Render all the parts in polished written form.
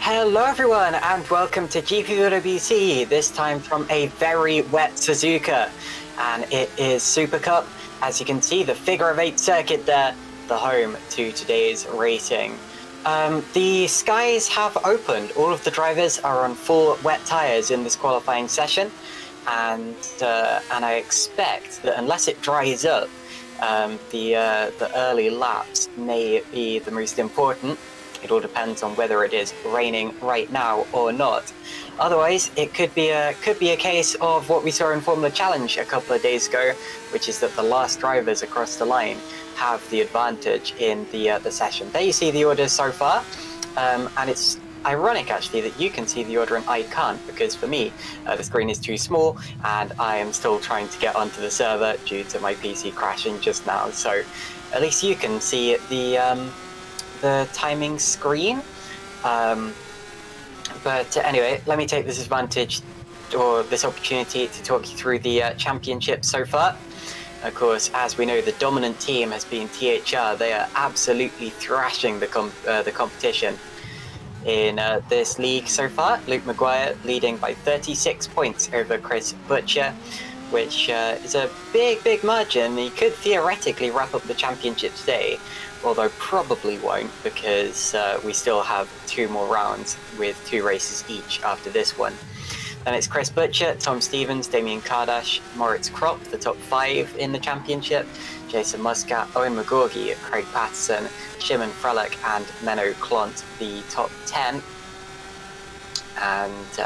Hello everyone and welcome to GPVWC, this time from a very wet Suzuka, and it is Supercup. As you can see, the figure of 8 circuit there, the home to today's racing. The skies have opened. All of the drivers are on full wet tyres in this qualifying session, and I expect that unless it dries up, the early laps may be the most important. It all depends on whether it is raining right now or not. Otherwise, it could be a case of what we saw in Formula Challenge a couple of days ago, which is that the last drivers across the line have the advantage in the session. There you see the orders so far, and it's ironic actually that you can see the order and I can't, because for me the screen is too small and I am still trying to get onto the server due to my PC crashing just now. So at least you can see the timing screen. But anyway, let me take this advantage or this opportunity to talk you through the championship so far. Of course, as we know, the dominant team has been THR. They are absolutely thrashing the competition in this league so far. Luke Maguire leading by 36 points over Chris Butcher, which is a big margin. He could theoretically wrap up the championship today, although probably won't, because we still have 2 more rounds with 2 races each after this one. Then it's Chris Butcher, Tom Stevens, Damien Kardash, Moritz Kropp, the top 5 in the championship, Jason Muscat, Owen McGorgy, Craig Patterson, Shimon Frelick and Menno Klont, the top 10. And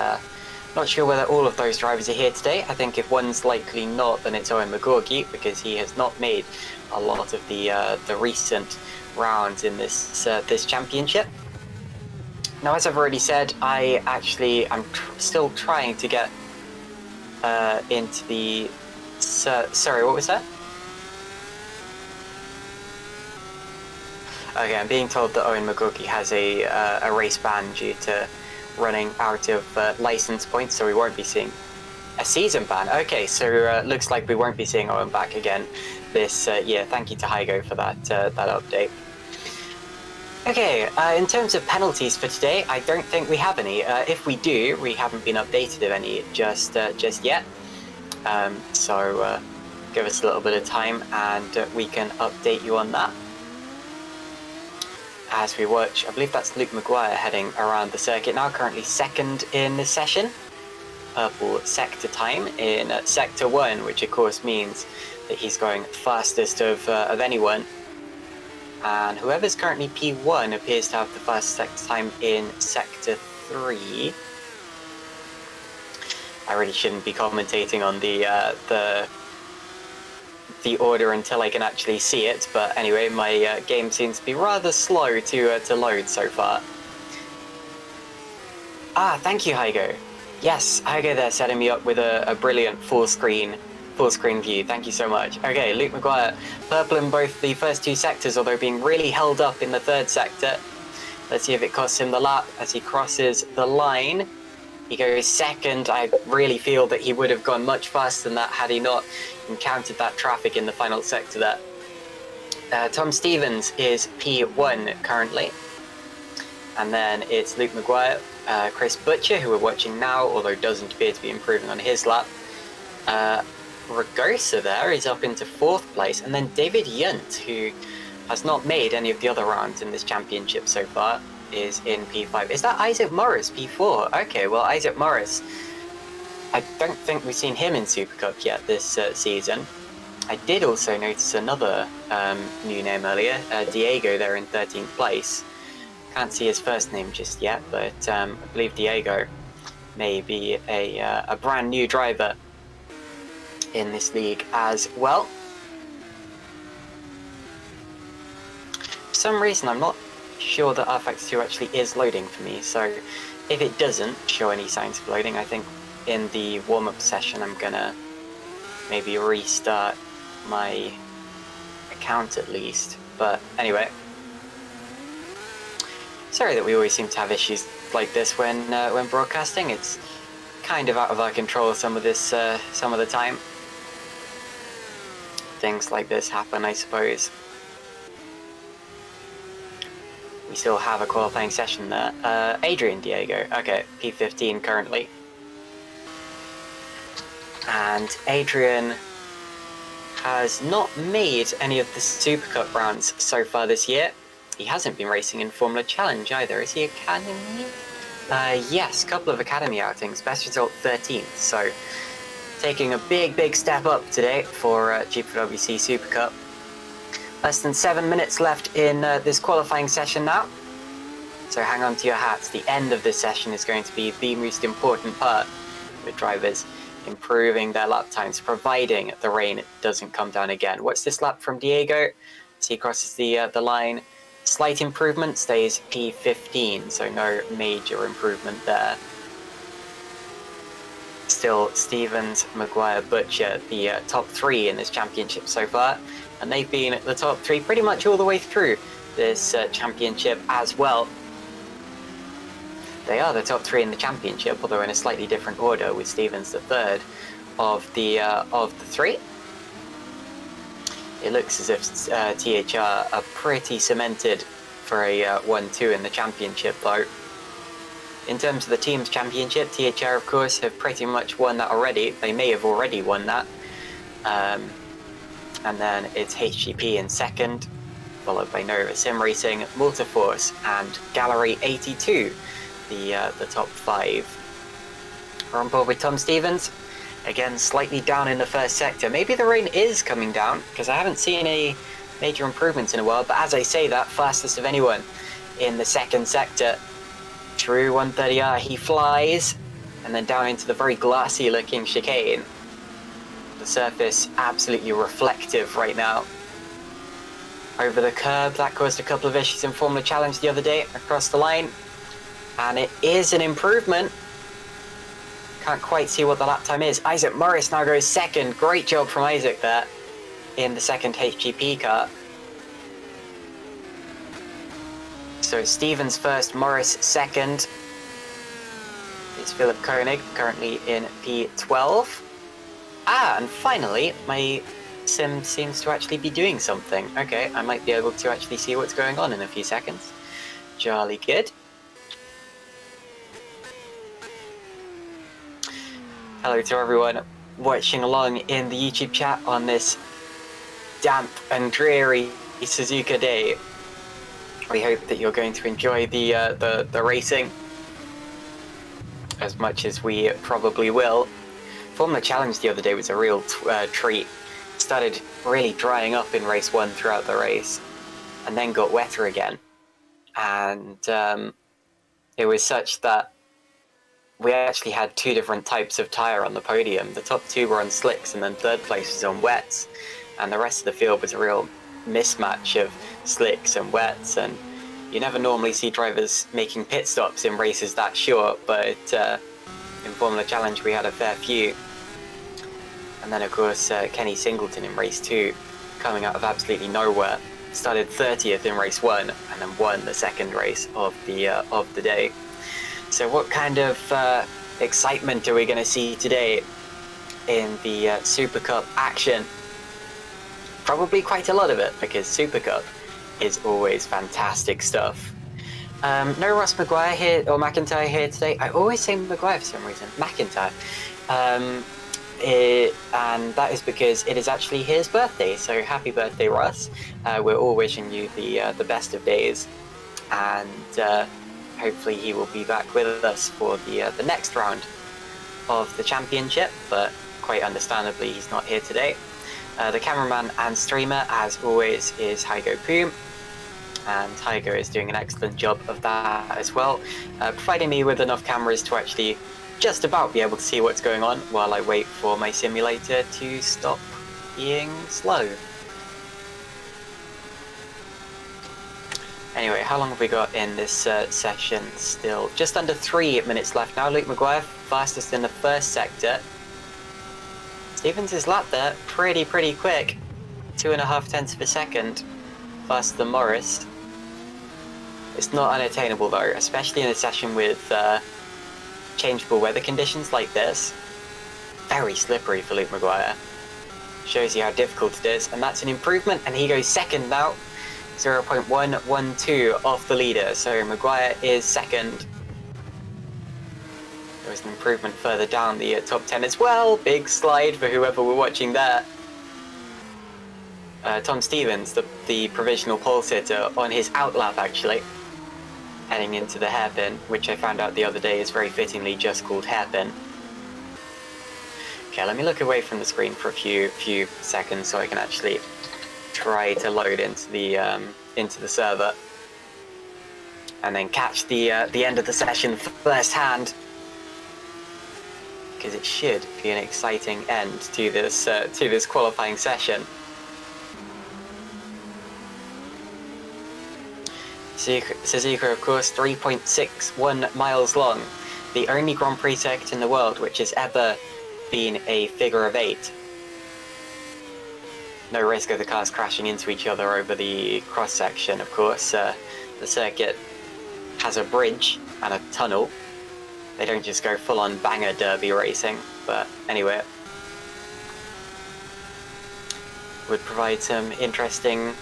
not sure whether all of those drivers are here today. I think if one's likely not, then it's Owen McGorgy, because he has not made a lot of the recent rounds in this championship. Now, as I've already said, I actually am still trying to get into the... sorry, what was that? Okay, I'm being told that Owen McGorgy has a race ban due to running out of license points, so we won't be seeing a season ban. Okay, so looks like we won't be seeing Owen back again this year. Thank you to Heigo for that update. Okay, in terms of penalties for today, I don't think we have any. If we do, we haven't been updated of any just yet. So give us a little bit of time and we can update you on that. As we watch, I believe that's Luke Maguire heading around the circuit now, currently 2nd in this session. Purple sector time in sector 1, which of course means that he's going fastest of anyone. And whoever's currently P1 appears to have the fastest sector time in sector 3. I really shouldn't be commentating on the order until I can actually see it, but anyway, my game seems to be rather slow to load so far. Ah, thank you, Heigo. Yes, Heigo there setting me up with a brilliant full screen view. Thank you so much. Okay, Luke Maguire, purple in both the first 2 sectors, although being really held up in the 3rd sector. Let's see if it costs him the lap as he crosses the line. He goes 2nd. I really feel that he would have gone much faster than that had he not encountered that traffic in the final sector there. Tom Stevens is P1 currently. And then it's Luke Maguire, Chris Butcher, who we're watching now, although doesn't appear to be improving on his lap. Ragosa there is up into 4th place, and then David Yunt, who has not made any of the other rounds in this championship so far, is in P5. Is that Isaac Morris, P4? Okay, well, Isaac Morris, I don't think we've seen him in Supercup yet this season. I did also notice another new name earlier, Diego there in 13th place. Can't see his first name just yet, but I believe Diego may be a brand new driver in this league as well. For some reason, I'm not sure that RFX 2 actually is loading for me, so if it doesn't show any signs of loading, I think in the warm-up session I'm gonna maybe restart my account at least. But anyway, sorry that we always seem to have issues like this when broadcasting. It's kind of out of our control some of the time. Things like this happen, I suppose. We still have a qualifying session there. Adrian Diego, okay, P15 currently. And Adrian has not made any of the Supercup rounds so far this year. He hasn't been racing in Formula Challenge either. Is he Academy? Yes, couple of Academy outings. Best result 13th, so taking a big step up today for GPVWC Supercup. Less than 7 minutes left in this qualifying session now. So hang on to your hats. The end of this session is going to be the most important part, with drivers improving their lap times, providing the rain doesn't come down again. What's this lap from Diego? As he crosses the line. slight improvement, stays P15, so no major improvement there. Still, Stevens, Maguire, Butcher, the top 3 in this championship so far, and they've been the top 3 pretty much all the way through this championship as well. They are the top 3 in the championship, although in a slightly different order, with Stevens the 3rd of the 3. It looks as if THR are pretty cemented for a 1-2 in the championship, though. In terms of the team's championship, THR, of course, have pretty much won that already. They may have already won that. And then it's HGP in 2nd, followed by Nova Sim Racing, Multiforce, and Gallery 82, the top 5. We're on board with Tom Stevens. Again, slightly down in the first sector. Maybe the rain is coming down, because I haven't seen any major improvements in a while. But as I say that, fastest of anyone in the 2nd sector. Through 130R, he flies, and then down into the very glassy looking chicane. The surface absolutely reflective right now. Over the curb, that caused a couple of issues in Formula Challenge the other day across the line. And it is an improvement. Can't quite see what the lap time is. Isaac Morris now goes 2nd. Great job from Isaac there in the 2nd HGP car. So Stevens 1st, Morris 2nd. It's Philip Koenig, currently in P12. And finally, my sim seems to actually be doing something. Okay, I might be able to actually see what's going on in a few seconds. Jolly good. Hello to everyone watching along in the YouTube chat on this damp and dreary Suzuka day. We hope that you're going to enjoy the racing as much as we probably will. Formula Challenge the other day was a real treat. It started really drying up in race 1 throughout the race, and then got wetter again. And it was such that we actually had 2 different types of tyre on the podium. The top 2 were on slicks, and then 3rd place was on wets. And the rest of the field was a real mismatch of slicks and wets. And you never normally see drivers making pit stops in races that short, but in Formula Challenge we had a fair few. And then of course Kenny Singleton in race 2, coming out of absolutely nowhere, started 30th in race 1 and then won the 2nd race of the day. So what kind of excitement are we going to see today in the Super Cup action? Probably quite a lot of it, because Super Cup is always fantastic stuff. No Ross Maguire here, or McIntyre here today. I always say Maguire for some reason. McIntyre. And that is because it is actually his birthday. So happy birthday, Ross. We're all wishing you the best of days. And hopefully he will be back with us for the next round of the championship, but quite understandably he's not here today. The cameraman and streamer, as always, is Heigo Poom, and Heigo is doing an excellent job of that as well, providing me with enough cameras to actually just about be able to see what's going on while I wait for my simulator to stop being slow. Anyway, how long have we got in this session still? Just under 3 minutes left now. Luke Maguire, fastest in the first sector. Stevens' lap there, pretty quick. 2.5 tenths of a second faster than Morris. It's not unattainable though, especially in a session with changeable weather conditions like this. Very slippery for Luke Maguire. Shows you how difficult it is, and that's an improvement, and he goes 2nd now. 0.112 off the leader, so Maguire is 2nd. There was an improvement further down the top 10 as well. Big slide for whoever were watching there. Tom Stevens, the provisional pole sitter, on his outlap actually, heading into the hairpin, which I found out the other day is very fittingly just called hairpin. Okay, let me look away from the screen for a few seconds so I can actually try to load into the server, and then catch the end of the session firsthand, because it should be an exciting end to this qualifying session. Suzuka, of course, 3.61 miles long. The only Grand Prix circuit in the world which has ever been a figure of 8. No risk of the cars crashing into each other over the cross section, of course. The circuit has a bridge and a tunnel. They don't just go full-on banger derby racing, but anyway. Would provide some interesting...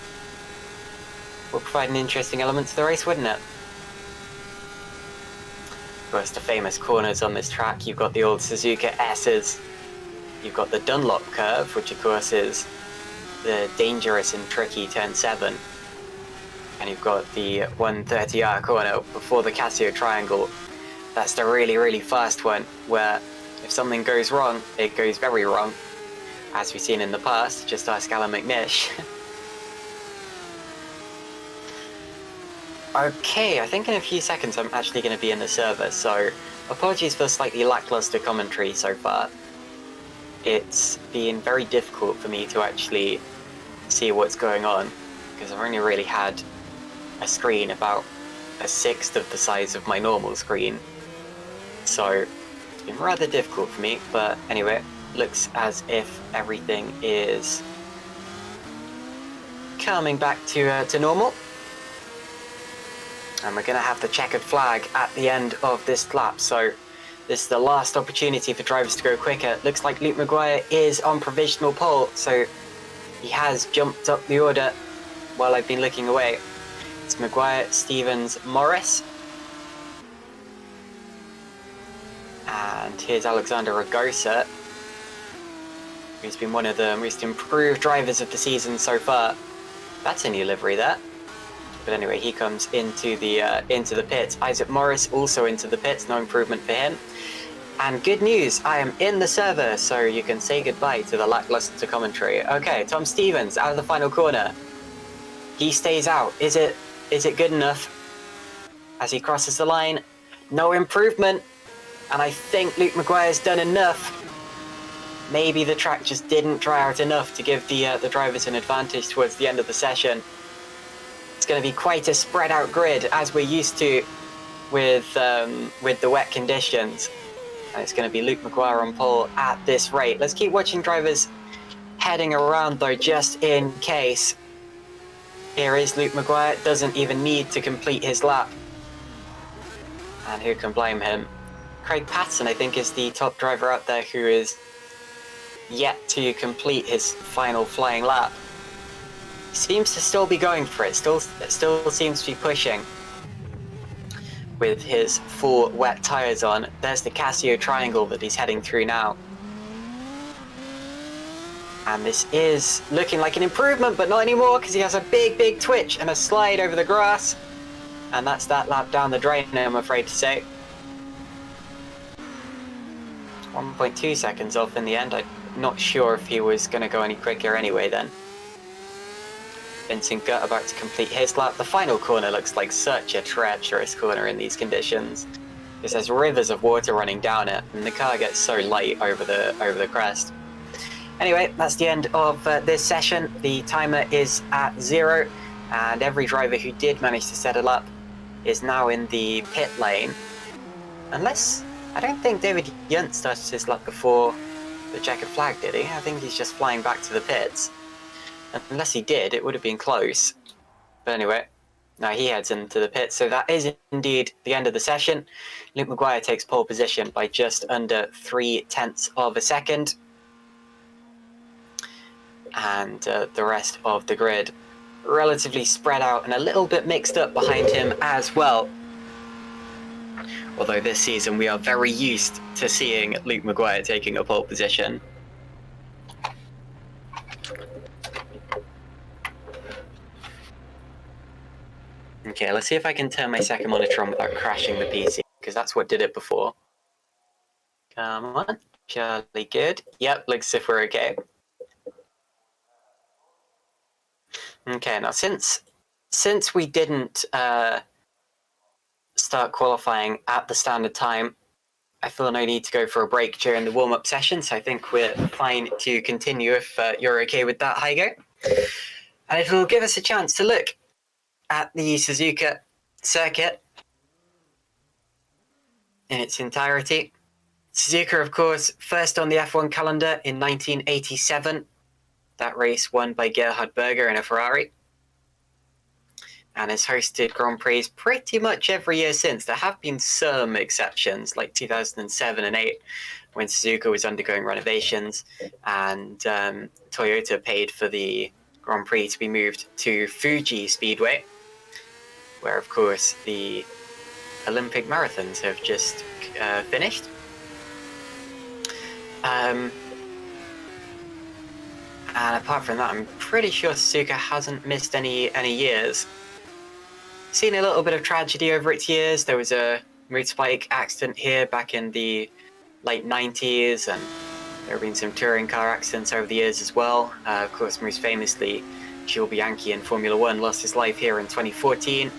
Would provide an interesting element to the race, wouldn't it? Of course, the famous corners on this track. You've got the old Suzuka S's. You've got the Dunlop curve, which of course is the dangerous and tricky turn 7. And you've got the 130R corner before the Casio triangle. That's the really, really fast one, where if something goes wrong, it goes very wrong. As we've seen in the past, just ask Alan McNish. Okay, I think in a few seconds I'm actually going to be in the server, so apologies for slightly lackluster commentary so far. It's been very difficult for me to actually see what's going on, because I've only really had a screen about a sixth of the size of my normal screen. So it's been rather difficult for me, but anyway, looks as if everything is coming back to normal. And we're going to have the checkered flag at the end of this lap, so this is the last opportunity for drivers to go quicker. Looks like Luke Maguire is on provisional pole, so he has jumped up the order while I've been looking away. It's Maguire, Stevens, Morris. And here's Alexander Ragosa, who's been one of the most improved drivers of the season so far. That's a new livery there. But anyway, he comes into the pits. Isaac Morris also into the pits, no improvement for him. And good news, I am in the server, so you can say goodbye to the lackluster commentary. Okay, Tom Stevens out of the final corner. He stays out. Is it good enough? As he crosses the line, no improvement. And I think Luke Maguire's done enough. Maybe the track just didn't dry out enough to give the drivers an advantage towards the end of the session. It's going to be quite a spread out grid, as we're used to with the wet conditions. And it's going to be Luke Maguire on pole at this rate. Let's keep watching drivers heading around though, just in case. Here is Luke Maguire, doesn't even need to complete his lap. And who can blame him? Craig Patton, I think, is the top driver out there who is yet to complete his final flying lap. Seems to still be going for it, still seems to be pushing with his full wet tyres on. There's the Casio triangle that he's heading through now. And this is looking like an improvement, but not anymore, because he has a big twitch and a slide over the grass. And that's that lap down the drain, I'm afraid to say. 1.2 seconds off in the end. I'm not sure if he was going to go any quicker anyway then. Vincent Gutt about to complete his lap. The final corner looks like such a treacherous corner in these conditions, because there's rivers of water running down it, and the car gets so light over the crest. Anyway, that's the end of this session. The timer is at 0, and every driver who did manage to settle up is now in the pit lane. Unless, I don't think David Yunt started his lap before the checkered flag, did he? I think he's just flying back to the pits. Unless he did, it would have been close. But anyway, now he heads into the pit. So that is indeed the end of the session. Luke Maguire takes pole position by just under 0.3 of a second. And the rest of the grid relatively spread out and a little bit mixed up behind him as well. Although this season we are very used to seeing Luke Maguire taking a pole position. Okay, let's see if I can turn my second monitor on without crashing the PC, because that's what did it before. Come on, Charlie, good. Yep, looks as if we're okay. Okay, now since we didn't start qualifying at the standard time, I feel no need to go for a break during the warm-up session, so I think we're fine to continue if you're okay with that, Heigo. And it'll give us a chance to look at the Suzuka circuit in its entirety. Suzuka, of course, first on the F1 calendar in 1987. That race won by Gerhard Berger in a Ferrari. And has hosted Grand Prix pretty much every year since. There have been some exceptions, like 2007 and 8, when Suzuka was undergoing renovations, and Toyota paid for the Grand Prix to be moved to Fuji Speedway, where, of course, the Olympic marathons have just finished. And apart from that, I'm pretty sure Suzuka hasn't missed any years. Seen a little bit of tragedy over its years. There was a motorbike accident here back in the late 90s, and there have been some touring car accidents over the years as well. Of course, most famously, Gil Bianchi in Formula One lost his life here in 2014.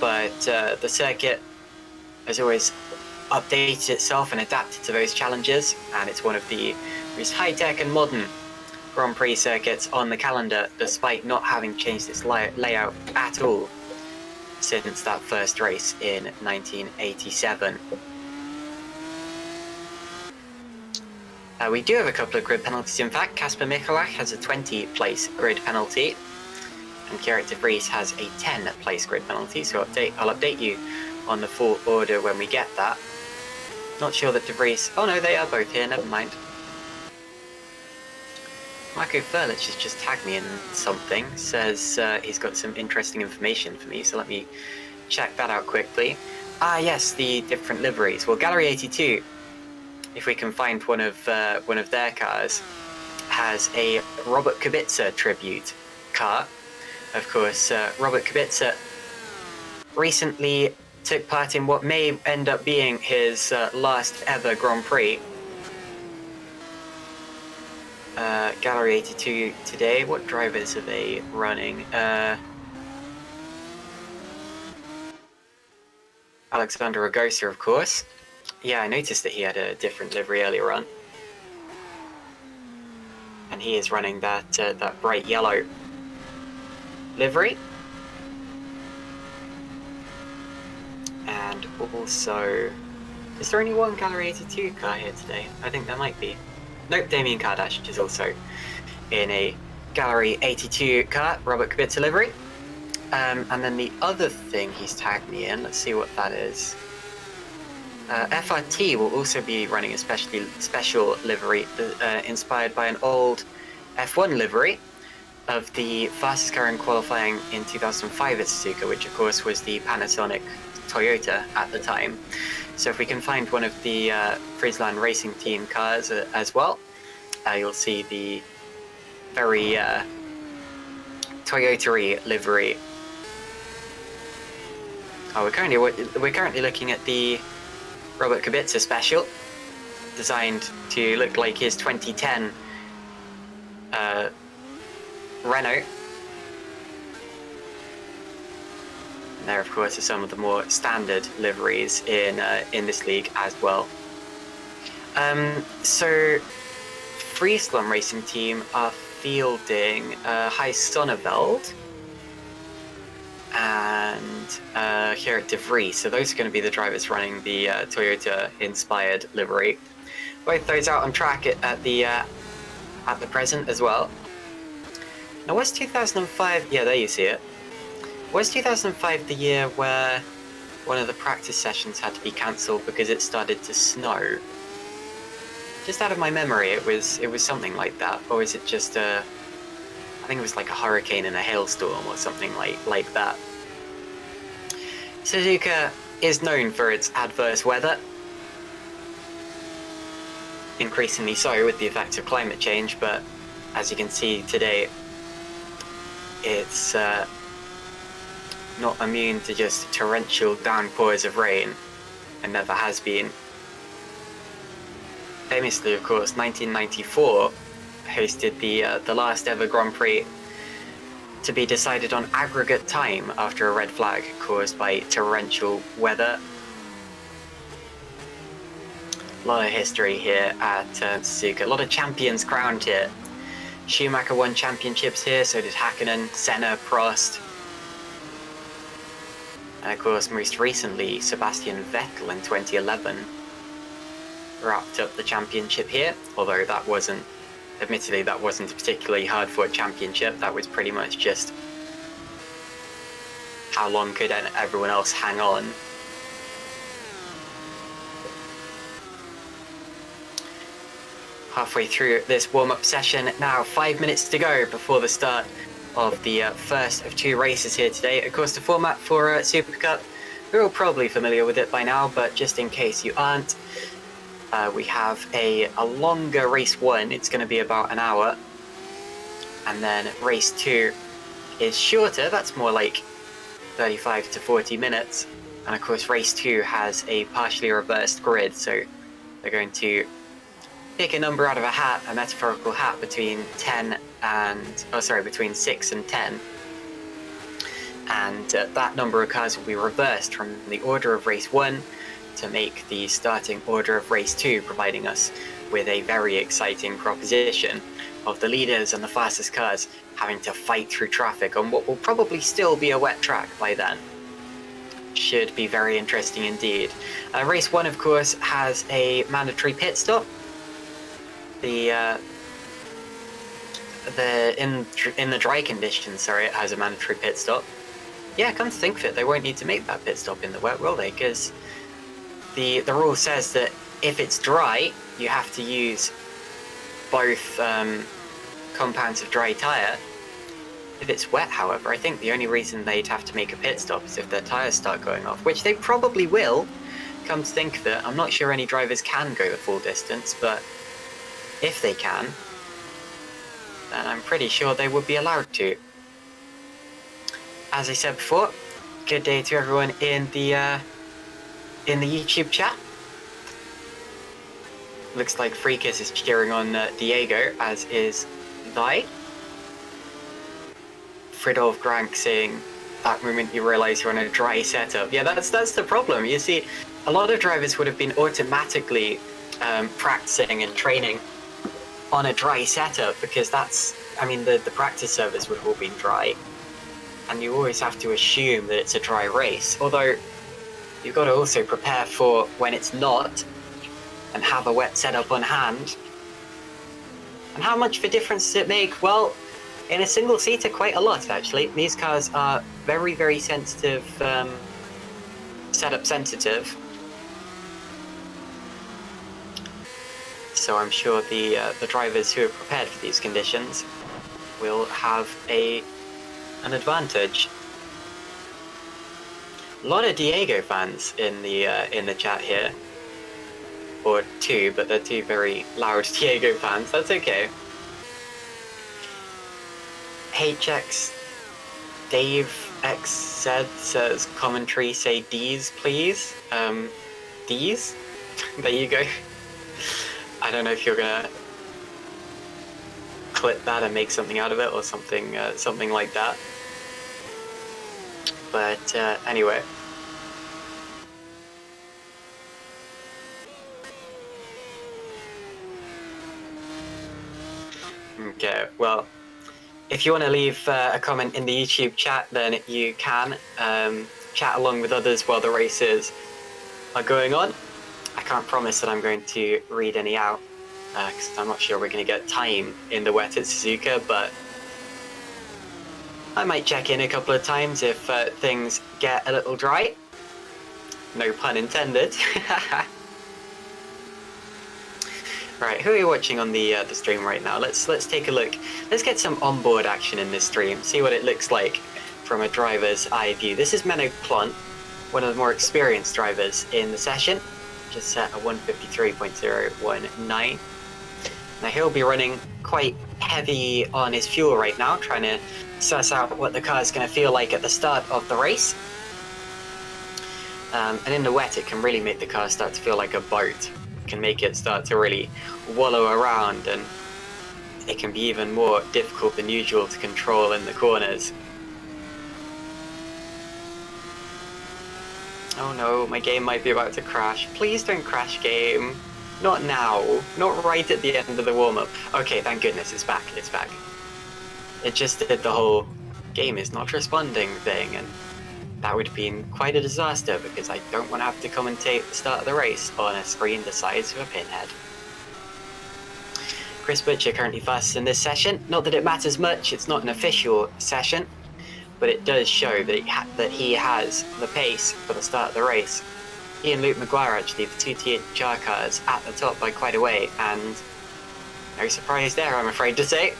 But the circuit has always updated itself and adapted to those challenges, and it's one of the most high-tech and modern Grand Prix circuits on the calendar, despite not having changed its layout at all since that first race in 1987. We do have a couple of grid penalties. In fact, Kasper Michalak has a 20-place grid penalty, and Gerrit de Vries has a 10-place grid penalty. So I'll update you on the full order when we get that. Not sure that de Vries... Oh no, they are both here, never mind. Marco Furlich has just tagged me in something, says he's got some interesting information for me, so let me check that out quickly. Ah yes, the different liveries. Well, Gallery 82, if we can find one of their cars, has a Robert Kubica tribute car. Of course, Robert Kubica recently took part in what may end up being his last ever Grand Prix. Gallery 82 today. What drivers are they running? Alexander Ragosa, of course. Yeah, I noticed that he had a different livery earlier on. And he is running that bright yellow livery. And also, is there only one Gallery 82 car here today? I think there might be. Nope, Damien Kardash is also in a Gallery 82 car, Robert Kubica livery. And then the other thing he's tagged me in, let's see what that is. FRT will also be running a special livery inspired by an old F1 livery of the fastest car in qualifying in 2005 at Suzuka, which of course was the Panasonic Toyota at the time. So if we can find one of the Friesland Racing Team cars as well, you'll see the very Toyota-y livery. Oh, we're currently looking at the Robert Kubica special, designed to look like his 2010 Renault. And there, of course, are some of the more standard liveries in this league as well. So, Friesland Racing Team are fielding Heis Sonneveld and Gerrit de Vries. So those are going to be the drivers running the Toyota-inspired livery. Both those out on track at the present as well. Now, was 2005? Yeah, there you see it. Was 2005 the year where one of the practice sessions had to be cancelled because it started to snow? Just out of my memory, it was something like that, or is it just I think it was like a hurricane and a hailstorm or something like that. Suzuka is known for its adverse weather, increasingly so with the effects of climate change, but as you can see today, it's not immune to just torrential downpours of rain, and never has been. Famously, of course, 1994 hosted the last ever Grand Prix to be decided on aggregate time after a red flag caused by torrential weather. A lot of history here at Suzuka, a lot of champions crowned here. Schumacher won championships here, so did Hakkinen, Senna, Prost. And of course, most recently, Sebastian Vettel in 2011 wrapped up the championship here, although that wasn't, admittedly, that wasn't a particularly hard-fought championship. That was pretty much just how long could everyone else hang on. Halfway through this warm-up session now, 5 minutes to go before the start of the first of 2 races here today. Of course, the format for Supercup, we're all probably familiar with it by now, but just in case you aren't, we have a longer race 1. It's going to be about an hour, and then race 2 is shorter. That's more like 35 to 40 minutes, and of course race 2 has a partially reversed grid, so they're going to pick a number out of a hat, a metaphorical hat, between 10 and, between 6 and 10. And that number of cars will be reversed from the order of race 1 to make the starting order of race 2, providing us with a very exciting proposition of the leaders and the fastest cars having to fight through traffic on what will probably still be a wet track by then. Should be very interesting indeed. Race 1, of course, has a mandatory pit stop. In the dry conditions, it has a mandatory pit stop. Yeah, come to think of it, they won't need to make that pit stop in the wet, will they? Because the rule says that if it's dry, you have to use both compounds of dry tyre. If it's wet, however, I think the only reason they'd have to make a pit stop is if their tyres start going off, which they probably will. Come to think of it, I'm not sure any drivers can go the full distance, but if they can, then I'm pretty sure they would be allowed to. As I said before, good day to everyone in the YouTube chat. Looks like Freakus is cheering on Diego, as is Vi. Fridolf Grank saying, that moment you realise you're on a dry setup. Yeah, that's the problem. You see, a lot of drivers would have been automatically practicing and training on a dry setup, because that's, I mean, the practice servers would have all been dry, and you always have to assume that it's a dry race, although you've got to also prepare for when it's not and have a wet setup on hand. And how much of a difference does it make? Well, in a single seater, quite a lot actually. These cars are very, very sensitive, setup sensitive. So I'm sure the drivers who are prepared for these conditions will have an advantage. A lot of Diego fans in the chat here, or 2, but they're 2 very loud Diego fans. That's okay. HX Dave X says commentary say D's please. D's. There you go. I don't know if you're gonna clip that and make something out of it or something, something like that. But anyway. Okay, well, if you want to leave a comment in the YouTube chat, then you can chat along with others while the races are going on. I can't promise that I'm going to read any out, because I'm not sure we're going to get time in the wet at Suzuka, but I might check in a couple of times if things get a little dry. No pun intended. Right, who are you watching on the stream right now? Let's take a look. Let's get some onboard action in this stream, see what it looks like from a driver's eye view. This is Menno Plont, one of the more experienced drivers in the session. Just set a 153.019. Now he'll be running quite heavy on his fuel right now, trying to suss out what the car is going to feel like at the start of the race. And in the wet, it can really make the car start to feel like a boat. It can make it start to really wallow around, and it can be even more difficult than usual to control in the corners. Oh no, my game might be about to crash. Please don't crash, game. Not now. Not right at the end of the warm-up. Okay, thank goodness, it's back. It's back. It just did the whole game is not responding thing, and that would have been quite a disaster because I don't want to have to commentate the start of the race on a screen the size of a pinhead. Chris Butcher currently fastest in this session. Not that it matters much, it's not an official session, but it does show that he has the pace for the start of the race. He and Luke Maguire, actually, the two THR cars, at the top by quite a way, and no surprise there, I'm afraid to say.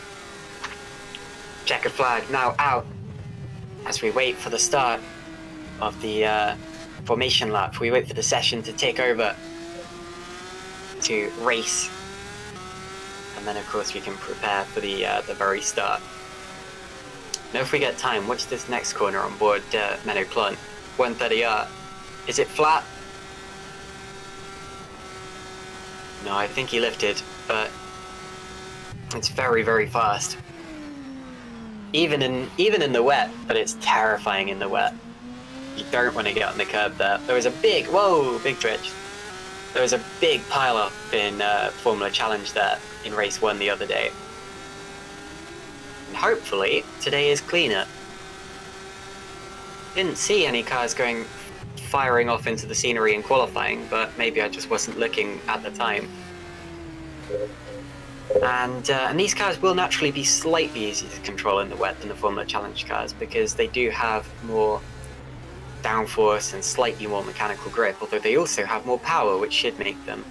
Checkered flag now out as we wait for the start of the formation lap. We wait for the session to take over to race, and then of course we can prepare for the very start. Now if we get time, watch this next corner on board Menno Klont, 130R. Is it flat? No, I think he lifted, but it's very, very fast. Even in the wet, but it's terrifying in the wet. You don't want to get on the curb there. There was a big, whoa, big twitch. There was a big pile up in Formula Challenge there in race 1 the other day. And hopefully today is cleaner. Didn't see any cars firing off into the scenery in qualifying, but maybe I just wasn't looking at the time. And these cars will naturally be slightly easier to control in the wet than the Formula Challenge cars because they do have more downforce and slightly more mechanical grip, although they also have more power, which should make them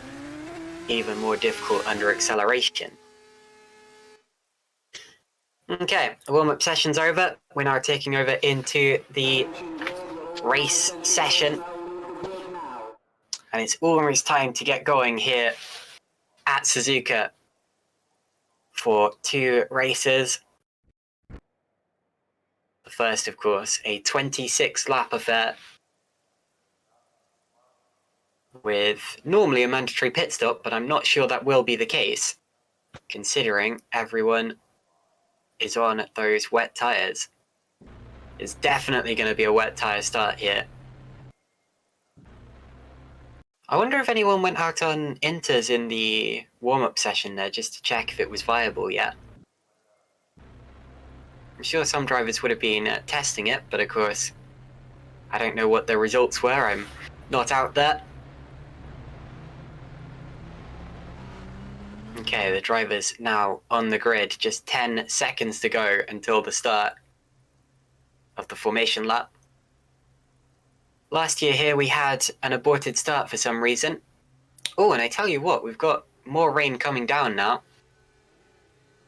even more difficult under acceleration. Okay, the warm-up session's over. We're now taking over into the race session, and it's almost time to get going here at Suzuka for 2 races. The first, of course, a 26-lap affair with normally a mandatory pit stop, but I'm not sure that will be the case, considering everyone is on those wet tyres. It's definitely going to be a wet tyre start here. I wonder if anyone went out on inters in the warm-up session there just to check if it was viable yet. I'm sure some drivers would have been testing it, but of course, I don't know what the results were. I'm not out there. Okay, the driver's now on the grid. Just 10 seconds to go until the start of the formation lap. Last year here we had an aborted start for some reason. Oh, and I tell you what, we've got more rain coming down now.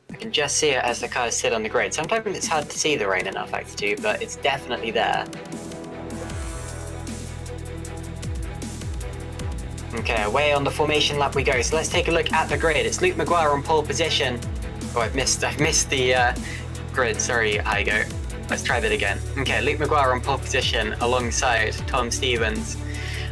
I can just see it as the cars sit on the grid. Sometimes it's hard to see the rain in R2, but it's definitely there. Okay, away on the formation lap we go. So let's take a look at the grid. It's Luke Maguire on pole position. Oh, I've missed the grid. Sorry, Heigo. Let's try that again. Okay, Luke Maguire on pole position alongside Tom Stevens.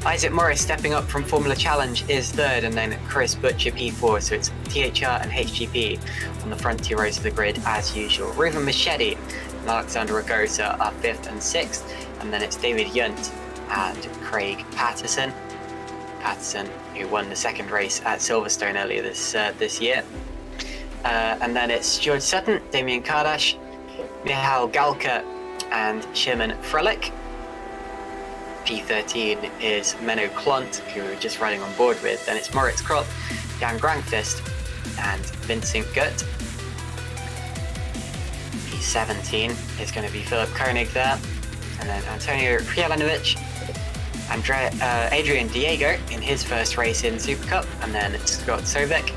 Isaac Morris stepping up from Formula Challenge is 3rd, and then Chris Butcher P4, so it's THR and HGP on the front 2 rows of the grid as usual. Ruben Machete and Alexander Ragosa are 5th and 6th, and then it's David Yunt and Craig Patterson. Patterson, who won the 2nd race at Silverstone earlier this year. And then it's George Sutton, Damien Kardash, Michal Galka and Shimon Frelich. P13 is Menno Klont, who we were just riding on board with. Then it's Moritz Kropp, Jan Grankvist and Vincent Gutt. P17 is going to be Philip Koenig there. And then Antonio Kjelanovic, Adrian Diego in his first race in Supercup. And then Scott Sovek.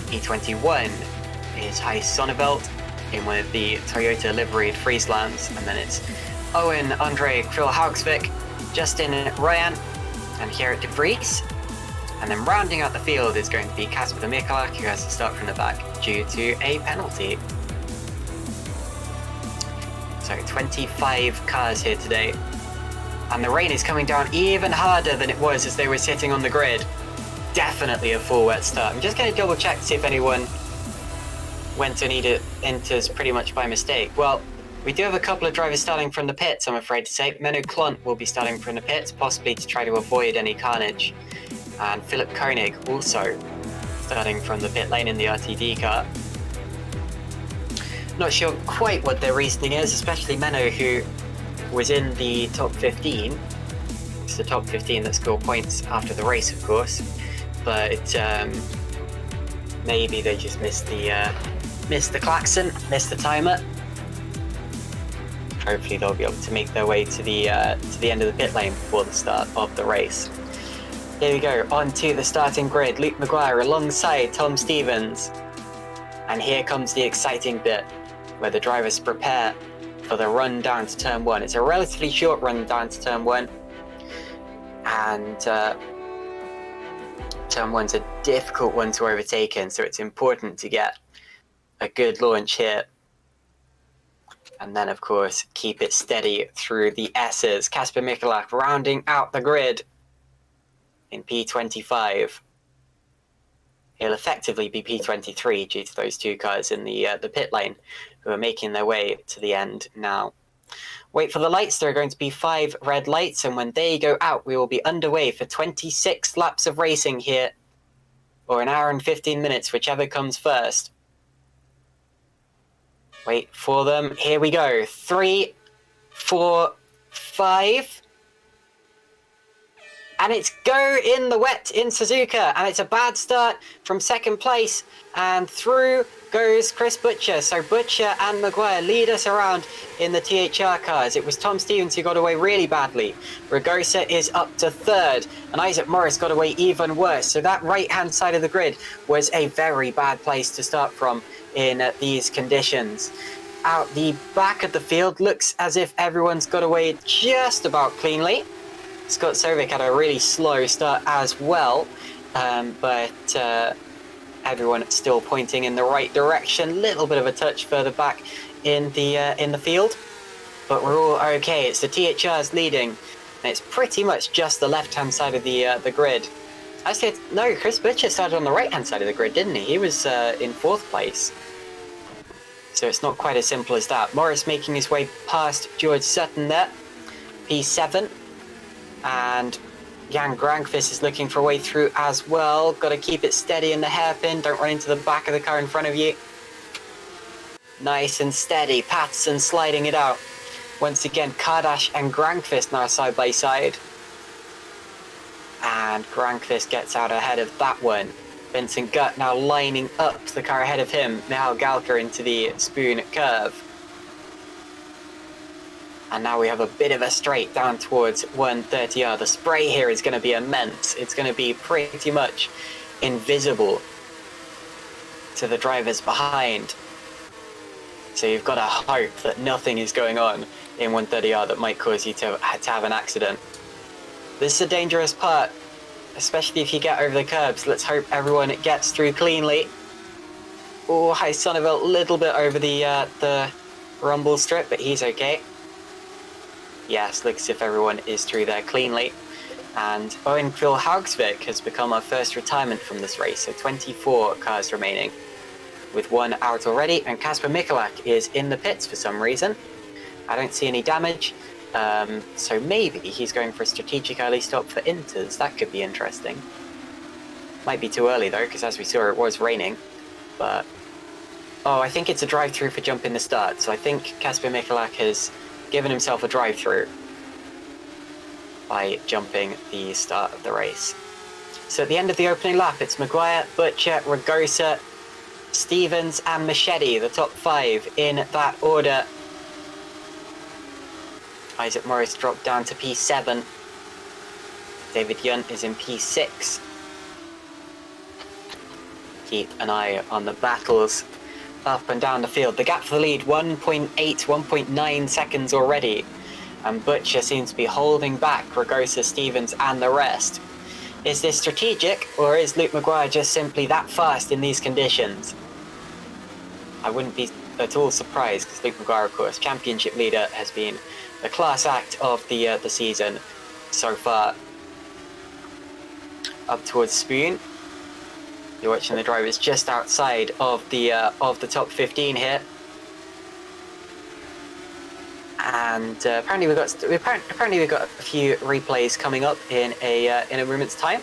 P21 is Gijs Sonneveld in one of the Toyota liveried Frieslands, and then it's Owen Andre Kril-Haugsvik, Justin Ryan, and Gerrit de Vries. And then rounding out the field is going to be Kasper Mikulak, who has to start from the back due to a penalty. So 25 cars here today, and the rain is coming down even harder than it was as they were sitting on the grid. Definitely a full wet start. I'm just going to double check to see if anyone went to need it enters pretty much by mistake. Well, we do have a couple of drivers starting from the pits, I'm afraid to say. Menno Klont will be starting from the pits, possibly to try to avoid any carnage. And Philip Koenig also starting from the pit lane in the RTD car. Not sure quite what their reasoning is, especially Menno, who was in the top 15. It's the top 15 that score points after the race, of course, but maybe they just missed the klaxon, missed the timer. Hopefully they'll be able to make their way to the end of the pit lane before the start of the race. Here we go, onto the starting grid. Luke Maguire alongside Tom Stevens. And here comes the exciting bit, where the drivers prepare for the run down to turn 1. It's a relatively short run down to turn 1. And turn 1's a difficult one to overtake in, so it's important to get a good launch here. And then, of course, keep it steady through the S's. Kasper Michalak rounding out the grid in P25. He'll effectively be P23 due to those two cars in the pit lane who are making their way to the end now. Wait for the lights. There are going to be 5 red lights, and when they go out, we will be underway for 26 laps of racing here, or an hour and 15 minutes, whichever comes first. Wait for them. Here we go. 3, 4, 5. And it's go in the wet in Suzuka. And it's a bad start from second place. And through goes Chris Butcher. So Butcher and Maguire lead us around in the THR cars. It was Tom Stevens who got away really badly. Ragosa is up to 3rd. And Isaac Morris got away even worse. So that right-hand side of the grid was a very bad place to start from in these conditions. Out the back of the field, looks as if everyone's got away just about cleanly. Scott Sovic had a really slow start as well, but everyone still pointing in the right direction. Little bit of a touch further back in the field, but we're all okay. It's the THRs leading, and it's pretty much just the left-hand side of the grid. Actually, no, Chris Butcher started on the right-hand side of the grid, didn't he? He was in 4th place. So it's not quite as simple as that. Morris making his way past George Sutton there, P7. And Jan Grankvist is looking for a way through as well. Got to keep it steady in the hairpin. Don't run into the back of the car in front of you. Nice and steady. Patterson sliding it out. Once again, Kardash and Grankvist now side by side. And Grankvist gets out ahead of that one. Vincent Gutt now lining up the car ahead of him. Michal Galker into the spoon curve. And now we have a bit of a straight down towards 130R. The spray here is going to be immense. It's going to be pretty much invisible to the drivers behind. So you've got to hope that nothing is going on in 130R that might cause you to have an accident. This is a dangerous part, especially if you get over the curbs. Let's hope everyone gets through cleanly. Oh, Sonneville a little bit over the rumble strip, but he's okay. Yes, looks as if everyone is through there cleanly. And Owen Phil Haugsvik has become our first retirement from this race, so 24 cars remaining, with 1 out already. And Kasper Michalak is in the pits for some reason. I don't see any damage, so maybe he's going for a strategic early stop for Inters. That could be interesting. Might be too early though, because as we saw, it was raining. But oh, I think it's a drive-through for jumping the start. So I think Kasper Michalak has given himself a drive-through by jumping the start of the race. So at the end of the opening lap, it's Maguire, Butcher, Ragosa, Stevens and Machete, the top 5 in that order. Isaac Morris dropped down to P7. David Yunt is in P6. Keep an eye on the battles up and down the field. The gap for the lead, 1.8, 1.9 seconds already. And Butcher seems to be holding back Ragosa, Stevens and the rest. Is this strategic, or is Luke Maguire just simply that fast in these conditions? I wouldn't be at all surprised, because Luke Maguire, of course, championship leader, has been the class act of the season so far. Up towards Spoon. You're watching the drivers just outside of the top 15 here, and apparently we've got a few replays coming up in a moment's time.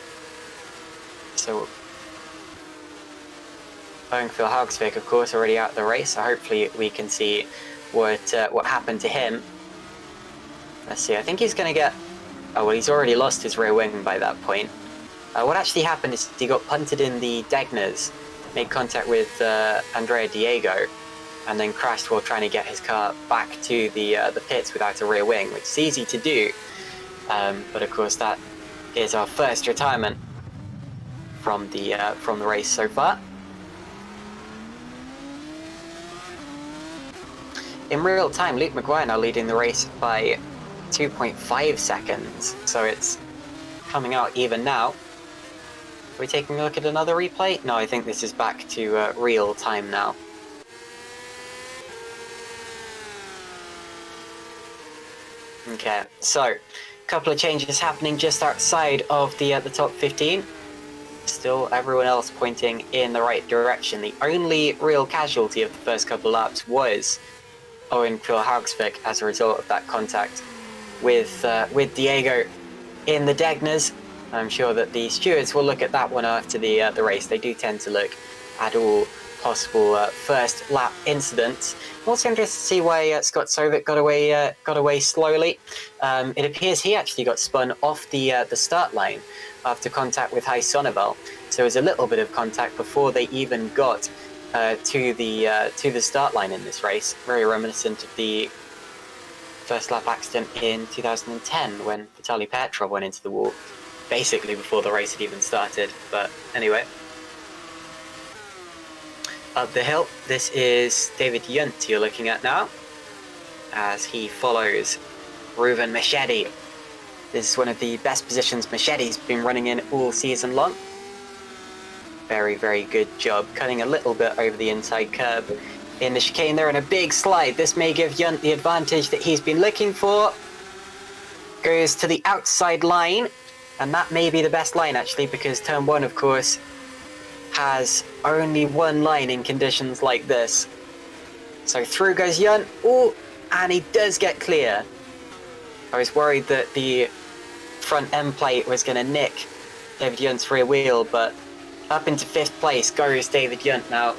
So Owen Phil Haugsvik, of course, already out of the race. So hopefully we can see what happened to him. Let's see, I think he's going to get... Oh, well, he's already lost his rear wing by that point. What actually happened is he got punted in the Degners, made contact with Andrea Diego, and then crashed while trying to get his car back to the pits without a rear wing, which is easy to do. But of course, that is our first retirement from the race so far. In real time, Luke Maguire now leading the race by 2.5 seconds, so it's coming out even now. Are we taking a look at another replay? No, I think this is back to real time now. Okay, so a couple of changes happening just outside of the top 15. Still everyone else pointing in the right direction. The only real casualty of the first couple of laps was Owen Phil Haugsvik as a result of that contact with Diego in the Degners. I'm sure that the stewards will look at that one after the race. They do tend to look at all possible first lap incidents. I'm also interested to see why Scott Sovic got away slowly. It appears he actually got spun off the start line after contact with Hai Sonneval. So there was a little bit of contact before they even got to the start line in this race. Very reminiscent of the first lap accident in 2010 when Vitaly Petrov went into the wall, basically before the race had even started. But anyway, up the hill, this is David Yunt you're looking at now, as he follows Ruven Machedi. This is one of the best positions Machedi's been running in all season long. Very, very good job, cutting a little bit over the inside curb in the chicane there, and a big slide. This may give Yunt the advantage that he's been looking for. Goes to the outside line, and that may be the best line actually, because turn 1, of course, has only one line in conditions like this. So through goes Yunt. Oh, and he does get clear. I was worried that the front end plate was going to nick David Yunt's rear wheel, but up into 5th place goes David Yunt now.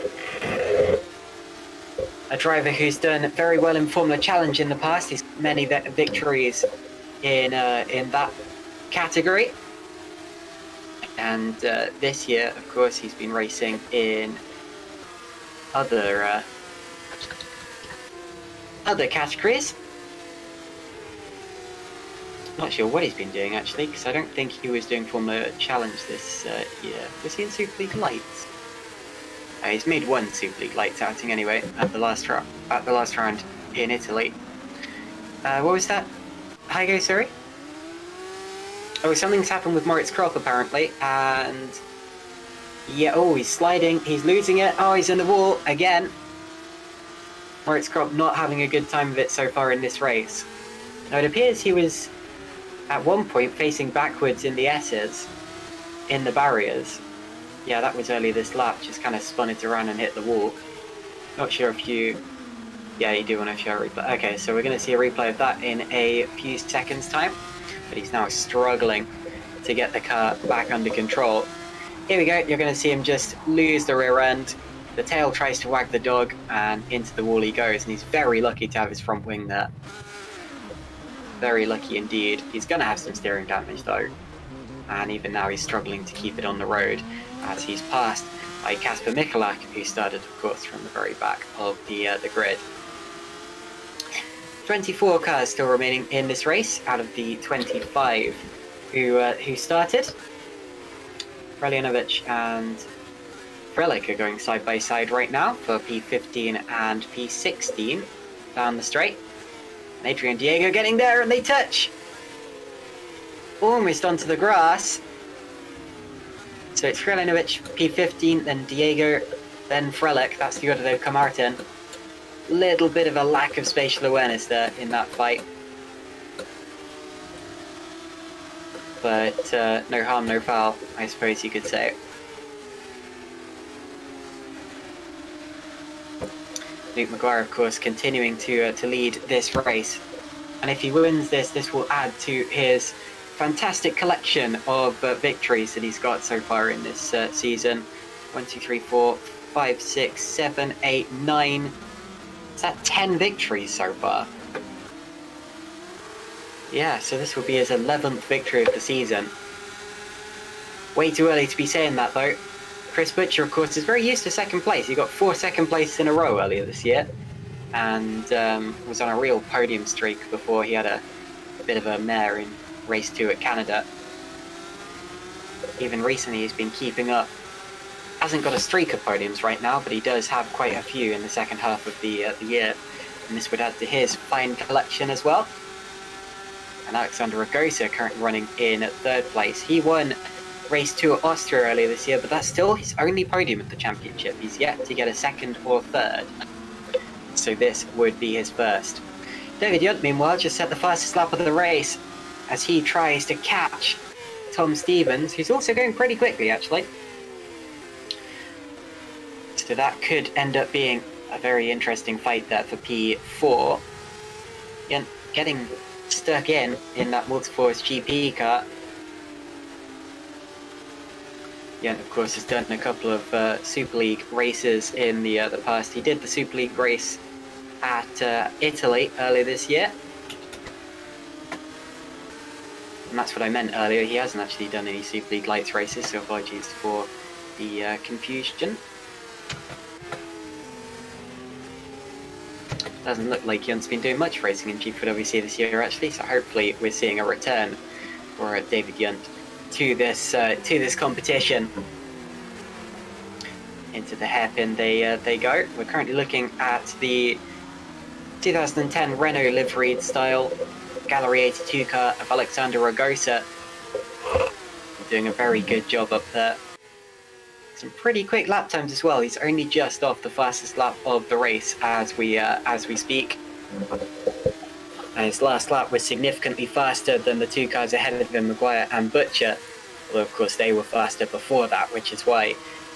A driver who's done very well in Formula Challenge in the past. He's got many victories in that category. And this year, of course, he's been racing in other categories. Not sure what he's been doing actually, because I don't think he was doing Formula Challenge this year. Was he in Super League Lights? He's made one Super League Lights outing anyway at the last round in Italy. What was that? Heigo, sorry? Oh, something's happened with Moritz Kropp apparently, and yeah, oh, he's sliding, he's losing it, oh, he's in the wall again. Moritz Kropp not having a good time of it so far in this race. Now it appears he was at one point facing backwards in the S's, in the barriers. Yeah, that was early this lap, just kind of spun it around and hit the wall. Not sure if you... Yeah, you do want to show a replay. Okay, so we're going to see a replay of that in a few seconds time. But he's now struggling to get the car back under control. Here we go, you're going to see him just lose the rear end. The tail tries to wag the dog, and into the wall he goes, and he's very lucky to have his front wing there. Very lucky indeed. He's going to have some steering damage though, and even now he's struggling to keep it on the road as he's passed by Kasper Michalak, who started, of course, from the very back of the grid. 24 cars still remaining in this race out of the 25 who started. Prelinovic and Frelick are going side by side right now for P15 and P16 down the straight. And Adrian Diego getting there, and they touch. Almost onto the grass. So it's Frelinovic, P15, then Diego, then Frelick. That's the order they've come out in. Little bit of a lack of spatial awareness there in that fight. But no harm, no foul, I suppose you could say. Luke Maguire, of course, continuing to lead this race. And if he wins this, this will add to his fantastic collection of victories that he's got so far in this season. 1, 2, 3, 4, 5, 6, 7, 8, 9. Is that 10 victories so far? Yeah, so this will be his 11th victory of the season. Way too early to be saying that, though. Chris Butcher, of course, is very used to second place. He got 4 second places in a row earlier this year, and was on a real podium streak before he had a bit of a mare in race 2 at Canada. Even recently, he's been keeping up. Hasn't got a streak of podiums right now, but he does have quite a few in the second half of the year, and this would add to his fine collection as well. And Alexander Ragosa currently running in 3rd place. He won race 2 at Austria earlier this year, but that's still his only podium at the championship. He's yet to get a 2nd or 3rd, so this would be his first. David Yunt, meanwhile, just set the fastest lap of the race as he tries to catch Tom Stevens, who's also going pretty quickly, actually. So that could end up being a very interesting fight there for P4. Yunt getting stuck in that Multiforce GP car. Yunt, of course, has done a couple of Super League races in the past. He did the Super League race at Italy earlier this year. And that's what I meant earlier. He hasn't actually done any Super League Lights races, so apologies for the confusion. Doesn't look like Yunt's been doing much racing in GPVWC this year, actually, so hopefully we're seeing a return for David Yunt to this competition. Into the hairpin they go. We're currently looking at the 2010 Renault liveried style Gallery 82 car of Alexander Ragosa. Doing a very good job up there. Some pretty quick lap times as well. He's only just off the fastest lap of the race as we speak. And his last lap was significantly faster than the 2 cars ahead of him, Maguire and Butcher. Although of course they were faster before that, which is why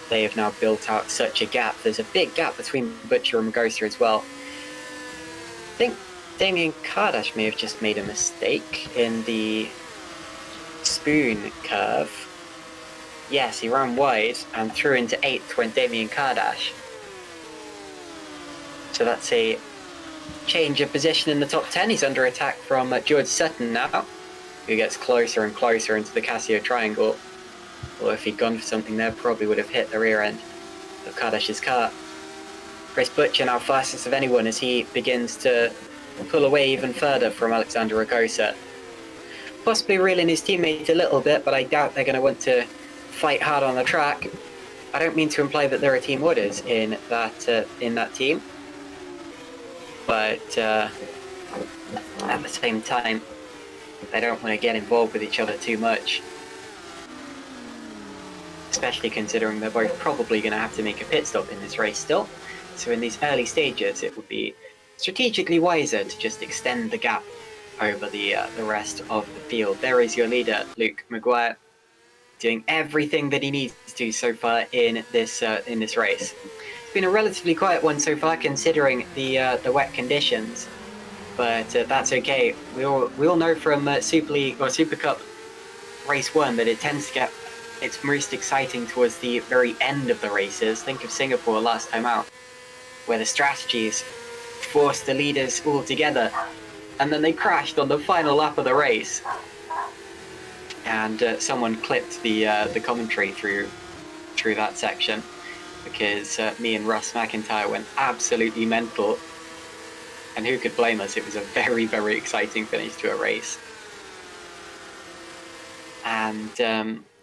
they have now built out such a gap. There's a big gap between Butcher and Ragosa as well. I think Damien Kardash may have just made a mistake in the spoon curve. Yes, he ran wide and through into 8th when Damien Kardash. So that's a change of position in the top 10. He's under attack from George Sutton now, who gets closer and closer into the Casio triangle. Or if he'd gone for something there, probably would have hit the rear end of Kardash's car. Chris Butcher now fastest of anyone as he begins to pull away even further from Alexander Ragosa. Possibly reeling his teammate a little bit, but I doubt they're going to want to fight hard on the track. I don't mean to imply that there are team orders in that team, but at the same time, they don't want to get involved with each other too much, especially considering they're both probably going to have to make a pit stop in this race still. So in these early stages, it would be strategically wiser to just extend the gap over the rest of the field. There is your leader, Luke Maguire, doing everything that he needs to so far in this race. It's been a relatively quiet one so far, considering the wet conditions, but that's okay. We all know from Super League or Supercup Race 1 that it tends to get its most exciting towards the very end of the races. Think of Singapore last time out, where the strategies forced the leaders all together, and then they crashed on the final lap of the race. And someone clipped the commentary through that section, because me and Russ McIntyre went absolutely mental. And who could blame us? It was a very, very exciting finish to a race. And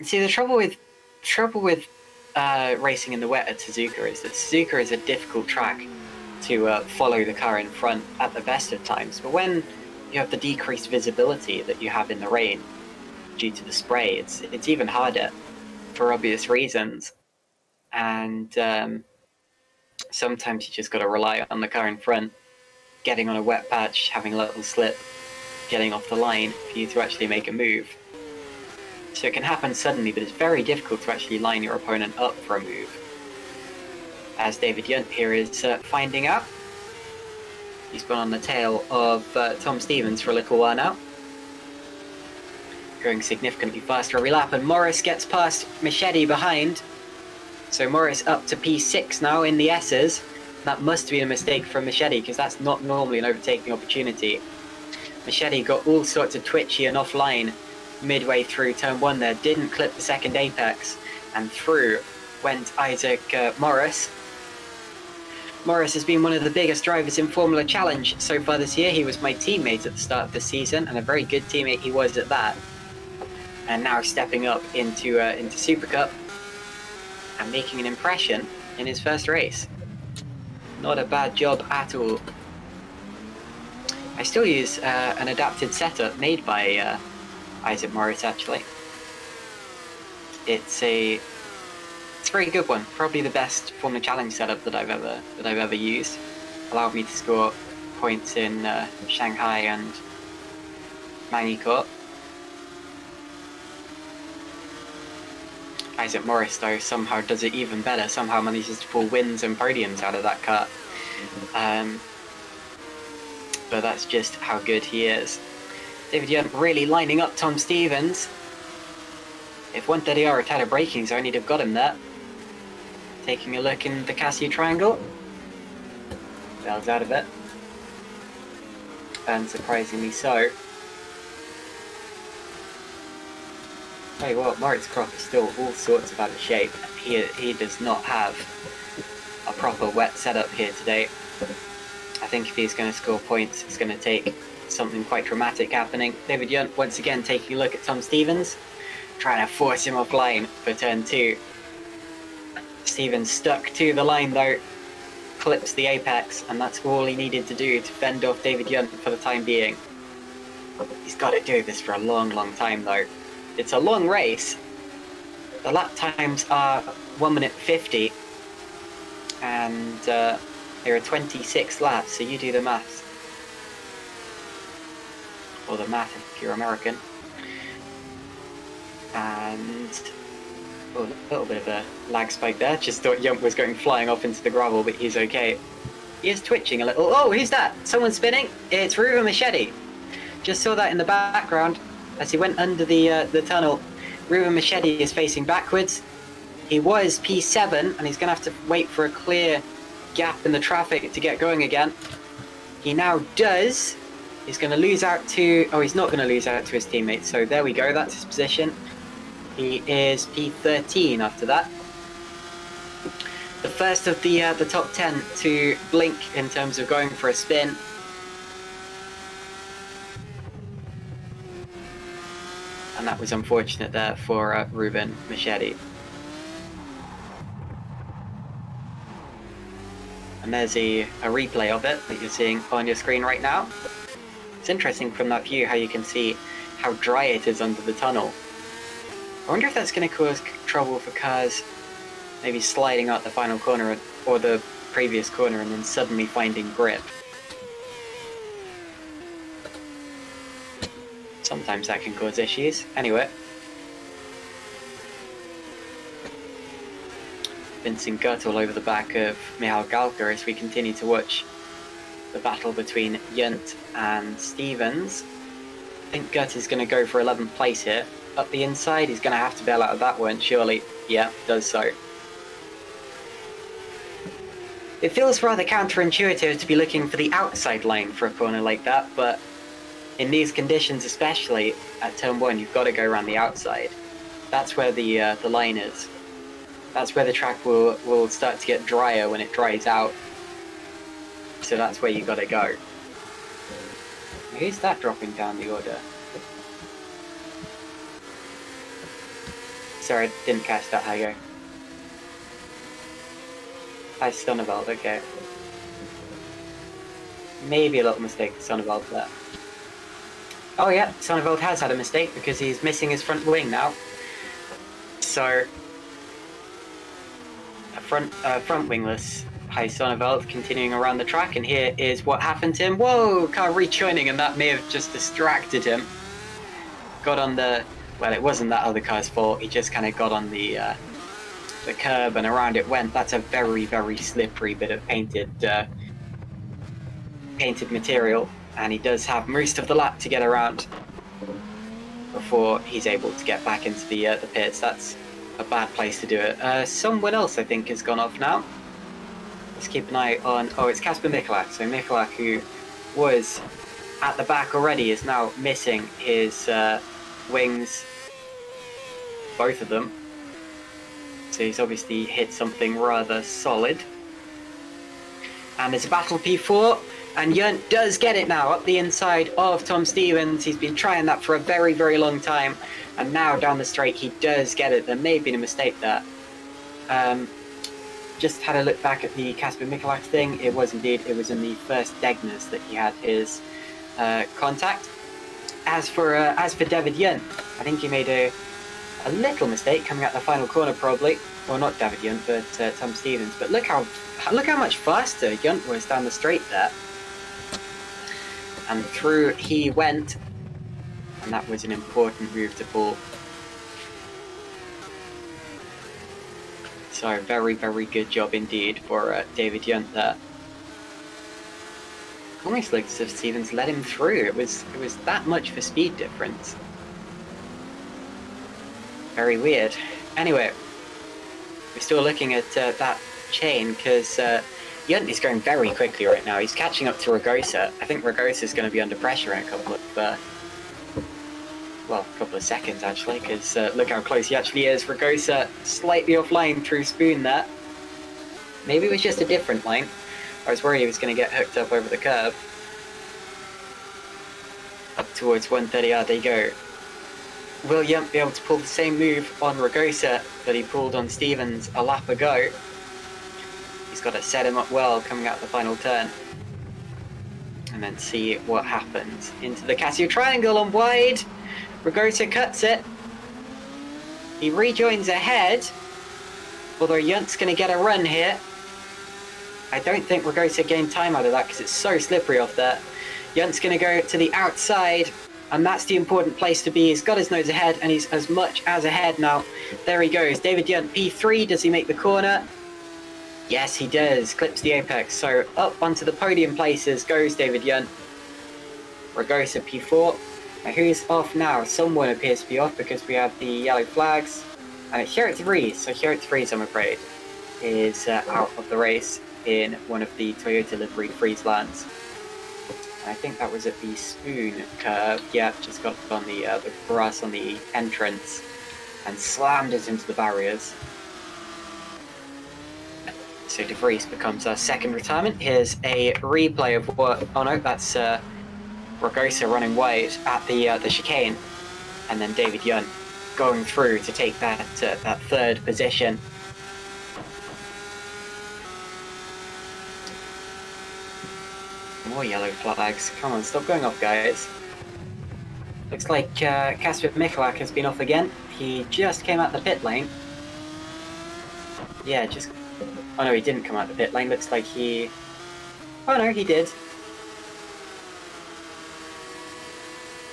see, the trouble with racing in the wet at Suzuka is that Suzuka is a difficult track to follow the car in front at the best of times. But when you have the decreased visibility that you have in the rain due to the spray, it's even harder for obvious reasons. And sometimes you just got to rely on the car in front getting on a wet patch, having a little slip, getting off the line for you to actually make a move. So it can happen suddenly, but it's very difficult to actually line your opponent up for a move, as David Yunt here is finding out. He's been on the tail of Tom Stevens for a little while now, going significantly faster every lap, and Morris gets past Machete behind. So Morris up to P6 now in the S's. That must be a mistake from Machete, because that's not normally an overtaking opportunity. Machete got all sorts of twitchy and offline midway through turn 1 there, didn't clip the second apex, and through went Isaac Morris. Morris has been one of the biggest drivers in Formula Challenge so far this year. He was my teammate at the start of the season, and a very good teammate he was at that. And now stepping up into Supercup and making an impression in his first race. Not a bad job at all. I still use an adapted setup made by Isaac Morris, actually. It's a very good one. Probably the best Formula Challenge setup that I've ever used. Allowed me to score points in Shanghai and Magny-Cours. Isaac Morris, though, somehow does it even better. Somehow manages to pull wins and podiums out of that car. But that's just how good he is. David Yunt really lining up Tom Stevens. If 130R had a braking zone, he'd have got him there. Taking a look in the Casio triangle. Bell's out of it. And surprisingly so. Tell you what, Moritz Croft is still all sorts of out of shape. He does not have a proper wet setup here today. I think if he's going to score points, it's going to take something quite dramatic happening. David Yunt once again taking a look at Tom Stevens, trying to force him offline for turn 2. Stevens stuck to the line though, clips the apex, and that's all he needed to do to fend off David Yunt for the time being. He's got to do this for a long time though. It's a long race. The lap times are 1 minute 50, and there are 26 laps, so you do the maths. Or the math if you're American. And oh, a little bit of a lag spike there. Just thought Yunt was going flying off into the gravel, but he's okay. He is twitching a little. Oh, who's that? Someone spinning? It's Ruben Machete. Just saw that in the background as he went under the tunnel. Ruben Machete is facing backwards. He was P7, and he's going to have to wait for a clear gap in the traffic to get going again. He now does. He's going to lose out to... Oh, he's not going to lose out to his teammates. So there we go. That's his position. He is P13 after that. The first of the top 10 to blink in terms of going for a spin. And that was unfortunate there for Ruben Machete. And there's a replay of it that you're seeing on your screen right now. It's interesting from that view how you can see how dry it is under the tunnel. I wonder if that's going to cause trouble for cars maybe sliding out the final corner or the previous corner and then suddenly finding grip. Sometimes that can cause issues. Anyway. Vincent Gutt all over the back of Michal Galker as we continue to watch the battle between Yunt and Stevens. I think Gutt is going to go for 11th place here. Up the inside, he's going to have to bail out of that one, surely. Yeah, does so. It feels rather counterintuitive to be looking for the outside line for a corner like that, but in these conditions, especially at turn 1, you've got to go around the outside. That's where the line is. That's where the track will start to get drier when it dries out. So that's where you got to go. Who's that dropping down the order? Sorry, I didn't catch that, Heigo. Hi, Sonneveld, okay. Maybe a little mistake for Sonneveld there. Oh yeah, Sonneveld has had a mistake because he's missing his front wing now. So, a front wingless Hi Sonneveld continuing around the track, and here is what happened to him. Whoa, car rejoining, and that may have just distracted him. Got on the... Well, it wasn't that other car's fault. He just kind of got on the curb and around it went. That's a very, very slippery bit of painted material, and he does have most of the lap to get around before he's able to get back into the pits. That's a bad place to do it. Someone else, I think, has gone off now. Let's keep an eye on... Oh, it's Casper Michalak. So Michalak, who was at the back already is now missing his wings, both of them. So he's obviously hit something rather solid. And it's a battle P4, and Yunt does get it now up the inside of Tom Stevens. He's been trying that for a very, very long time, and now down the straight he does get it. There may have been a mistake there. Just had a look back at the Kasper Mikulak thing. It was indeed, it was in the first Degners that he had his contact. As for David Yunt, I think he made a little mistake coming out the final corner probably. Well, not David Yunt, but Tom Stevens. But look how much faster Yunt was down the straight there. And through he went, and that was an important move to pull. So very, very good job indeed for David Yunt there. Almost looks as if Stevens let him through. It was that much for speed difference. Very weird. Anyway, we're still looking at that chain because Yunt is going very quickly right now. He's catching up to Ragosa. I think Ragosa is going to be under pressure in a couple of seconds actually, because look how close he actually is. Ragosa slightly offline through Spoon there. Maybe it was just a different line. I was worried he was going to get hooked up over the curb. Up towards 130, there you go. Will Yunt be able to pull the same move on Ragosa that he pulled on Stevens a lap ago? He's got to set him up well coming out the final turn. And then see what happens. Into the Casio triangle on wide. Ragosa cuts it. He rejoins ahead. Although Yunt's going to get a run here. I don't think Ragosa gained time out of that because it's so slippery off there. Yunt's going to go to the outside. And that's the important place to be. He's got his nose ahead and he's as much as ahead now. There he goes. David Yunt, P3. Does he make the corner? Yes, he does. Clips the apex. So up onto the podium places goes David Yunt. Ragosa, P4. Now who's off now? Someone appears to be off because we have the yellow flags. And it's Gerrit de Vries. So Gerrit de Vries, I'm afraid, is out of the race in one of the Toyota livery Frieslands. I think that was at the Spoon curve. Yeah, just got on the grass on the entrance and slammed it into the barriers. So De Vries becomes our second retirement. Here's a replay of what... Oh no, that's Ragosa running wide at the chicane. And then David Yunt going through to take that third position. More yellow flags. Come on, stop going off, guys. Looks like Kasper Mikulak has been off again. He just came out the pit lane. Yeah, just... Oh no, he didn't come out the pit lane. Looks like he... Oh no, he did.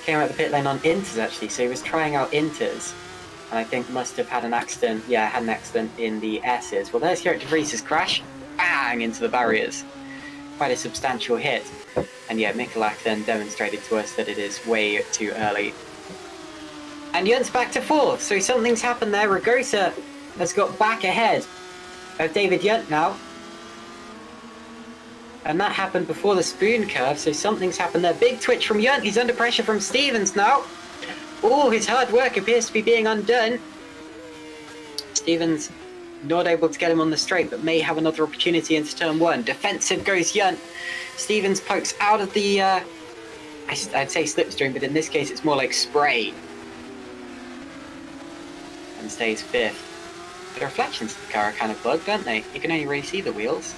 Came out the pit lane on Inters, actually. So he was trying out Inters. And I think must have had an accident. Yeah, had an accident in the S's. Well, there's Gerrit de Vries' crash. Bang! Into the barriers. Quite a substantial hit. And yeah, Mikulak then demonstrated to us that it is way too early. And Yunt's back to fourth, so something's happened there. Ragosa has got back ahead of David Yunt now. And that happened before the Spoon curve, so something's happened there. Big twitch from Yunt, he's under pressure from Stevens now. Oh, his hard work appears to be being undone. Stevens not able to get him on the straight, but may have another opportunity into turn one. Defensive goes Yunt. Stevens pokes out of the, I'd say slipstream, but in this case it's more like spray. And stays fifth. The reflections of the car are kind of bugged, aren't they? You can only really see the wheels.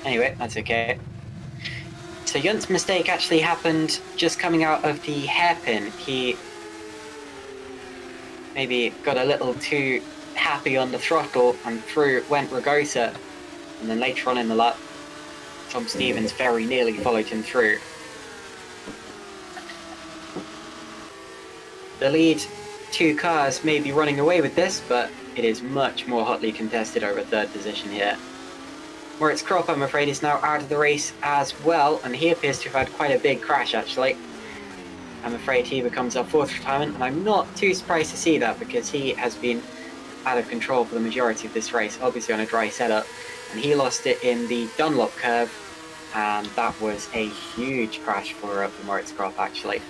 Anyway, that's okay. So Yunt's mistake actually happened just coming out of the hairpin. He maybe got a little too happy on the throttle and through went Ragosa, and then later on in the lap Tom Stevens very nearly followed him through. The lead two cars may be running away with this, but it is much more hotly contested over third position here. Moritz Kropp, I'm afraid, is now out of the race as well, and he appears to have had quite a big crash actually. I'm afraid he becomes our fourth retirement, and I'm not too surprised to see that because he has been out of control for the majority of this race, obviously on a dry setup, and he lost it in the Dunlop curve and that was a huge crash for Moritz Krop, actually.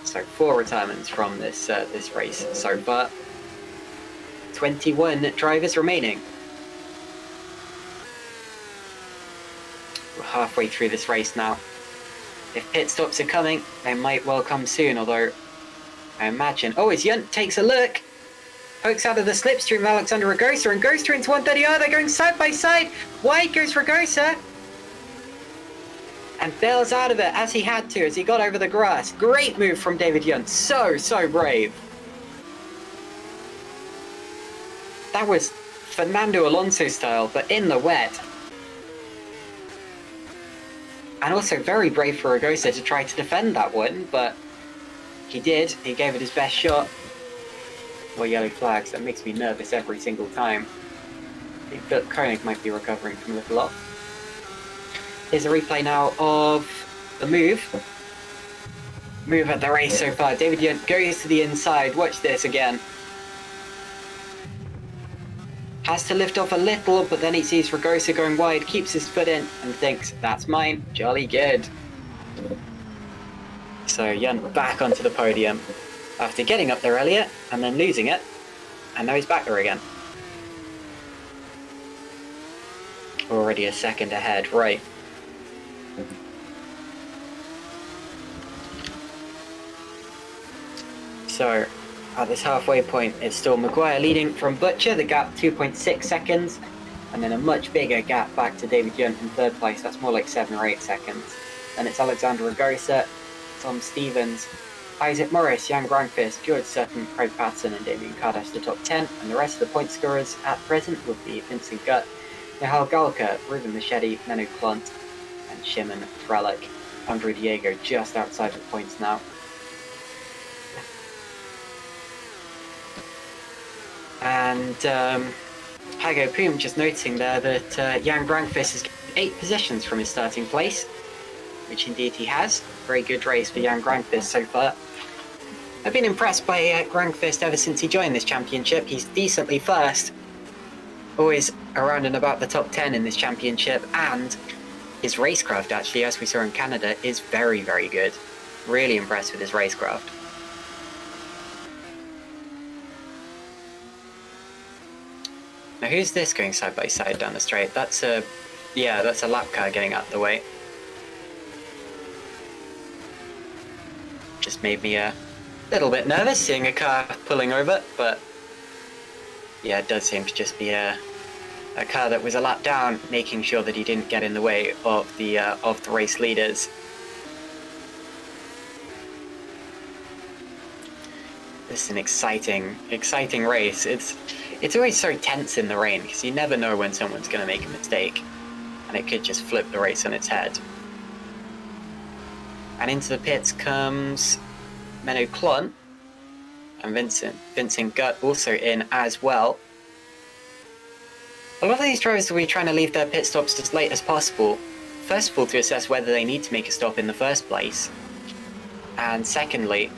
So 4 retirements from this race so far. 21 drivers remaining. We're halfway through this race now. If pit stops are coming, they might well come soon, although I imagine... Oh, as Yunt takes a look, pokes out of the slipstream of Alexander Ragosa and goes through into 130R. They're going side by side. Wide goes Ragosa and bails out of it as he had to, as he got over the grass. Great move from David Yunt. So brave. That was Fernando Alonso style, but in the wet. And also very brave for Ragosa to try to defend that one, but he did. He gave it his best shot. Well, yellow flags. That makes me nervous every single time. I think that Koenig might be recovering from a little off. Here's a replay now of the move. Move at the race so far. David Yunt goes to the inside. Watch this again. Has to lift off a little, but then he sees Ragosa going wide, keeps his foot in, and thinks, that's mine. Jolly good. So Yunt back onto the podium after getting up there earlier and then losing it, and now he's back there again. Already a second ahead, right. So at this halfway point, it's still Maguire leading from Butcher, the gap 2.6 seconds, and then a much bigger gap back to David Yunt in third place. That's more like 7 or 8 seconds. Then it's Alexander Ragosa, Tom Stevens, Isaac Morris, Jan Granqvist, George Sutton, Craig Patson, and Damien Kardash the top 10, and the rest of the point scorers at present would be Vincent Gutt, Nihal Galka, Ruben Machete, Menno Klont, and Shimon Frelick. Andre Diego just outside of the points now. And Heigo Poom just noticing there that Jan Granqvist has gained 8 positions from his starting place, which indeed he has. Very good race for Jan Granqvist so far. I've been impressed by Granqvist ever since he joined this championship. He's decently fast, always around and about the top 10 in this championship, and his racecraft, actually, as we saw in Canada, is very good. Really impressed with his racecraft. Now who's this going side by side down the straight? That's a lap car getting out of the way. Just made me a little bit nervous seeing a car pulling over, but yeah, it does seem to just be a car that was a lap down, making sure that he didn't get in the way of the race leaders. This is an exciting race. It's always so tense in the rain because you never know when someone's going to make a mistake, and it could just flip the race on its head. And into the pits comes Menno Klont and Vincent Gutt also in as well. A lot of these drivers will be trying to leave their pit stops as late as possible. First of all, to assess whether they need to make a stop in the first place, and secondly,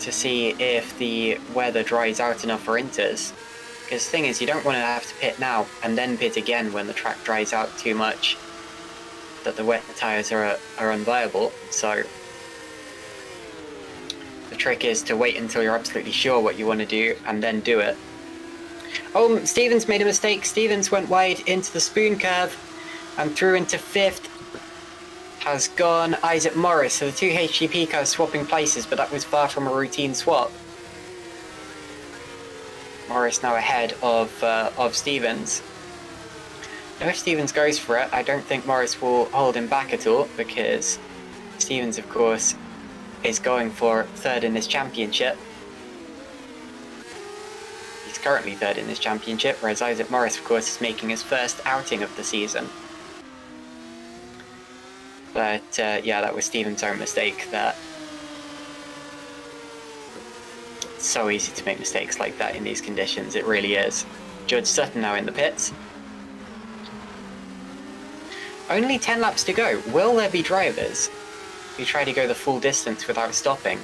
to see if the weather dries out enough for inters. Because the thing is, you don't want to have to pit now and then pit again when the track dries out too much that the wet tyres are unviable. So the trick is to wait until you're absolutely sure what you want to do and then do it. Oh, Stevens made a mistake. Stevens went wide into the spoon curve and through into 5th. Has gone Isaac Morris. So the 2 HGP cars swapping places, but that was far from a routine swap. Morris now ahead of Stevens. Now if Stevens goes for it, I don't think Morris will hold him back at all, because Stevens, of course, is going for 3rd in this championship. He's currently 3rd in this championship, whereas Isaac Morris, of course, is making his first outing of the season. But yeah, that was Stevens' own mistake. That it's so easy to make mistakes like that in these conditions, it really is. George Sutton now in the pits. Only 10 laps to go. Will there be drivers who try to go the full distance without stopping?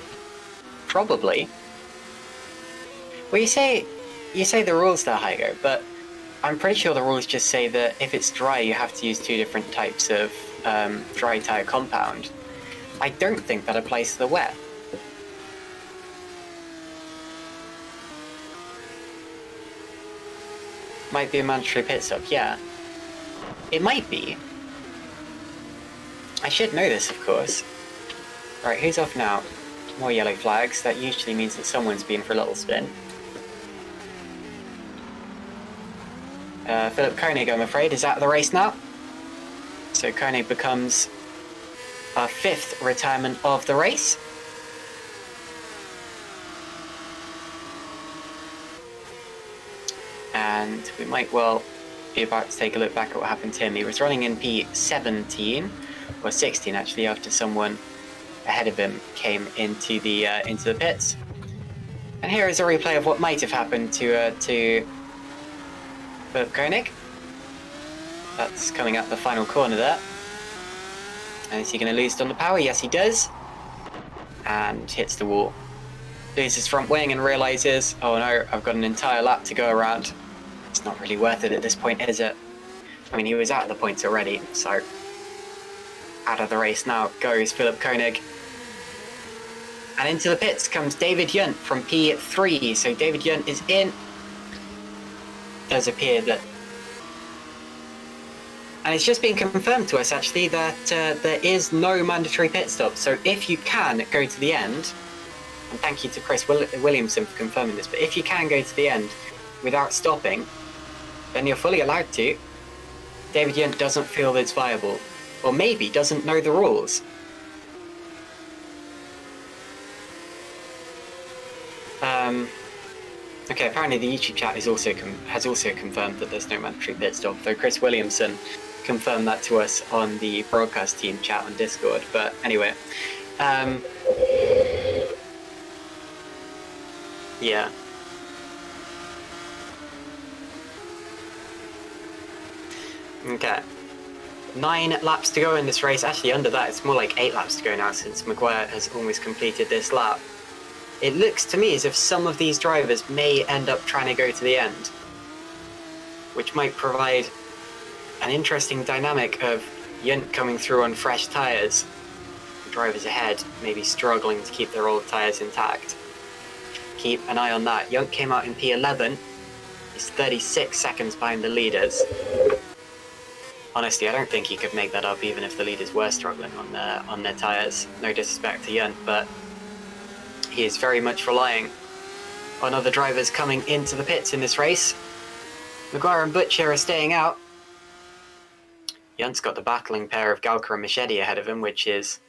Probably. Well, you say the rules there, Heigo, but I'm pretty sure the rules just say that if it's dry, you have to use 2 different types of dry tyre compound. I don't think that applies to the wet. Might be a mandatory pit stop, yeah. It might be. I should know this, of course. Right, who's off now? More yellow flags. That usually means that someone's been for a little spin. Philip Koenig, I'm afraid, is out of the race now. So Koenig becomes our 5th retirement of the race. And we might well be about to take a look back at what happened to him. He was running in P17, or 16 actually, after someone ahead of him came into the pits. And here is a replay of what might have happened to Philip Koenig. That's coming up the final corner there. And is he going to lose it on the power? Yes, he does. And hits the wall. Loses front wing and realizes, oh no, I've got an entire lap to go around. It's not really worth it at this point, is it? I mean, he was out of the points already, so out of the race now goes Philip Koenig. And into the pits comes David Yunt from P3. So David Yunt is in. It does appear that... And it's just been confirmed to us, actually, that there is no mandatory pit stop. So if you can go to the end, and thank you to Chris Williamson for confirming this, but if you can go to the end without stopping, then you're fully allowed to. David Yunt doesn't feel that it's viable. Or maybe doesn't know the rules. Okay, apparently the YouTube chat is has also confirmed that there's no mandatory pit stop, though Chris Williamson confirmed that to us on the broadcast team chat on Discord. But anyway, yeah. Okay. 9 laps to go in this race. Actually, under that, it's more like 8 laps to go now, since Maguire has almost completed this lap. It looks to me as if some of these drivers may end up trying to go to the end, which might provide an interesting dynamic of Yunt coming through on fresh tyres. The drivers ahead maybe struggling to keep their old tyres intact. Keep an eye on that. Yunt came out in P11. He's 36 seconds behind the leaders. Honestly, I don't think he could make that up even if the leaders were struggling on their tyres. No disrespect to Yunt, but he is very much relying on other drivers coming into the pits in this race. Maguire and Butcher are staying out. Yunt's got the battling pair of Galker and Machete ahead of him, which is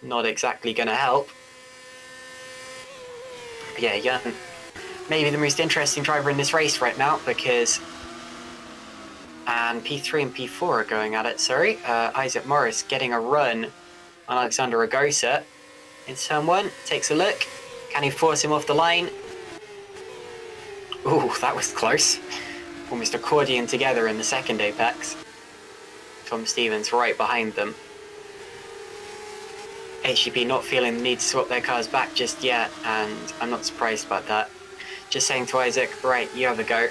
not exactly going to help. But yeah, Yunt, maybe the most interesting driver in this race right now, because... And P3 and P4 are going at it, sorry. Isaac Morris getting a run on Alexander Ragosa. In turn 1, takes a look. Can he force him off the line? Ooh, that was close. Almost accordion together in the second apex. Tom Stevens right behind them. HGP not feeling the need to swap their cars back just yet, and I'm not surprised about that. Just saying to Isaac, right, you have a go.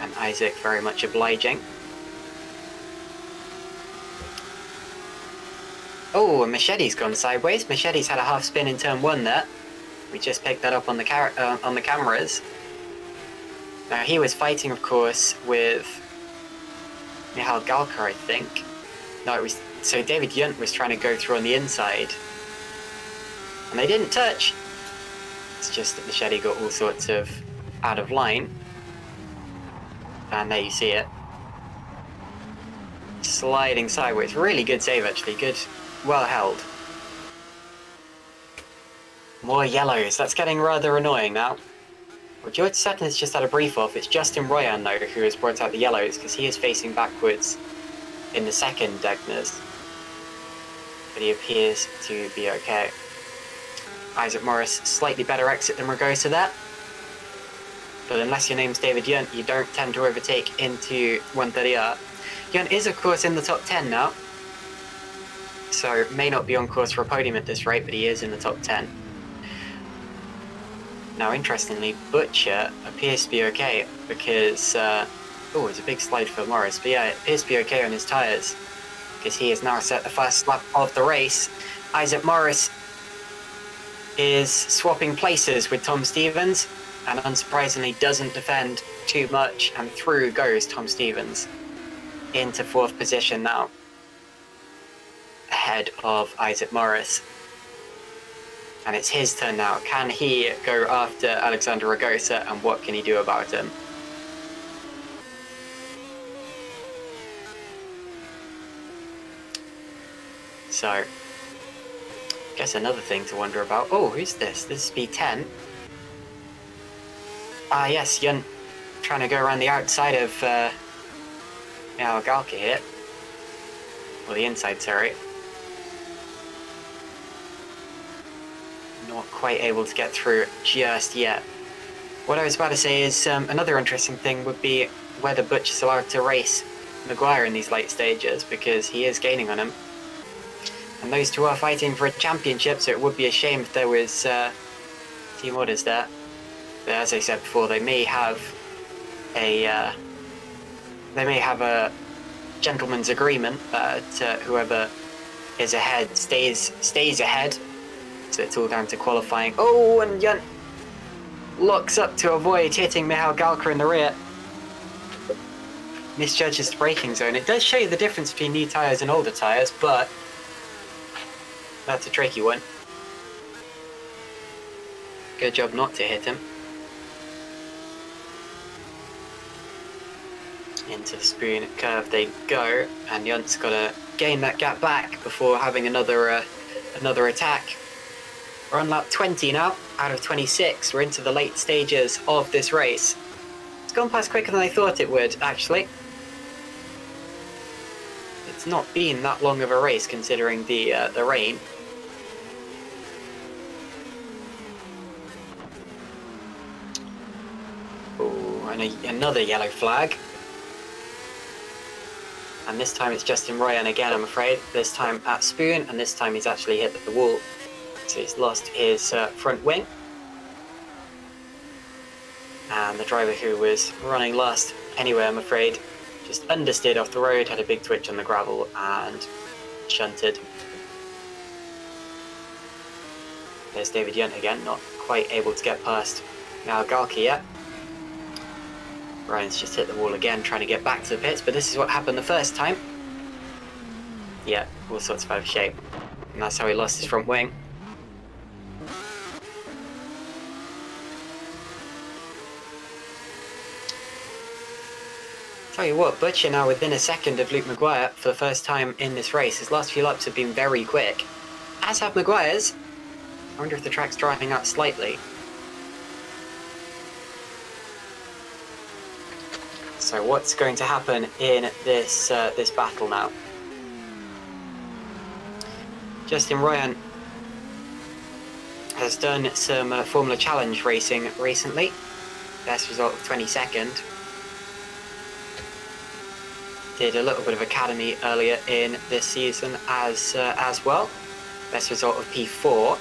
And Isaac very much obliging. Oh, Machete's gone sideways. Machete's had a half spin in turn 1 there. We just picked that up on the cameras. Now he was fighting, of course, with Michal Galker, I think. No, it was so David Yunt was trying to go through on the inside, and they didn't touch. It's just that Machete got all sorts of out of line, and there you see it, sliding sideways. Really good save, actually. Good. Well held. More yellows. That's getting rather annoying now. Well, George Sutton has just had a brief off. It's Justin Royan, though, who has brought out the yellows, because he is facing backwards in the second Degners. But he appears to be okay. Isaac Morris, slightly better exit than Ragosa there. But unless your name's David Yunt, you don't tend to overtake into 130R. Yunt is, of course, in the top 10 now. So may not be on course for a podium at this rate, but he is in the top 10. Now, interestingly, Butcher appears to be okay because, oh, it's a big slide for Morris, but yeah, it appears to be okay on his tyres because he has now set the first lap of the race. Isaac Morris is swapping places with Tom Stevens and unsurprisingly doesn't defend too much, and through goes Tom Stevens into 4th position now, ahead of Isaac Morris. And it's his turn now. Can he go after Alexander Ragosa, and what can he do about him? So, I guess another thing to wonder about. Oh, who's this? This is P10. Ah, yes, Yunt trying to go around the outside of Galka here. Or the inside, sorry. Not quite able to get through just yet. What I was about to say is another interesting thing would be whether Butch is allowed to race Maguire in these late stages, because he is gaining on him. And those two are fighting for a championship, so it would be a shame if there was team orders there. But as I said before, they may have a gentleman's agreement that whoever is ahead stays ahead. So it's all down to qualifying. Oh, and Yunt locks up to avoid hitting Michal Galka in the rear. Misjudges the braking zone. It does show you the difference between new tyres and older tyres, but that's a tricky one. Good job not to hit him. Into the spoon curve they go, and Yunt's got to gain that gap back before having another attack. We're on lap 20 now, out of 26. We're into the late stages of this race. It's gone past quicker than I thought it would, actually. It's not been that long of a race considering the rain. Oh, and another yellow flag. And this time it's Justin Royan again, I'm afraid. This time at Spoon, and this time he's actually hit the wall. So he's lost his front wing. And the driver who was running last anyway, I'm afraid, just understeered off the road, had a big twitch on the gravel and shunted. There's David Yunt again, not quite able to get past now Galka yet. Ryan's just hit the wall again, trying to get back to the pits, but this is what happened the first time. Yeah, all sorts of out of shape. And that's how he lost his front wing. Tell you what, Butcher now within a second of Luke Maguire for the first time in this race. His last few laps have been very quick, as have Maguire's. I wonder if the track's driving out slightly. So what's going to happen in this this battle now? Justin Royan has done some Formula Challenge racing recently. Best result of 22nd. Did a little bit of academy earlier in this season as well. Best result of P4.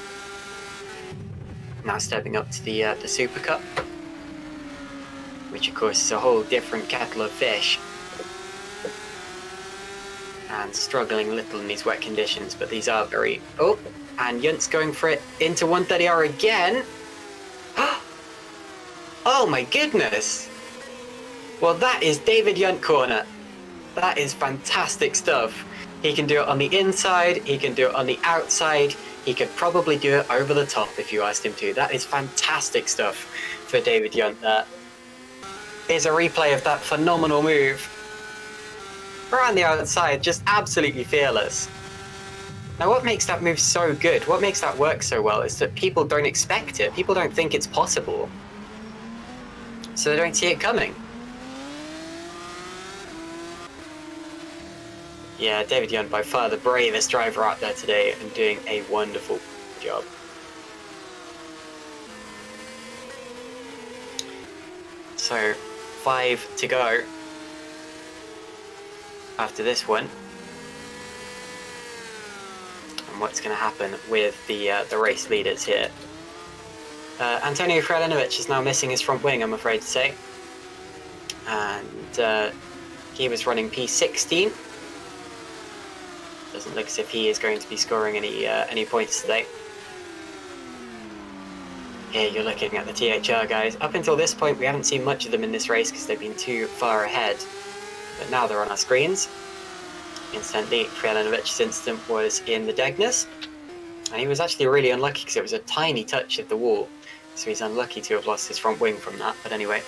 Now stepping up to the Supercup, which of course is a whole different kettle of fish. And struggling a little in these wet conditions, but these are very... Oh, and Yunt's going for it into 130R again. Oh my goodness! Well, that is David Yunt corner. That is fantastic stuff. He can do it on the inside, he can do it on the outside, he could probably do it over the top if you asked him to. That is fantastic stuff for David Yunt there. Here's a replay of that phenomenal move. Around the outside, just absolutely fearless. Now what makes that move so good, what makes that work so well, is that people don't expect it. People don't think it's possible. So they don't see it coming. Yeah, David Yunt, by far the bravest driver out there today and doing a wonderful job. So, 5 to go after this one. And what's going to happen with the race leaders here? Antonio Kralinovic is now missing his front wing, I'm afraid to say. And he was running P16. Doesn't look as if he is going to be scoring any points today. Here you're looking at the THR guys. Up until this point, we haven't seen much of them in this race because they've been too far ahead. But now they're on our screens. Incidentally, Krijanovic's incident was in the Degners. And he was actually really unlucky because it was a tiny touch of the wall. So he's unlucky to have lost his front wing from that. But anyway.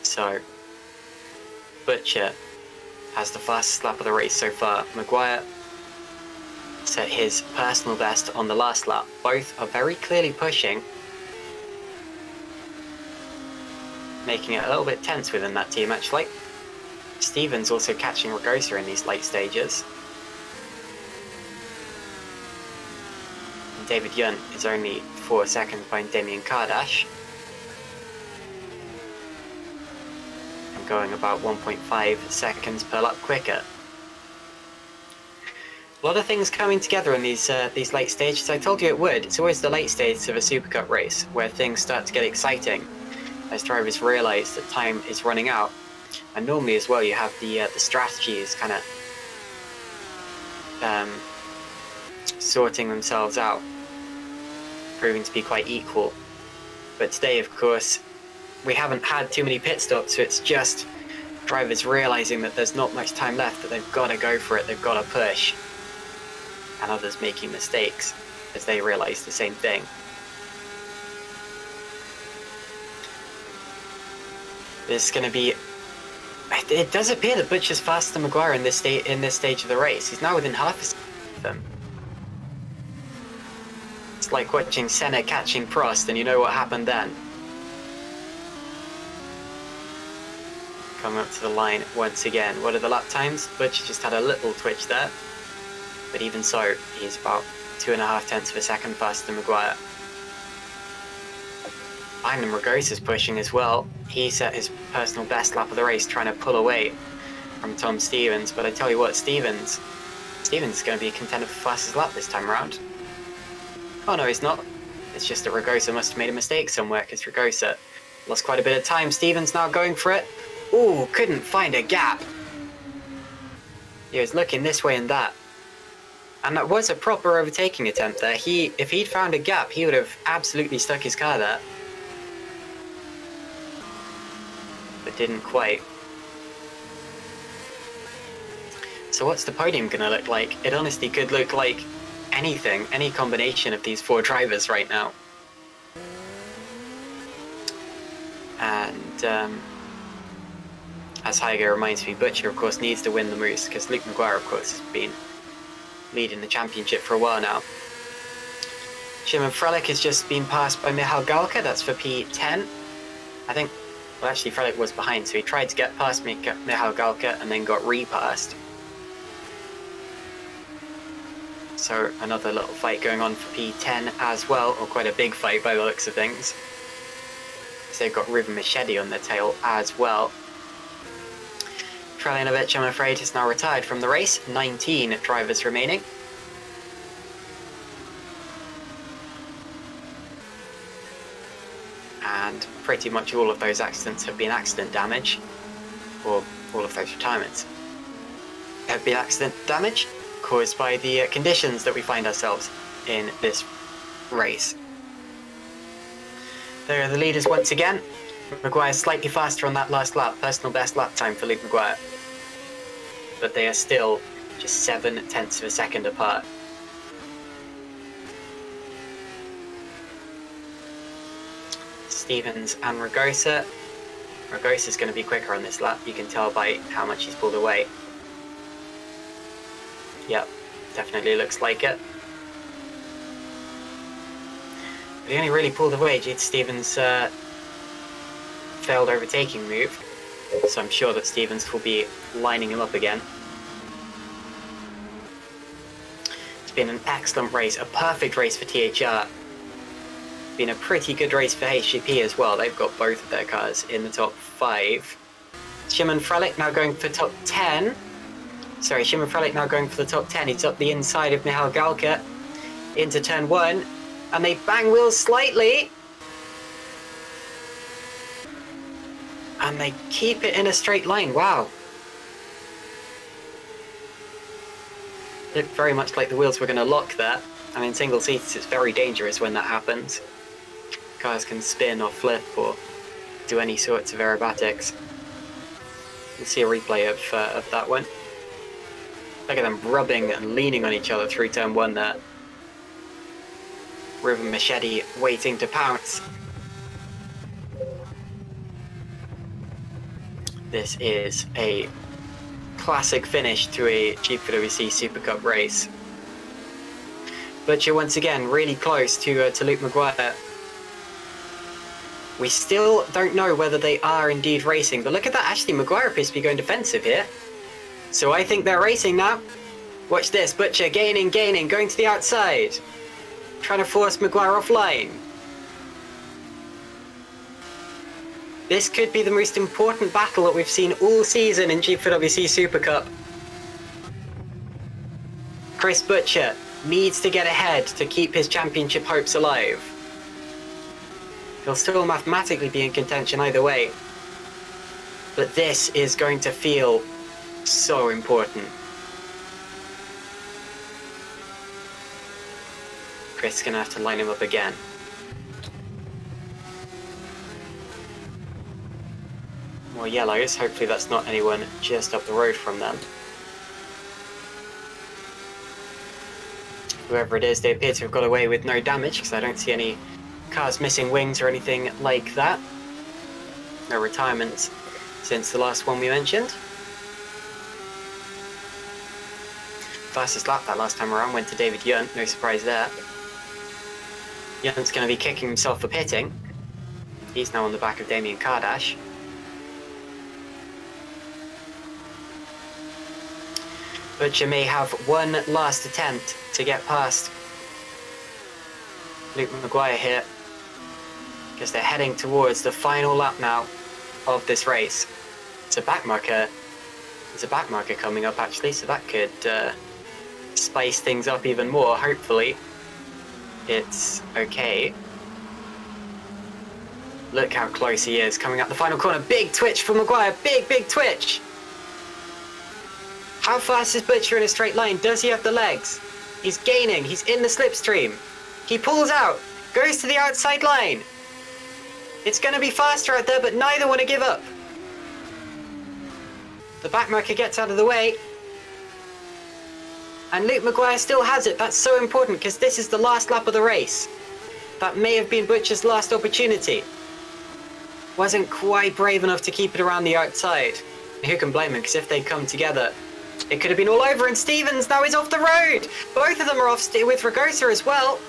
So, Butcher has the fastest lap of the race so far. Maguire set his personal best on the last lap. Both are very clearly pushing, making it a little bit tense within that team actually. Stevens also catching Ragosa in these late stages. And David Yunt is only 4 seconds behind Damien Kardash. And going about 1.5 seconds per lap quicker. A lot of things coming together in these late stages. I told you it would. It's always the late stages of a Supercup race where things start to get exciting as drivers realise that time is running out. And normally as well you have the strategies kind of sorting themselves out, proving to be quite equal. But today, of course, we haven't had too many pit stops, so it's just drivers realising that there's not much time left, that they've got to go for it, they've got to push. And others making mistakes as they realise the same thing. There's going to be... It does appear that Butcher's faster than Maguire in this stage of the race. He's now within half a second of them. It's like watching Senna catching Prost, and you know what happened then. Coming up to the line once again. What are the lap times? Butcher just had a little twitch there. But even so, he's about 2.5 tenths of a second faster than Maguire. Behind him, Ragosa's pushing as well. He set his personal best lap of the race trying to pull away from Tom Stevens. But I tell you what, Stevens is going to be a contender for fastest lap this time around. Oh no, he's not. It's just that Ragosa must have made a mistake somewhere because Ragosa lost quite a bit of time. Stevens now going for it. Ooh, couldn't find a gap. He was looking this way and that. And that was a proper overtaking attempt there. If he'd found a gap, he would have absolutely stuck his car there. But didn't quite. So what's the podium going to look like? It honestly could look like anything, any combination of these 4 drivers right now. And as Heigo reminds me, Butcher of course needs to win the Moose because Luke Maguire of course has been leading the championship for a while now. Shimon Frelick has just been passed by Michal Galka, that's for P10. I think, well actually Frelick was behind, so he tried to get past Michal Galka and then got repassed. So another little fight going on for P10 as well, or quite a big fight by the looks of things. So they've got River Machete on their tail as well. Kralinovic, I'm afraid, has now retired from the race. 19 drivers remaining. And pretty much all of those accidents have been accident damage, or all of those retirements have been accident damage caused by the conditions that we find ourselves in this race. There are the leaders once again. Maguire slightly faster on that last lap, personal best lap time for Luke Maguire. But they are still just 7 tenths of a second apart. Stevens and Ragosa. Ragosa's going to be quicker on this lap, you can tell by how much he's pulled away. Yep, definitely looks like it. But he only really pulled away due to Stevens' failed overtaking move, so I'm sure that Stevens will be lining him up again. It's been an excellent race, a perfect race for THR. It's been a pretty good race for HGP as well. They've got both of their cars in the top 5. Shimon Frelick now going for top 10. Sorry, Shimmer Prelate now going for the top 10. He's up the inside of Michal Galka into turn 1. And they bang wheels slightly. And they keep it in a straight line. Wow. Looked very much like the wheels were going to lock there. I mean, single seats, it's very dangerous when that happens. Cars can spin or flip or do any sorts of aerobatics. We'll see a replay of that one. Look at them rubbing and leaning on each other through turn 1 there. River Machete waiting to pounce. This is a classic finish to a GPVWC Supercup race. Butcher once again really close to Luke Maguire. We still don't know whether they are indeed racing, but look at that, actually Maguire appears to be going defensive here. So I think they're racing now. Watch this, Butcher gaining, going to the outside. Trying to force Maguire offline. This could be the most important battle that we've seen all season in GPVWC Supercup. Chris Butcher needs to get ahead to keep his championship hopes alive. He'll still mathematically be in contention either way. But this is going to feel so important. Chris is going to have to line him up again. More yellows, hopefully that's not anyone just up the road from them. Whoever it is, they appear to have got away with no damage, because I don't see any cars missing wings or anything like that. No retirements since the last one we mentioned. Fastest lap that last time around went to David Yunt, no surprise there. Yunt's going to be kicking himself for pitting. He's now on the back of Damien Kardash. Butcher may have one last attempt to get past Luke Maguire here, because they're heading towards the final lap now of this race. It's a backmarker. There's a backmarker coming up actually, so that could spice things up even more. Hopefully it's okay. Look how close he is coming up the final corner. Big twitch for Maguire, big twitch. How fast is Butcher in a straight line? Does he have the legs? He's gaining, he's in the slipstream. He pulls out, goes to the outside line. It's going to be faster out there, but neither want to give up. The backmarker gets out of the way. And Luke Maguire still has it. That's so important, because this is the last lap of the race. That may have been Butcher's last opportunity. Wasn't quite brave enough to keep it around the outside. Who can blame him, because if they come together, it could have been all over, and Stevens now is off the road. Both of them are off with Ragosa as well.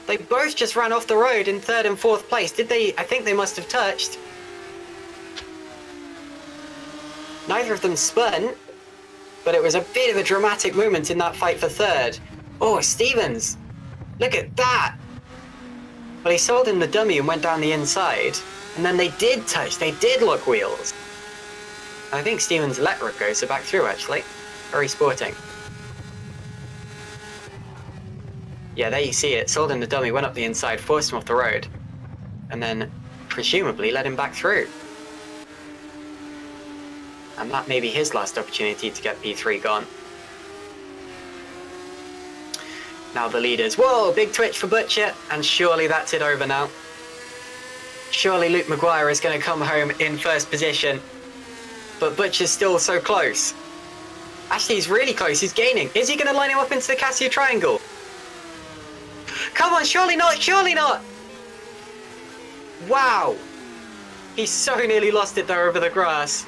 They both just ran off the road in 3rd and 4th place. Did they? I think they must have touched. Neither of them spun, but it was a bit of a dramatic moment in that fight for 3rd. Oh, Stevens, look at that. Well, he sold in the dummy and went down the inside, and then they did touch, they did lock wheels. I think Stevens let Ragosa back through, actually. Very sporting. Yeah, there you see it. Sold in the dummy, went up the inside, forced him off the road, and then presumably let him back through. And that may be his last opportunity to get P3 gone. Now the leaders. Whoa, big twitch for Butcher, and surely that's it over now. Surely Luke Maguire is going to come home in 1st position. But Butcher's still so close. Actually, he's really close. He's gaining. Is he going to line him up into the Casio Triangle? Come on, surely not, surely not! Wow! He so nearly lost it there over the grass.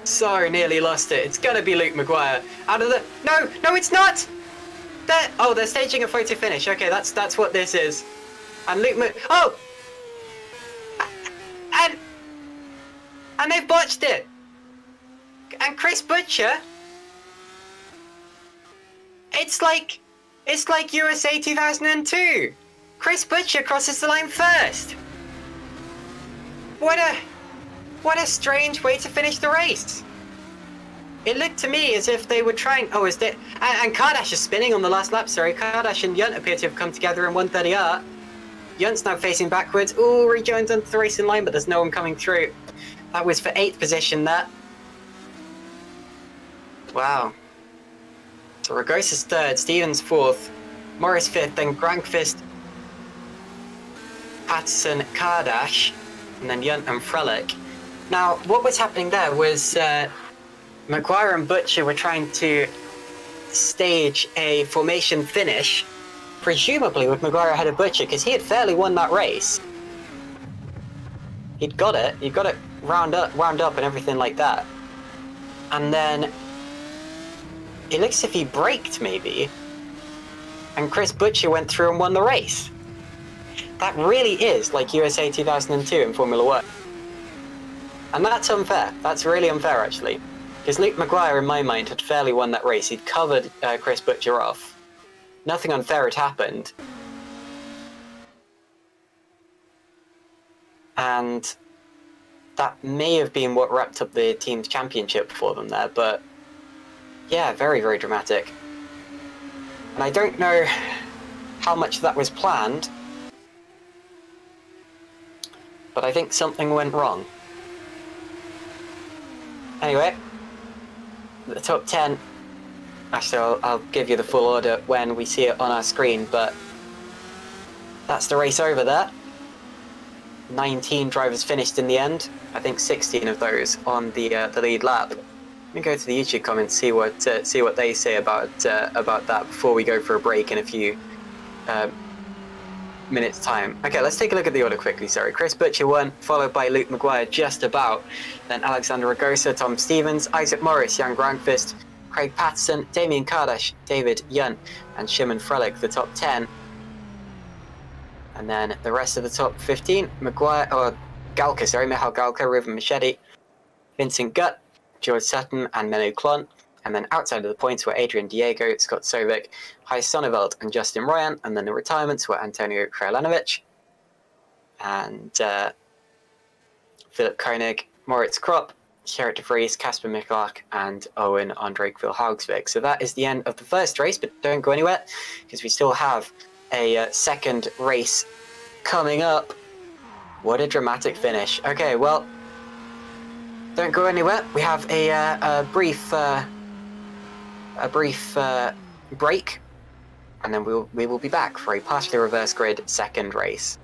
So nearly lost it. It's going to be Luke Maguire. Out of the... No, it's not! They're staging a photo finish. Okay, that's what this is. And Oh! And they've botched it. And Chris Butcher, it's like USA 2002. Chris Butcher crosses the line first. What a strange way to finish the race. It looked to me as if they were trying. Oh, is that? And Kardash is spinning on the last lap. Sorry, Kardash and Yunt appear to have come together in 130R. Yunt's now facing backwards. Oh, rejoins onto the racing line, but there's no one coming through. That was for 8th position there. Wow. So Ragosa's 3rd, Stevens 4th, Morris 5th, then Grankvist, Patterson, Kardash, and then Yunt and Frelick. Now, what was happening there was Maguire and Butcher were trying to stage a formation finish, presumably with Maguire ahead of Butcher, because he had fairly won that race. He'd got it wound up and everything like that. And then it looks as if he braked, maybe, and Chris Butcher went through and won the race. That really is like USA 2002 in Formula 1. And that's unfair. That's really unfair, actually. Because Luke Maguire, in my mind, had fairly won that race. He'd covered Chris Butcher off. Nothing unfair had happened. And that may have been what wrapped up the team's championship for them there, but yeah, very, very dramatic. And I don't know how much that was planned, but I think something went wrong. Anyway, the top 10, actually I'll give you the full order when we see it on our screen, but that's the race over there. 19 drivers finished in the end. I think 16 of those on the lead lap. Let me go to the YouTube comments, see what they say about that before we go for a break in a few minutes time. Okay, let's take a look at the order quickly. Sorry, Chris Butcher won, followed by Luke Maguire just about, then Alexander Ragosa, Tom Stevens, Isaac Morris, Jan Grankvist, Craig Patterson, Damien Kardash, David Yunt, and Shimon Frelick, the top 10. And then the rest of the top 15, Maguire, or Galka, sorry, Michal Galka, Ruben Machete, Vincent Gutt, George Sutton, and Menno Klont. And then outside of the points were Adrian Diego, Scott Sovic, Hai Sonneveld, and Justin Ryan. And then the retirements were Antonio Krajlanovic, and Philip Koenig, Moritz Kropp, Gerrit de Vries, Casper Mikulak, and Owen Andrekville Haugsvik. So that is the end of the first race, but don't go anywhere, because we still have a second race coming up. What a dramatic finish. Okay, well, don't go anywhere. We have a brief break, and then we will be back for a partially reverse grid second race.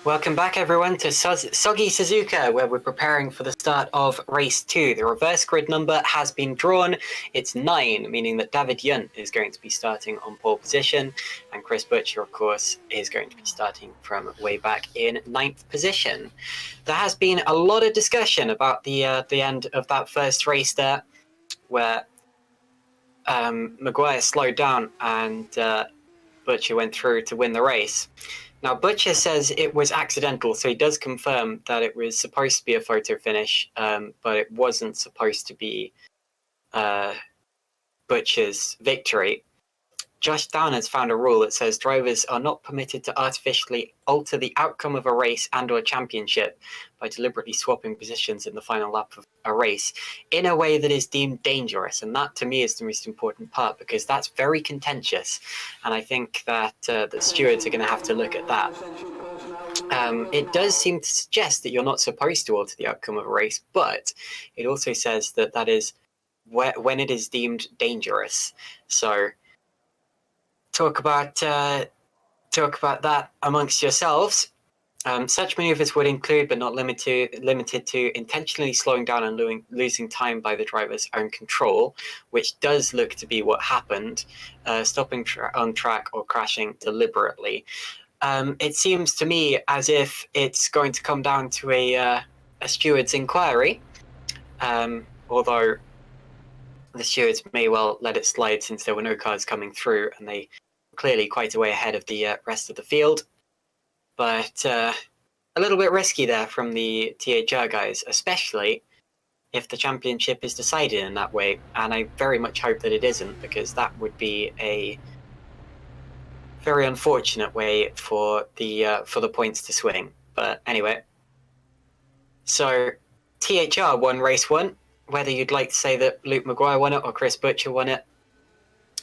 Welcome back, everyone, to Soggy Suzuka, where we're preparing for the start of race 2. The reverse grid number has been drawn. It's 9, meaning that David Yunt is going to be starting on pole position, and Chris Butcher, of course, is going to be starting from way back in 9th position. There has been a lot of discussion about the end of that first race there, where Maguire slowed down and Butcher went through to win the race. Now, Butcher says it was accidental, so he does confirm that it was supposed to be a photo finish, but it wasn't supposed to be Butcher's victory. Josh Down has found a rule that says drivers are not permitted to artificially alter the outcome of a race and or championship by deliberately swapping positions in the final lap of a race in a way that is deemed dangerous. And that, to me, is the most important part, because that's very contentious. And I think that the stewards are going to have to look at that. It does seem to suggest that you're not supposed to alter the outcome of a race, but it also says that that is when it is deemed dangerous. So talk about that amongst yourselves. Such maneuvers would include, but not limited to, intentionally slowing down and losing time by the driver's own control, which does look to be what happened, stopping on track or crashing deliberately. It seems to me as if it's going to come down to a steward's inquiry, although the stewards may well let it slide since there were no cars coming through and they were clearly quite a way ahead of the rest of the field. But a little bit risky there from the THR guys, especially if the championship is decided in that way. And I very much hope that it isn't, because that would be a very unfortunate way for the points to swing. But anyway, so THR won race 1. Whether you'd like to say that Luke Maguire won it or Chris Butcher won it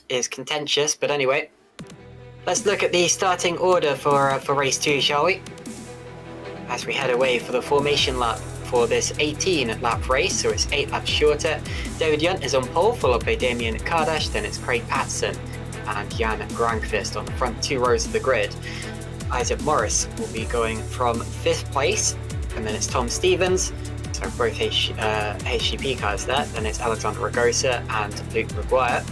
is contentious. But anyway, let's look at the starting order for race 2, shall we? As we head away for the formation lap for this 18-lap race, so it's 8 laps shorter. David Yunt is on pole, followed by Damien Kardash, then it's Craig Patterson and Jan Grankvist on the front 2 rows of the grid. Isaac Morris will be going from 5th place, and then it's Tom Stevens, so both HGP cars there. Then it's Alexander Ragosa and Luke Maguire.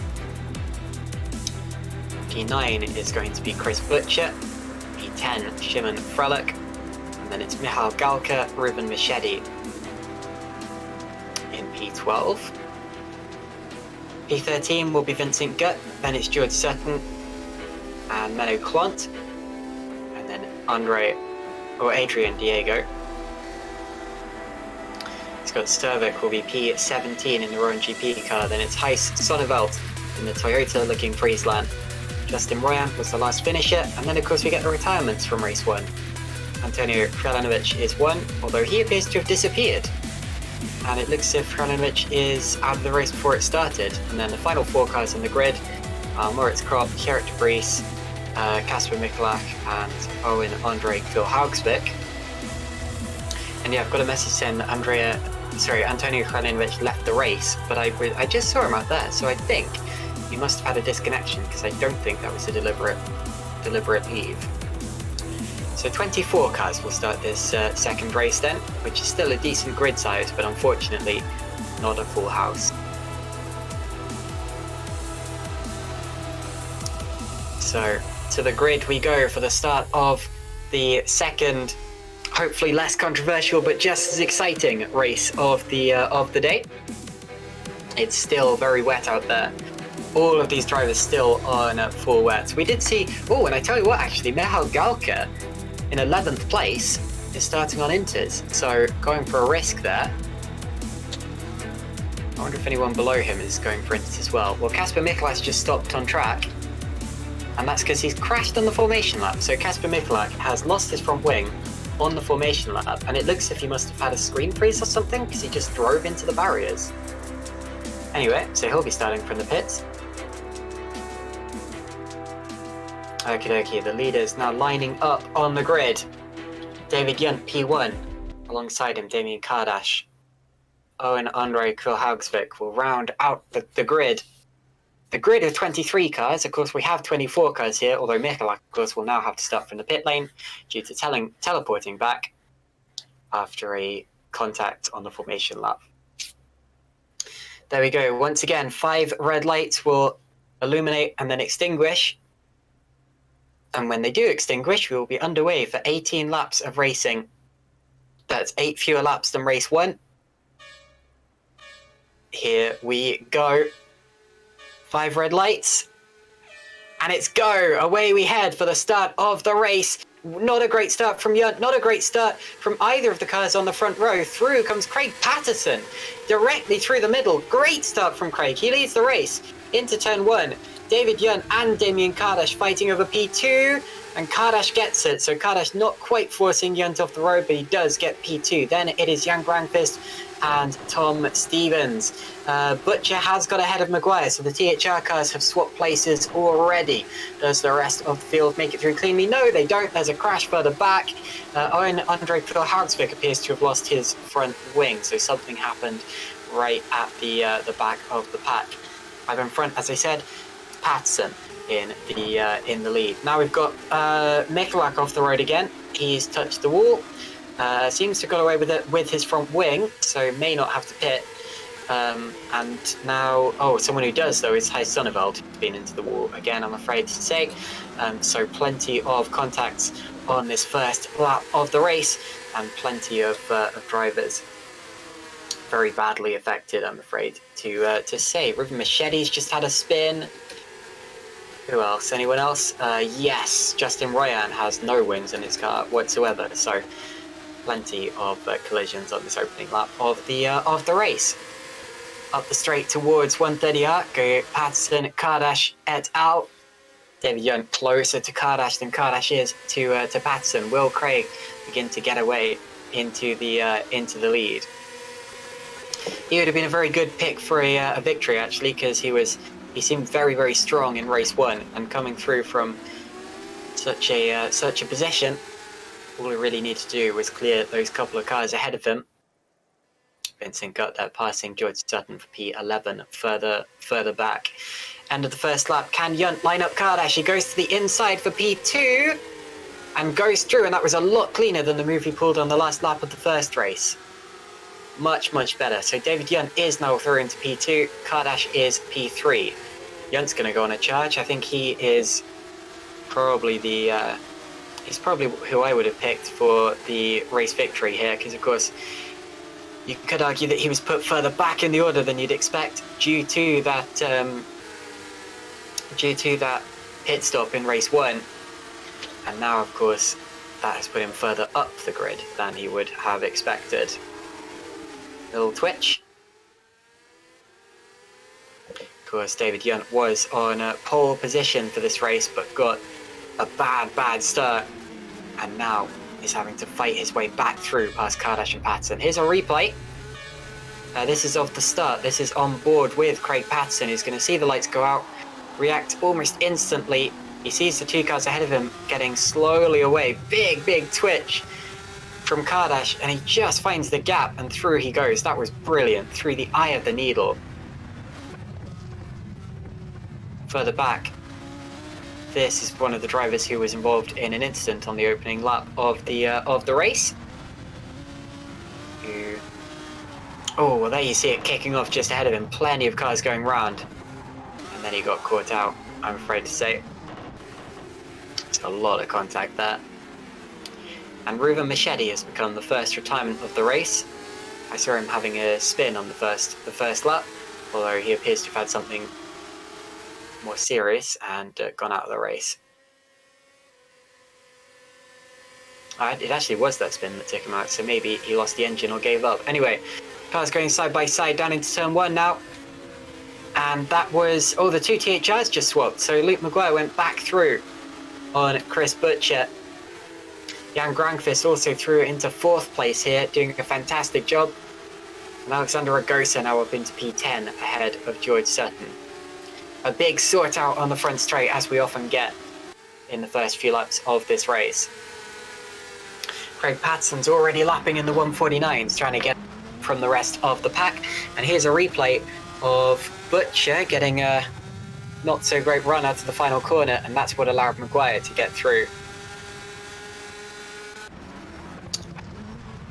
P9 is going to be Chris Butcher, P10 Shimon Frelick, and then it's Michal Galka, Ruben Machedi in P12. P13 will be Vincent Gutt, then it's George Sutton and Menno Clont, and then Adrian Diego. Scott Sturvik will be P17 in the Rowan GP car, then it's Heis Sonneveld in the Toyota looking Friesland. Justin Royan was the last finisher, and then of course we get the retirements from race 1. Antonio Kralinovic is 1, although he appears to have disappeared. And it looks as if Kralinovic is out of the race before it started. And then the final 4 cars in the grid are Moritz Kropp, Gerrit de Vries, Casper Michalak, and Andre Phil Haugsvik. And yeah, I've got a message saying that Antonio Kralinovic left the race, but I just saw him out there, so I think he must have had a disconnection, because I don't think that was a deliberate leave. So 24 cars will start this second race then, which is still a decent grid size, but unfortunately not a full house. So to the grid we go for the start of the second, hopefully less controversial but just as exciting race of the day. It's still very wet out there. All of these drivers still on full wets. We did see, and I tell you what, actually, Michal Galka in 11th place is starting on Inters, so going for a risk there. I wonder if anyone below him is going for Inters as well. Well, Casper Michalak just stopped on track, and that's because he's crashed on the formation lap. So Casper Michalak has lost his front wing on the formation lap, and it looks as if he must have had a screen freeze or something, because he just drove into the barriers. Anyway, so he'll be starting from the pits. Okie dokie, the leaders now lining up on the grid. David Yunt, P1. Alongside him, Damien Kardash. Andre Phil Haugsvik will round out the grid. the grid of 23 cars. Of course, we have 24 cars here, although Mikulak, of course, will now have to start from the pit lane due to teleporting back after a contact on the formation lap. There we go. Once again, 5 red lights will illuminate and then extinguish. And when they do extinguish, we will be underway for 18 laps of racing. That's 8 fewer laps than race 1. Here we go. 5 red lights. And it's go! Away we head for the start of the race. Not a great start from Yunt, not a great start from either of the cars on the front row. Through comes Craig Patterson, directly through the middle. Great start from Craig, he leads the race into turn 1. David Yunt and Damien Kardash fighting over P2, and Kardash gets it. So Kardash not quite forcing Yunt off the road, but he does get P2. Then it is Jan Grandfist and Tom Stevens. Butcher has got ahead of Maguire, so the THR cars have swapped places already. Does the rest of the field make it through cleanly? No, they don't. There's a crash further back. Andre Phil-Houdsvik appears to have lost his front wing, so something happened right at the back of the pack. I've in front, as I said, Patterson in the lead. Now we've got Mikulak off the road again. He's touched the wall. Seems to have got away with it with his front wing, so may not have to pit. And now, someone who does though is Heis Sonneveld, who's been into the wall again, I'm afraid to say. So plenty of contacts on this first lap of the race, and plenty of drivers very badly affected, I'm afraid to say. Ruben Machete's just had a spin. Who else? Anyone else? Yes, Justin Royan has no wings in his car whatsoever, so plenty of collisions on this opening lap of the race. Up the straight towards 130R, go Patterson, Kardash et al. David Young closer to Kardash than Kardash is to Patterson. Will Craig begin to get away into the lead? He would have been a very good pick for a victory, actually, because he seemed very, very strong in race 1, and coming through from such a position, all he really needed to do was clear those couple of cars ahead of him. Vincent got that passing George Sutton for P11 further back. End of the first lap. Can Yunt line up Kardash? He goes to the inside for P2 and goes through, and that was a lot cleaner than the move he pulled on the last lap of the first race. Much, much better. So David Yunt is now through into P2. Kardash is P3. Yunt's going to go on a charge. I think he is probably he's probably who I would have picked for the race victory here, because of course you could argue that he was put further back in the order than you'd expect due to that pit stop in race 1, and now of course that has put him further up the grid than he would have expected. Little twitch. Of course, David Yunt was on pole position for this race, but got a bad start, and now he's having to fight his way back through past Kardash and Patterson. Here's a replay. This is of the start. This is on board with Craig Patterson, who's going to see the lights go out, react almost instantly. He sees the 2 cars ahead of him getting slowly away. Big twitch from Kardash, and he just finds the gap, and through he goes. That was brilliant, through the eye of the needle. Further back, this is one of the drivers who was involved in an incident on the opening lap of the race. Oh, well, there you see it kicking off just ahead of him. Plenty of cars going round, and then he got caught out, I'm afraid to say. It's a lot of contact there. And Ruben Machete has become the first retirement of the race. I saw him having a spin on the first lap, although he appears to have had something more serious and gone out of the race. It actually was that spin that took him out, so maybe he lost the engine or gave up. Anyway, cars going side by side down into turn 1 now. And that was, the 2 THRs just swapped, so Luke Maguire went back through on Chris Butcher. Jan Grangfist also threw it into 4th place here, doing a fantastic job. And Alexander Ragosa now up into P10 ahead of George Sutton. A big sort out on the front straight, as we often get in the first few laps of this race. Craig Patterson's already lapping in the 149s, trying to get from the rest of the pack. And here's a replay of Butcher getting not so great run out of the final corner, and that's what allowed Maguire to get through.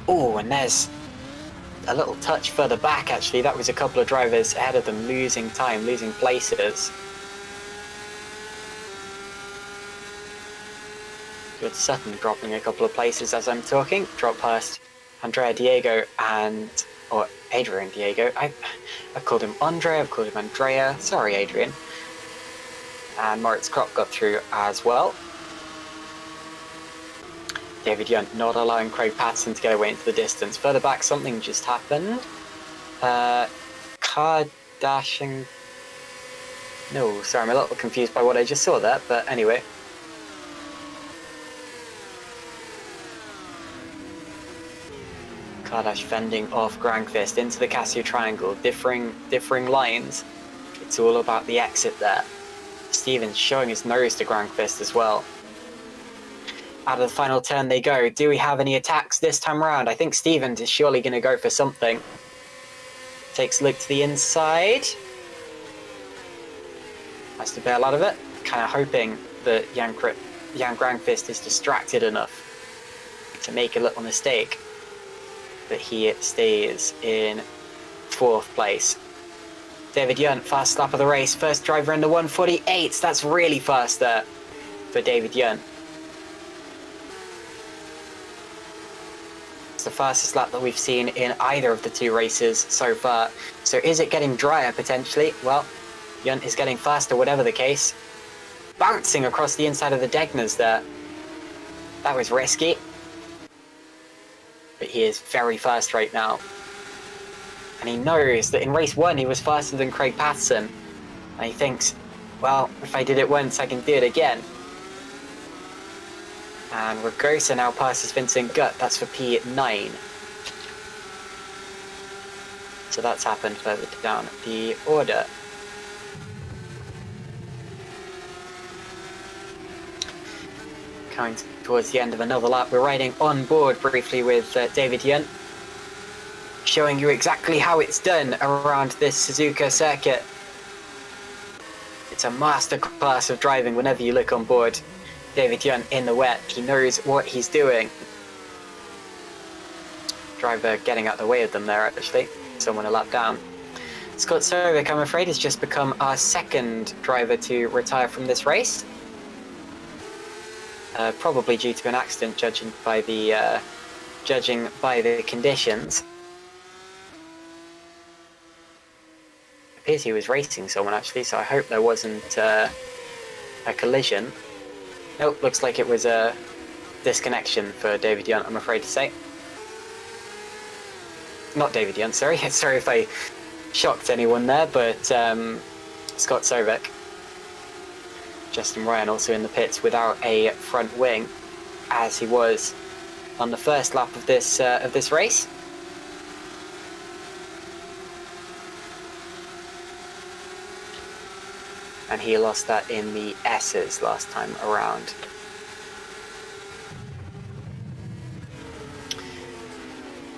Oh, and there's a little touch further back, actually. That was a couple of drivers ahead of them losing time, losing places. Good Sutton dropping a couple of places as I'm talking. Drop past Andrea Diego or Adrian Diego. I've called him Andre, I've called him Andrea. Sorry, Adrian. And Moritz Kropp got through as well. David Young not allowing Craig Patterson to get away into the distance. Further back, something just happened. Car dashing. No, sorry, I'm a little confused by what I just saw there, but anyway. Car dash fending off Granqvist into the Casio Triangle, differing lines. It's all about the exit there. Stevens showing his nose to Granqvist as well. Out of the final turn they go. Do we have any attacks this time around? I think Stevens is surely going to go for something. Takes a look to the inside. Has to bail out of it. Kind of hoping that Jan Granqvist is distracted enough to make a little mistake. But he stays in 4th place. David Young, fast lap of the race. First driver in the 1:48. That's really fast there for David Young. The fastest lap that we've seen in either of the 2 races so far. So is it getting drier potentially? Well, Yunt is getting faster, whatever the case. Bouncing across the inside of the Degners there. That was risky. But he is very fast right now. And he knows that in race 1 he was faster than Craig Patterson. And he thinks, well, if I did it once, I can do it again. And Ragosa now passes Vincent Gutt. That's for P9. So that's happened further down the order. Coming towards the end of another lap, we're riding on board briefly with David Young, showing you exactly how it's done around this Suzuka circuit. It's a masterclass of driving whenever you look on board. David Young in the wet, he knows what he's doing. Driver getting out the way of them there, actually. Someone a lap down. Scott Sovic, I'm afraid, has just become our 2nd driver to retire from this race. Probably due to an accident, judging by the conditions. It appears he was racing someone, actually, so I hope there wasn't a collision. Nope, looks like it was a disconnection for David Young, I'm afraid to say. Not David Young, sorry. Sorry if I shocked anyone there, but Scott Sovic. Justin Ryan also in the pits without a front wing, as he was on the first lap of this race. And he lost that in the S's last time around.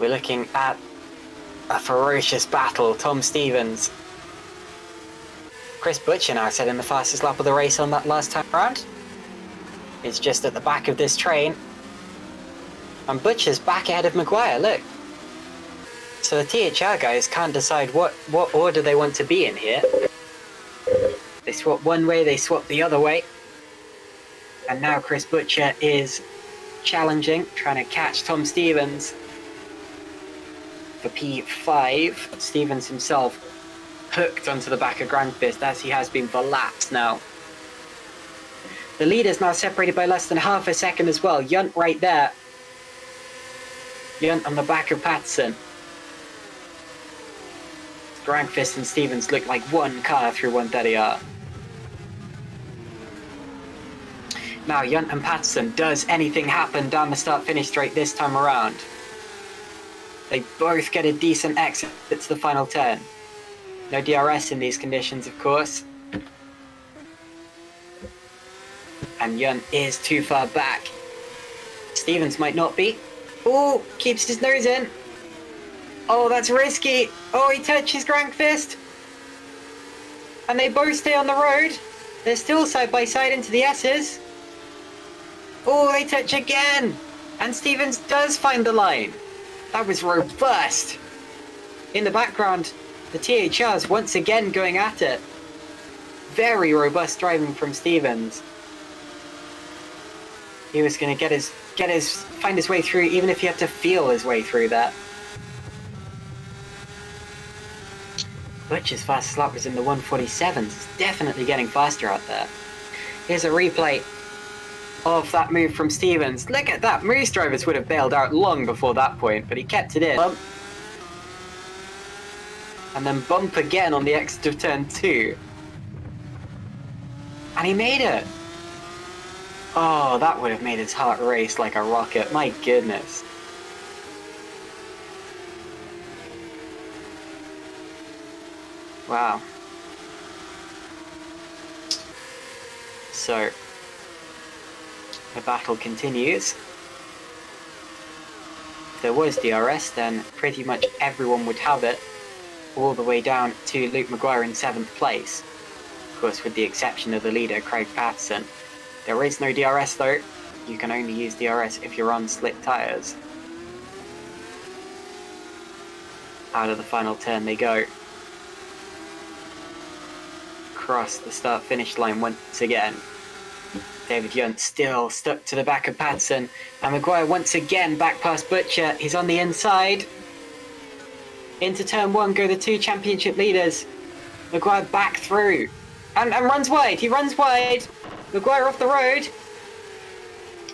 We're looking at a ferocious battle. Tom Stevens. Chris Butcher now set in the fastest lap of the race on that last time around. He's just at the back of this train. And Butcher's back ahead of Maguire, look. So the THR guys can't decide what order they want to be in here. They swap one way, they swap the other way. And now Chris Butcher is challenging, trying to catch Tom Stevens for P5. Stevens himself hooked onto the back of Granqvist, as he has been for laps now. The lead is now separated by less than half a second as well. Yunt right there. Yunt on the back of Patterson. Granqvist and Stevens look like one car through 130R. Now, Yunt and Patterson, does anything happen down the start-finish straight this time around? They both get a decent exit to the final turn. No DRS in these conditions, of course. And Yunt is too far back. Stevens might not be. Oh, keeps his nose in. Oh, that's risky. Oh, he touches Granqvist. And they both stay on the road. They're still side by side into the S's. Oh, they touch again. And Stevens does find the line. That was robust. In the background, the THRs once again going at it. Very robust driving from Stevens. He was going to find his way through, even if he had to feel his way through that. Butch's fastest lap was in the 147s. It's definitely getting faster out there. Here's a replay of that move from Stevens. Look at that. Most drivers would have bailed out long before that point, but he kept it in. Bump. And then bump again on the exit of turn 2. And he made it. Oh, that would have made his heart race like a rocket. My goodness. Wow. So, the battle continues. If there was DRS, then pretty much everyone would have it, all the way down to Luke Maguire in 7th place. Of course, with the exception of the leader, Craig Patterson. There is no DRS though. You can only use DRS if you're on slick tyres. Out of the final turn they go. Cross the start-finish line once again. David Yunt still stuck to the back of Patterson. And Maguire once again back past Butcher. He's on the inside. Into turn 1 go the 2 championship leaders. Maguire back through. And runs wide. He runs wide. Maguire off the road.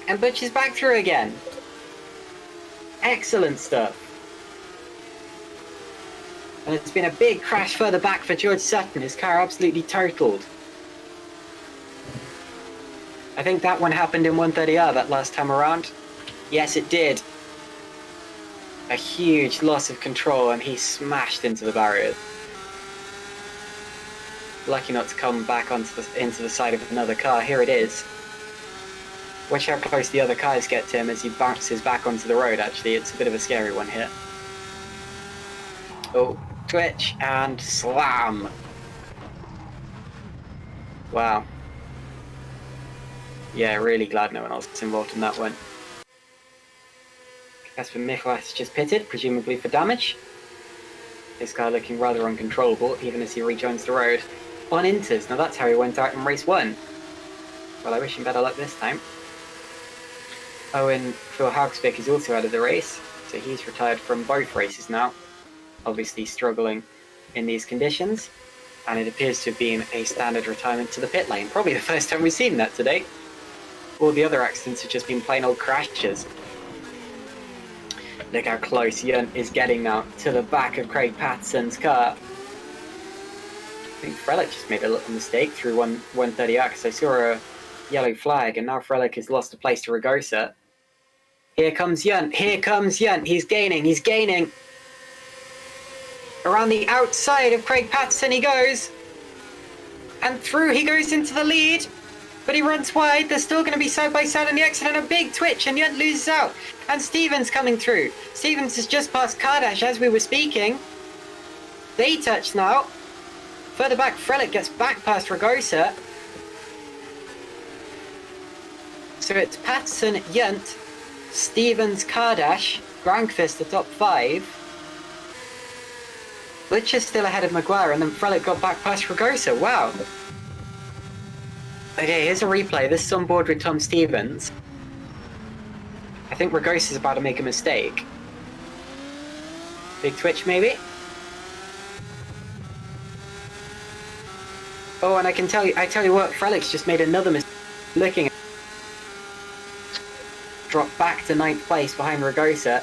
And Butcher's back through again. Excellent stuff. And it's been a big crash further back for George Sutton. His car absolutely totaled. I think that one happened in 130R that last time around. Yes, it did. A huge loss of control and he smashed into the barriers. Lucky not to come back into the side of another car. Here it is. Watch how close the other cars get to him as he bounces back onto the road, actually. It's a bit of a scary one here. Oh, twitch and slam. Wow. Yeah, really glad no one else was involved in that one. Casper Michlas just pitted, presumably for damage. This guy looking rather uncontrollable, even as he rejoins the road. On inters, now that's how he went out in race 1. Well, I wish him better luck this time. Owen Phil Haugsbeck is also out of the race, so he's retired from both races now. Obviously struggling in these conditions, and it appears to have been a standard retirement to the pit lane. Probably the first time we've seen that today. All the other accidents have just been plain old crashes. Look how close Yunt is getting now to the back of Craig Patterson's car. I think Frelick just made a little mistake through 130R because I saw a yellow flag and now Frelick has lost a place to Ragosa. Here comes Yunt, here comes Yunt, he's gaining. Around the outside of Craig Patterson he goes. And through he goes into the lead. But he runs wide, they're still going to be side by side on the exit and a big twitch and Yunt loses out. And Stevens coming through. Stevens has just passed Kardash as we were speaking. They touch now. Further back, Frelick gets back past Ragosa. So it's Patterson, Yunt, Stevens, Kardash, Grankvist the top 5. Butcher's still ahead of Maguire and then Frelick got back past Ragosa. Wow. Okay, here's a replay. This is on board with Tom Stevens. I think Ragosa's about to make a mistake. Big twitch, maybe? Oh, and I tell you what, Frelick's just made another mistake. Looking at dropped back to 9th place behind Ragosa.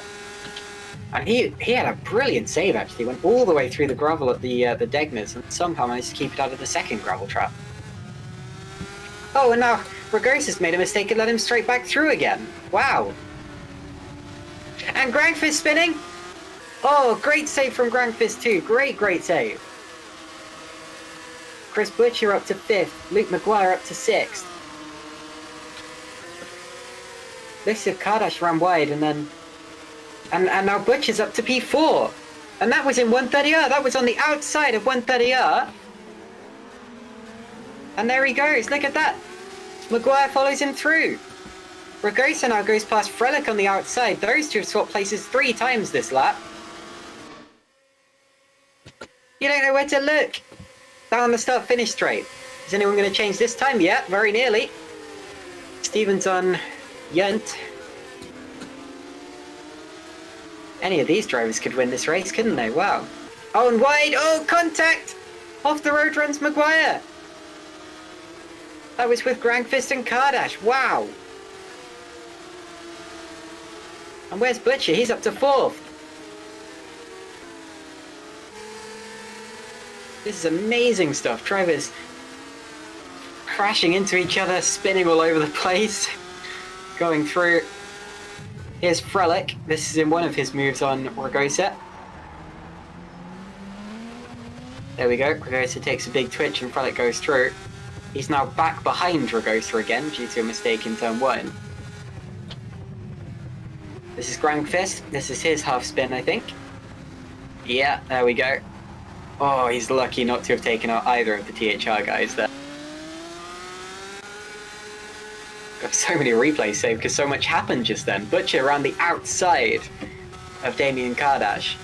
And he had a brilliant save, actually. Went all the way through the gravel at the Degners and somehow managed to keep it out of the second gravel trap. Oh, and now Ragosa's made a mistake and let him straight back through again. Wow. And Grankvist spinning. Oh, great save from Grankvist too. Great save. Chris Butcher up to 5th. Luke Maguire up to 6th. Lisa Kardash ran wide and then... And now Butcher's up to P4. And that was in 130R. That was on the outside of 130R. And there he goes, look at that. Maguire follows him through. Ragosa now goes past Frelick on the outside. Those two have swapped places 3 times this lap. You don't know where to look. Down the start-finish straight. Is anyone going to change this time? Yeah, very nearly. Stevens on Yunt. Any of these drivers could win this race, couldn't they? Wow. Oh, and wide. Oh, contact. Off the road runs Maguire. That was with Grangfist and Kardash. Wow. And where's Butcher? He's up to 4th. This is amazing stuff. Drivers crashing into each other, spinning all over the place, going through. Here's Frelick. This is in one of his moves on Ragosa. There we go. Ragosa takes a big twitch and Frelick goes through. He's now back behind Ragosa again due to a mistake in turn 1. This is Grangfist. This is his half spin, I think. Yeah, there we go. Oh, he's lucky not to have taken out either of the THR guys there. Got so many replays saved because so much happened just then. Butcher around the outside of Damien Kardash.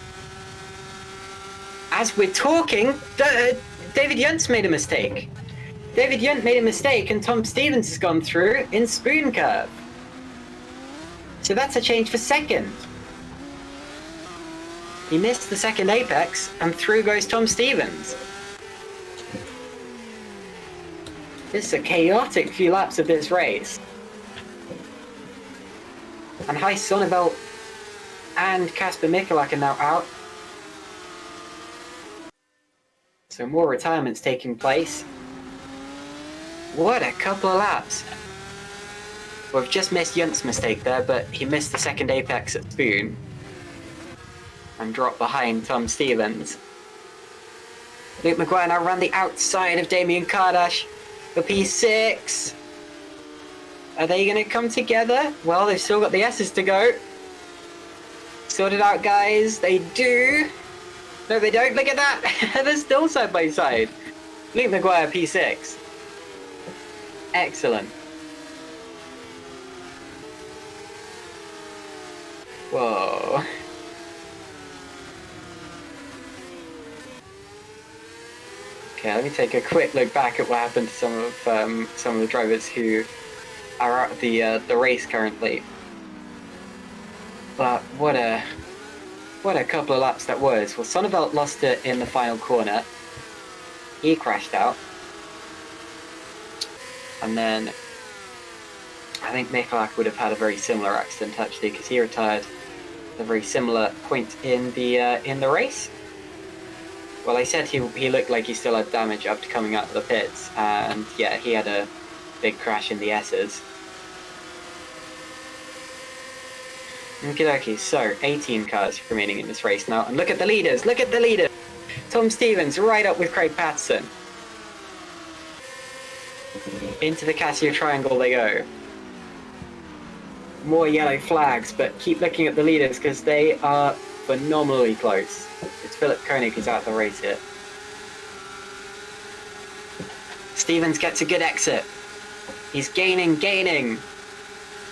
As we're talking, David Yunt's made a mistake. David Yunt made a mistake and Tom Stevens has gone through in Spoon Curve. So that's a change for 2nd. He missed the 2nd apex and through goes Tom Stevens. This is a chaotic few laps of this race. And Heis Sonneveld and Kasper Mikulak are now out. So more retirements taking place. What a couple of laps. We've just missed Yunt's mistake there, but he missed the 2nd apex at Spoon. And dropped behind Tom Stevens. Luke Maguire now ran the outside of Damien Kardash for P6. Are they going to come together? Well, they've still got the S's to go. Sort it out, guys. They do. No, they don't. Look at that. They're still side by side. Luke Maguire, P6. Excellent. Whoa. Okay, let me take a quick look back at what happened to some of the drivers who are out of the race currently. But what a couple of laps that was. Well, Sonneveld lost it in the final corner. He crashed out. And then I think Mikulak would have had a very similar accident actually, because he retired at a very similar point in the race. Well, I said he looked like he still had damage after coming out of the pits, and yeah, he had a big crash in the S's. Okie, so 18 cars remaining in this race now, and look at the leaders, look at the leaders! Tom Stevens right up with Craig Patterson. Into the Casio Triangle they go. More yellow flags, but keep looking at the leaders because they are phenomenally close. It's Philip Koenig who's out of the race here. Stevens gets a good exit. He's gaining.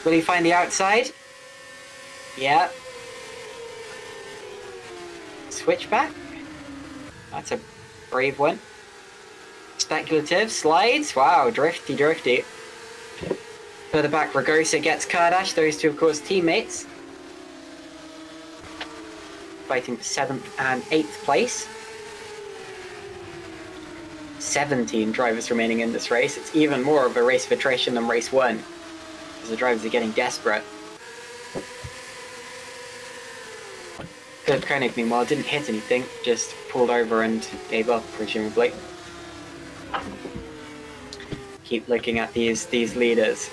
Will he find the outside? Yeah. Switchback? That's a brave one. Speculative slides. Wow, drifty. Further back, Ragosa gets Kardash. Those two, of course, teammates. Fighting for 7th and 8th place. 17 drivers remaining in this race. It's even more of a race of attrition than race 1, because the drivers are getting desperate. Philip Koenig, meanwhile, didn't hit anything, just pulled over and gave up, presumably. Keep looking at these leaders.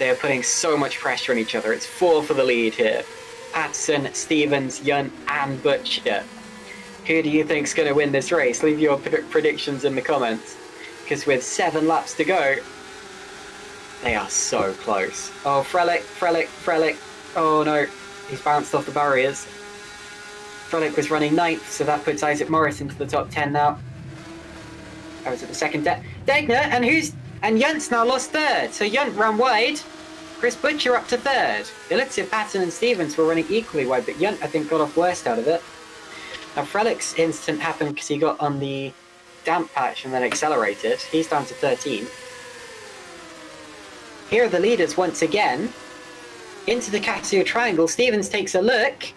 They are putting so much pressure on each other. It's 4 for the lead here. Patterson, Stevens, Yunt, and Butcher. Who do you think's going to win this race? Leave your predictions in the comments. Because with 7 laps to go, they are so close. Oh, Frelick. Oh no, he's bounced off the barriers. Frelick was running 9th, so that puts Isaac Morris into the top 10 now. I was at the second deck. Degner, and Yunt's now lost third. So Yunt ran wide. Chris Butcher up to third. It looks as if Patton and Stevens were running equally wide, but Yunt, I think, got off worst out of it. Now, Frelic's incident happened because he got on the damp patch and then accelerated. He's down to 13th. Here are the leaders once again. Into the Casio Triangle. Stevens takes a look.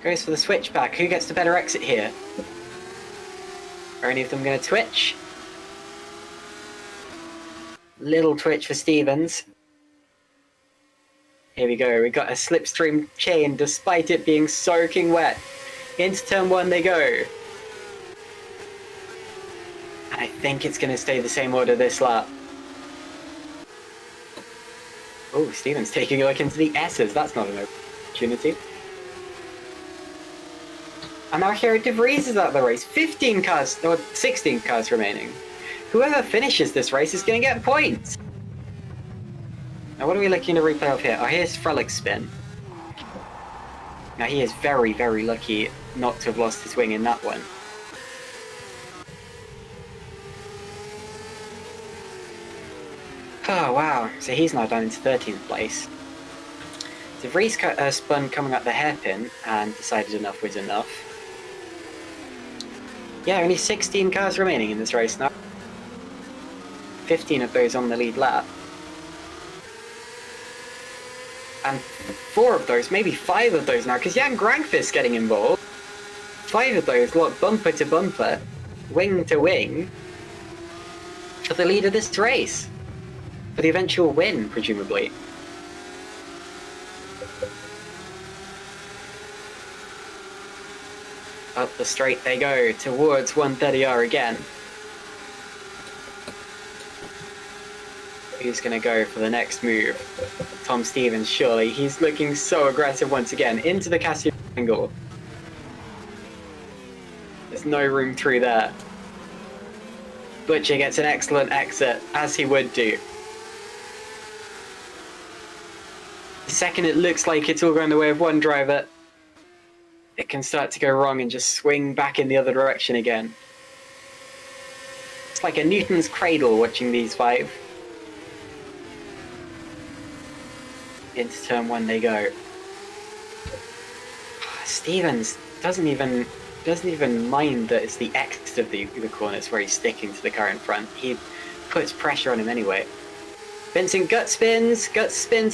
Goes for the switchback. Who gets the better exit here? Are any of them going to twitch? Little twitch for Stevens. Here we go. We got a slipstream chain despite it being soaking wet. Into turn one they go. And I think it's going to stay the same order this lap. Oh, Stevens taking a look into the S's. That's not an opportunity. And now here De Vries is out of the race. 15 cars, or 16 cars remaining. Whoever finishes this race is going to get points. Now what are we looking to replay of here? Oh, here's Frelic's spin. Now he is very, very lucky not to have lost his wing in that one. Oh wow, so he's now down into 13th place. De Vries spun coming up the hairpin and decided enough was enough. Yeah, only 16 cars remaining in this race now. 15 of those on the lead lap. And 4 of those, maybe 5 of those now, because Jan Grankvist's getting involved. 5 of those look bumper to bumper, wing to wing, for the lead of this race. For the eventual win, presumably. Up the straight they go, towards 130R again. Who's going to go for the next move? Tom Stevens, surely. He's looking so aggressive once again. Into the Casio angle. There's no room through there. Butcher gets an excellent exit, as he would do. The second it looks like it's all going the way of one driver, it can start to go wrong and just swing back in the other direction again. It's like a Newton's cradle watching these 5. Into turn 1 they go. Stevens doesn't even mind that it's the exit of the corners where he's sticking to the car in front. He puts pressure on him anyway. Vincent gut spins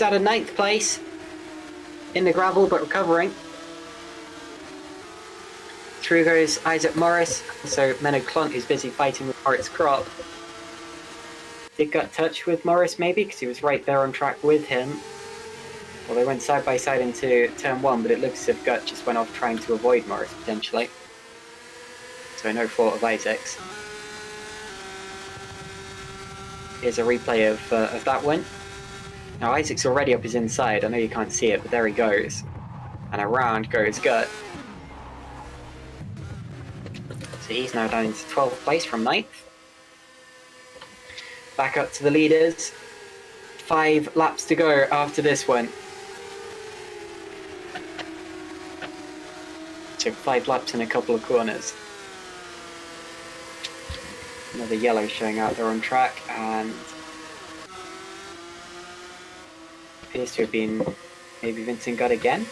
out of 9th place in the gravel, but recovering. Through goes Isaac Morris, so Menno Klont, who's busy fighting with Moritz Krop. Did gut touch with Morris maybe, because he was right there on track with him. Well, they went side by side into turn 1, but it looks as if Gut just went off trying to avoid Morris, potentially. So no fault of Isaac's. Here's a replay of that one. Now Isaac's already up his inside. I know you can't see it, but there he goes. And around goes Gut. So he's now down into 12th place from 9th. Back up to the leaders. 5 laps to go after this one. So 5 laps in a couple of corners. Another yellow showing out there on track, and appears to have been maybe Vincent Gutt again.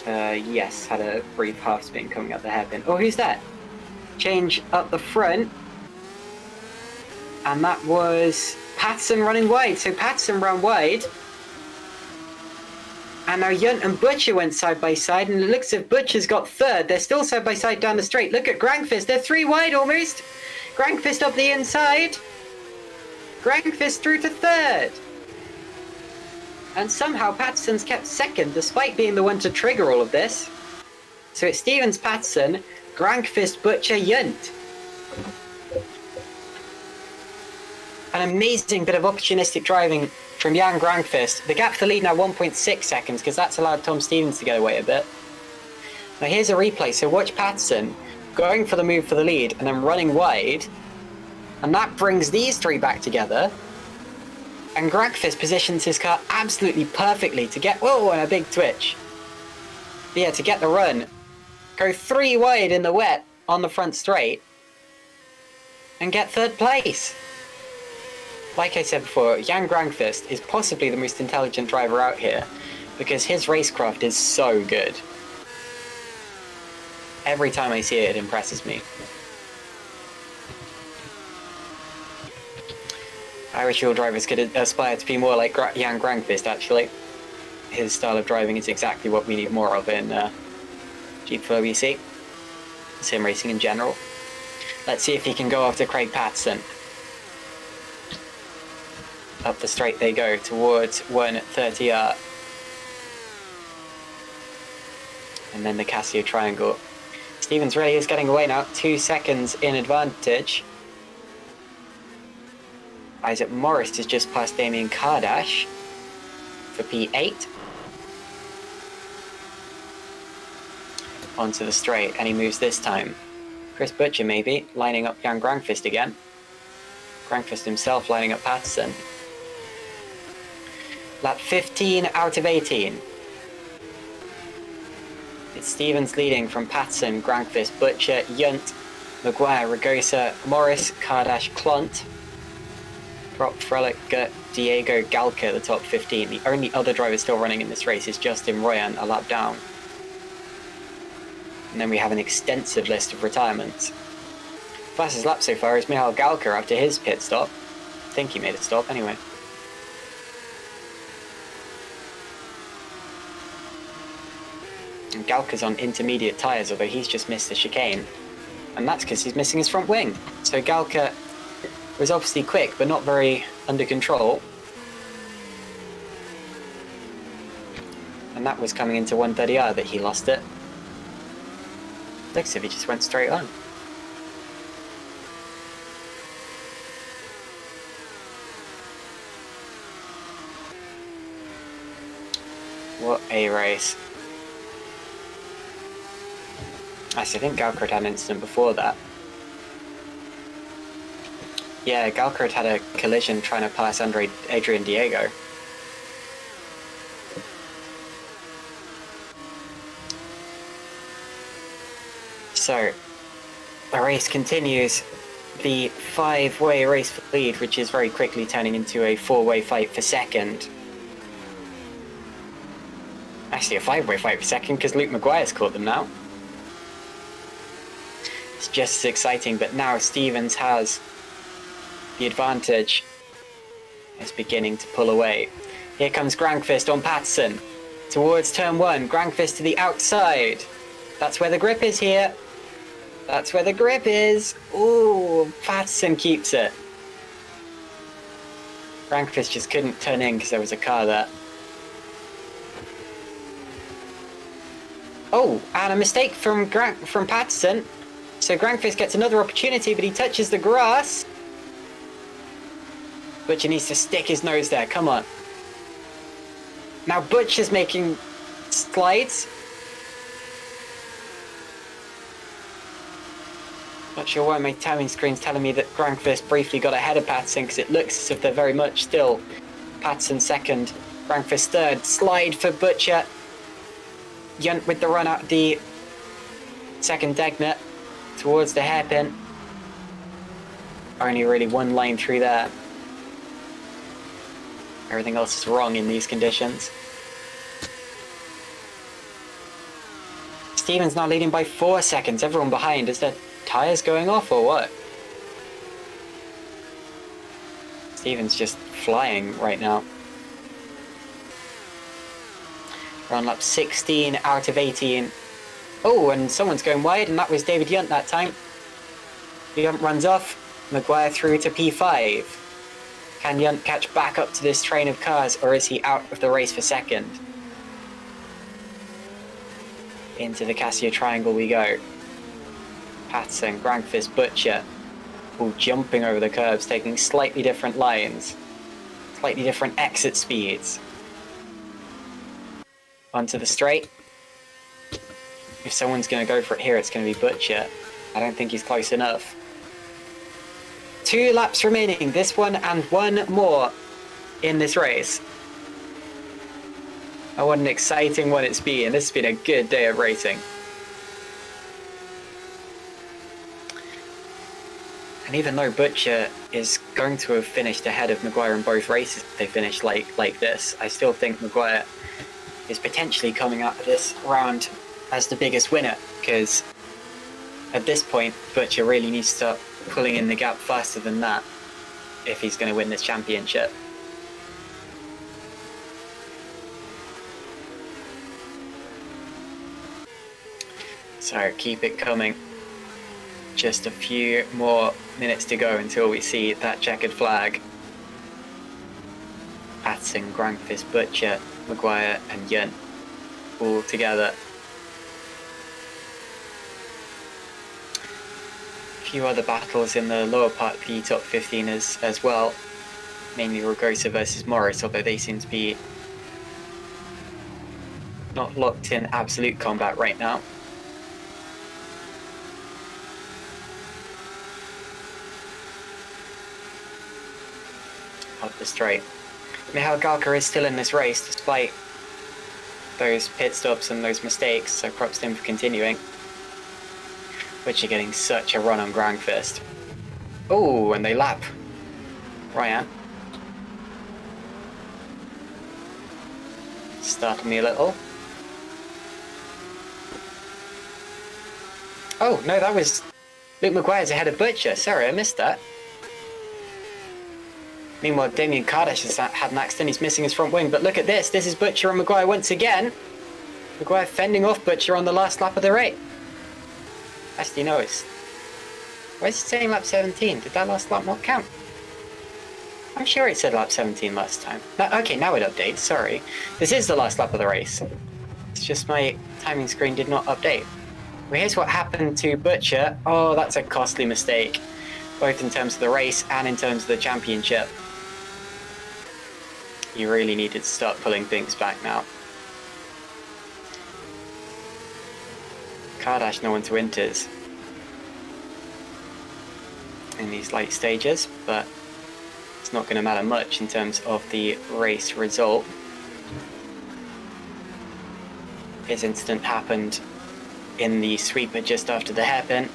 Yes, had a brief half spin coming up the hairpin. Oh, who's that? Change up the front, and that was Patterson running wide. So Patterson ran wide. And now Yunt and Butcher went side by side, and it looks as if Butcher's got third. They're still side by side down the straight. Look at Grankvist. They're 3 wide almost. Grankvist up the inside. Grankvist through to third. And somehow Patterson's kept second, despite being the one to trigger all of this. So it's Stevens, Patterson, Grankvist, Butcher, Yunt. An amazing bit of opportunistic driving from Jan Grankvist. The gap to the lead now 1.6 seconds, because that's allowed Tom Stevens to get away a bit. Now here's a replay, so watch Patterson going for the move for the lead and then running wide. And that brings these 3 back together. And Grankvist positions his car absolutely perfectly to get... Whoa, and a big twitch. yeah, to get the run, go 3 wide in the wet on the front straight, and get 3rd place. Like I said before, Jan Granqvist is possibly the most intelligent driver out here, because his racecraft is so good. Every time I see it, it impresses me. I wish all drivers could aspire to be more like Jan Granqvist, actually. His style of driving is exactly what we need more of in GPVWC. Sim racing in general. Let's see if he can go after Craig Patterson. Up the straight they go towards 130R. And then the Casio triangle. Stevens really is getting away now, 2 seconds in advantage. Isaac Morris is just past Damien Kardash for P8. Onto the straight, and he moves this time. Chris Butcher maybe, lining up Jan Granqvist again. Granqvist himself lining up Patterson. Lap 15 out of 18. It's Stevens leading from Patterson, Granqvist, Butcher, Yunt, Maguire, Ragosa, Morris, Kardash, Clont. Prop, Frelick, Diego, Galka, the top 15. The only other driver still running in this race is Justin Royan, a lap down. And then we have an extensive list of retirements. Fastest lap so far is Michal Galka after his pit stop. I think he made a stop anyway. And Galka's on intermediate tyres, although he's just missed the chicane. And that's because he's missing his front wing. So Galka was obviously quick, but not very under control. And that was coming into 130R that he lost it. Looks as if he just went straight on. What a race. Actually, I think Galkard had an incident before that. Yeah, Galkard had a collision trying to pass Adrian Diego. So, the race continues. The 5-way race for lead, which is very quickly turning into a 4-way fight for second. Actually, a 5-way fight for second, because Luke Maguire's caught them now. It's just as exciting, but now Stevens has the advantage. Is beginning to pull away. Here comes Granqvist on Patterson. Towards turn 1, Granqvist to the outside. That's where the grip is here. That's where the grip is. Ooh, Patterson keeps it. Granqvist just couldn't turn in because there was a car there. Oh, and a mistake from Patterson. So Granqvist gets another opportunity, but he touches the grass. Butcher needs to stick his nose there, come on. Now Butcher's making slides. Not sure why my timing screen's telling me that Granqvist briefly got ahead of Patterson, because it looks as if they're very much still. Patterson second, Granqvist third. Slide for Butcher. Yunt with the run out the second Degnet towards the hairpin. Only really one line through there. Everything else is wrong in these conditions. Stevens now leading by 4 seconds. Everyone behind. Is their tyres going off or what? Stevens just flying right now. We're on lap 16 out of 18. Oh, and someone's going wide, and that was David Yunt that time. Yunt runs off. Maguire through to P5. Can Yunt catch back up to this train of cars, or is he out of the race for second? Into the Casio triangle we go. Patterson, Granqvist, Butcher, all jumping over the curbs, taking slightly different lines, slightly different exit speeds. Onto the straight. If someone's going to go for it here, it's going to be Butcher. I don't think he's close enough. 2 laps remaining, this one and one more in this race. Oh, what an exciting one it's been. This has been a good day of racing. And even though Butcher is going to have finished ahead of Maguire in both races, if they finish like this, I still think Maguire is potentially coming out of this round as the biggest winner, because at this point, Butcher really needs to start pulling in the gap faster than that if he's going to win this championship. So keep it coming. Just a few more minutes to go until we see that checkered flag. Patterson, Grandfist, Butcher, Maguire and Yunt all together. A few other battles in the lower part of the top 15 as well. Mainly Ragosa versus Morris, although they seem to be not locked in absolute combat right now. Up the straight. Michal Galka is still in this race despite those pit stops and those mistakes, so props to him for continuing. Which are getting such a run on Grandfist. Oh, and they lap Ryan. Startled me a little. Oh, no, that was Luke Maguire's ahead of Butcher. Sorry, I missed that. Meanwhile, Damien Kardash has had an accident. He's missing his front wing. But look at this. This is Butcher and Maguire once again. Maguire fending off Butcher on the last lap of the race. Actually, no, it's... Why is it saying lap 17? Did that last lap not count? I'm sure it said lap 17 last time. No, okay, now it updates. Sorry. This is the last lap of the race. It's just my timing screen did not update. Well, here's what happened to Butcher. Oh, that's a costly mistake. Both in terms of the race and in terms of the championship. You really needed to start pulling things back now. Kardash no one to enters in these late stages, but it's not going to matter much in terms of the race result. His incident happened in the sweeper just after the hairpin.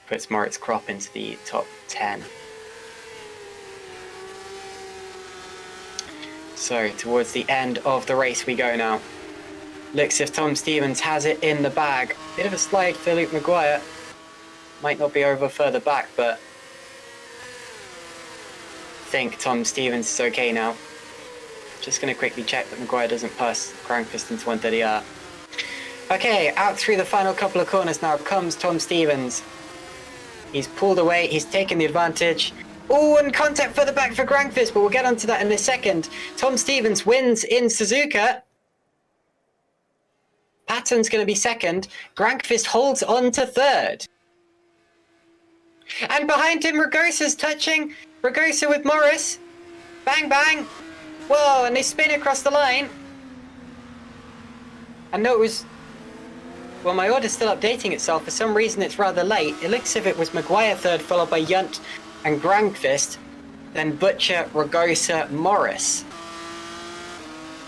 Puts Moritz Krop into the top 10. So towards the end of the race we go now. Looks if Tom Stevens has it in the bag. Bit of a slide for Luke Maguire. Might not be over further back, but I think Tom Stevens is okay now. Just going to quickly check that Maguire doesn't pass Grandfist into 130R. Okay, out through the final couple of corners now comes Tom Stevens. He's pulled away, he's taken the advantage. Oh, and contact further back for Grandfist, but we'll get onto that in a second. Tom Stevens wins in Suzuka. Patton's going to be second. Grandfist holds on to third. And behind him, Ragosa's touching. Ragosa with Morris. Bang, bang. Whoa, and they spin across the line. And no, it was... Well, my order's still updating itself. For some reason, it's rather late. It looks as if it was Maguire third, followed by Yunt and Grandfist. Then Butcher, Ragosa, Morris.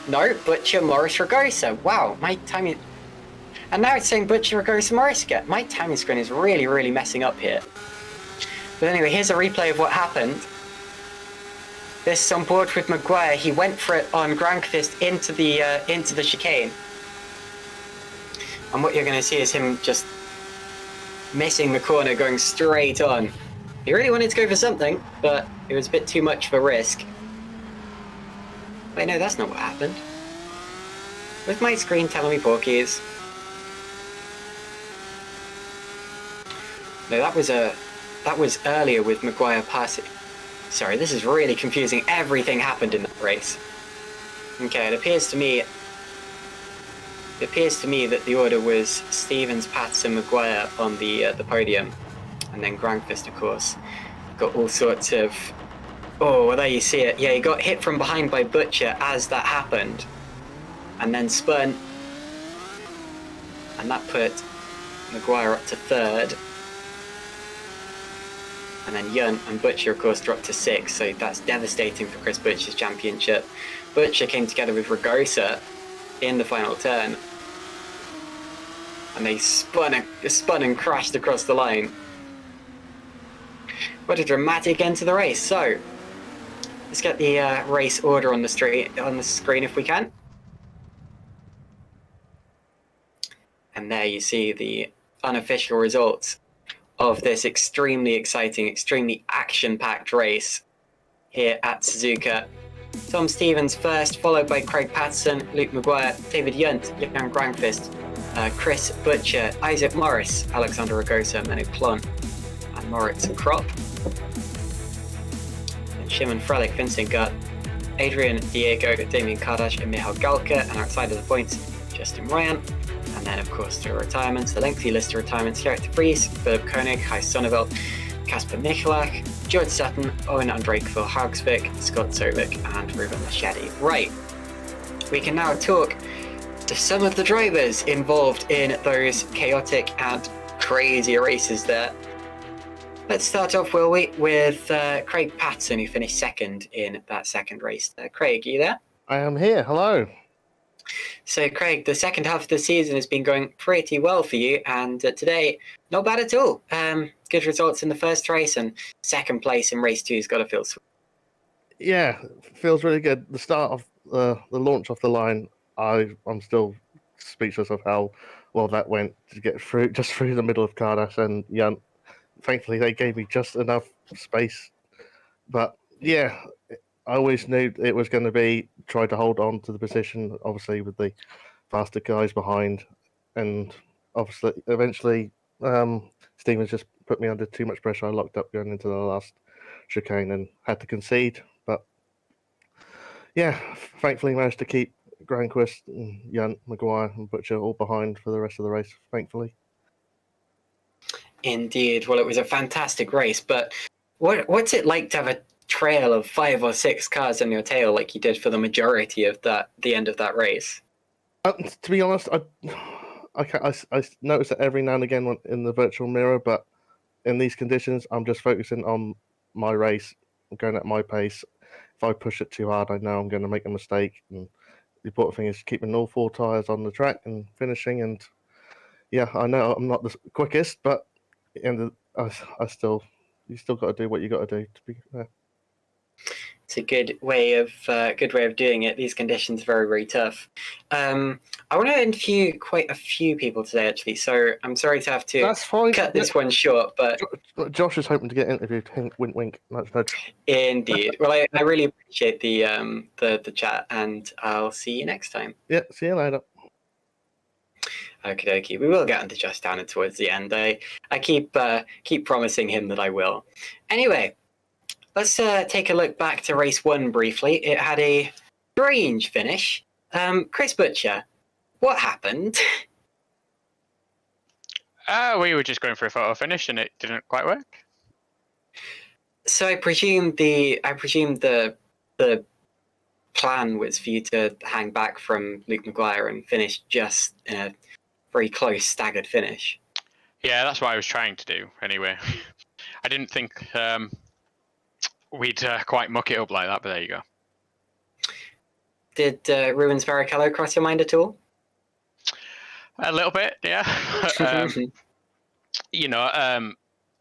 No, Butcher, Morris, Ragosa. Wow, my timing... And now it's saying Butcher, Ragosa, Morris again. My timing screen is really, really messing up here. But anyway, here's a replay of what happened. This is on board with Maguire. He went for it on Grandfist into the chicane. And what you're going to see is him just missing the corner, going straight on. He really wanted to go for something, but it was a bit too much of a risk. Wait, no, that's not what happened. With my screen telling me porkies. No, that was earlier with Maguire passing. Sorry, this is really confusing. Everything happened in that race. Okay, it appears to me that the order was Stevens, Patterson, Maguire on the podium, and then Grandfist, of course, got all sorts of... Oh, well, there you see it. Yeah, he got hit from behind by Butcher as that happened, and then spun, and that put Maguire up to third. And then Yunt and Butcher, of course, dropped to 6th, so that's devastating for Chris Butcher's championship. Butcher came together with Ragosa in the final turn, and they spun and crashed across the line. What a dramatic end to the race. So let's get the race order on the screen if we can. And there you see the unofficial results of this extremely exciting, extremely action-packed race here at Suzuka. Tom Stevens first, followed by Craig Patterson, Luke Maguire, David Yunt, Jan Grangfist, Chris Butcher, Isaac Morris, Alexander Ragosa, Manu Plon, and Moritz Kropp. And Shimon Frelick, Vincent Gutt, Adrian Diego, Damien Kardash, and Michal Galka, and outside of the points, Justin Ryan. And then, of course, the retirements, the lengthy list of retirements here at the Prix: Philip Koenig, Gijs Sonneveld, Casper Michalak, George Sutton, Owen Andrekville Haugsvik, Scott Sovic, and Ruben Machete. Right, we can now talk to some of the drivers involved in those chaotic and crazy races there. Let's start off, will we, with Craig Patterson, who finished 2nd in that second race. Craig, are you there? I am here. Hello. So, Craig, the second half of the season has been going pretty well for you, and today, not bad at all. Good results in the first race, and 2nd place in race 2's got to feel sweet. Yeah, feels really good. The start of the launch off the line, I'm still speechless of how well that went to get through the middle of Kardash and Yunt. Thankfully, they gave me just enough space. But yeah, I always knew it was going to be try to hold on to the position, obviously with the faster guys behind, and obviously eventually Stevens just put me under too much pressure. I locked up going into the last chicane and had to concede. But yeah, thankfully managed to keep Granquist, Yunt, Maguire, and Butcher all behind for the rest of the race. Thankfully. Indeed. Well, it was a fantastic race, but what's it like to have a trail of 5 or 6 cars on your tail like you did for the majority of the end of that race? To be honest, I notice it every now and again in the virtual mirror, but in these conditions, I'm just focusing on my race. I'm going at my pace. If I push it too hard, I know I'm going to make a mistake. And the important thing is keeping all 4 tyres on the track and finishing. And yeah, I know I'm not the quickest, but you still got to do what you got to do to be there. It's a good way of doing it. These conditions are very, very tough. I want to interview quite a few people today, actually. So I'm sorry to have to cut this one short, but Josh is hoping to get interviewed. Wink, wink. Nudge, nudge. Indeed. Well, I really appreciate the chat, and I'll see you next time. Yeah, see you later. Okie dokie. We will get into Josh Downer towards the end. I keep promising him that I will. Anyway, let's take a look back to race 1 briefly. It had a strange finish. Chris Butcher, what happened? We were just going for a photo finish, and it didn't quite work. So I presume the plan was for you to hang back from Luke Maguire and finish just in a very close staggered finish. Yeah, that's what I was trying to do. Anyway, I didn't think we'd quite muck it up like that, but there you go. Did Rubens Barrichello cross your mind at all? A little bit, yeah.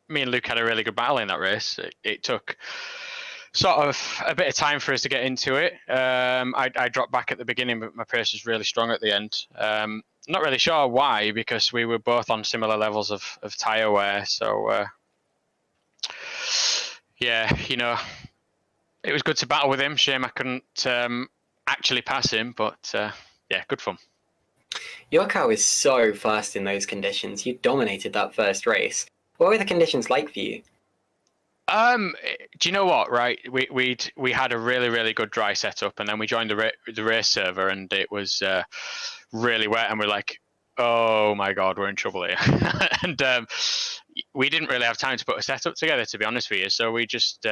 Me and Luke had a really good battle in that race. It took sort of a bit of time for us to get into it. I dropped back at the beginning, but my pace was really strong at the end. Not really sure why, because we were both on similar levels of tyre wear. So, yeah, it was good to battle with him. Shame I couldn't actually pass him, but yeah, good fun. Your car was so fast in those conditions. You dominated that first race. What were the conditions like for you? Do you know what? Right, we had a really good dry setup, and then we joined the race server, and it was really wet, and we're like, oh my god, we're in trouble here. And we didn't really have time to put a setup together, to be honest with you. So we just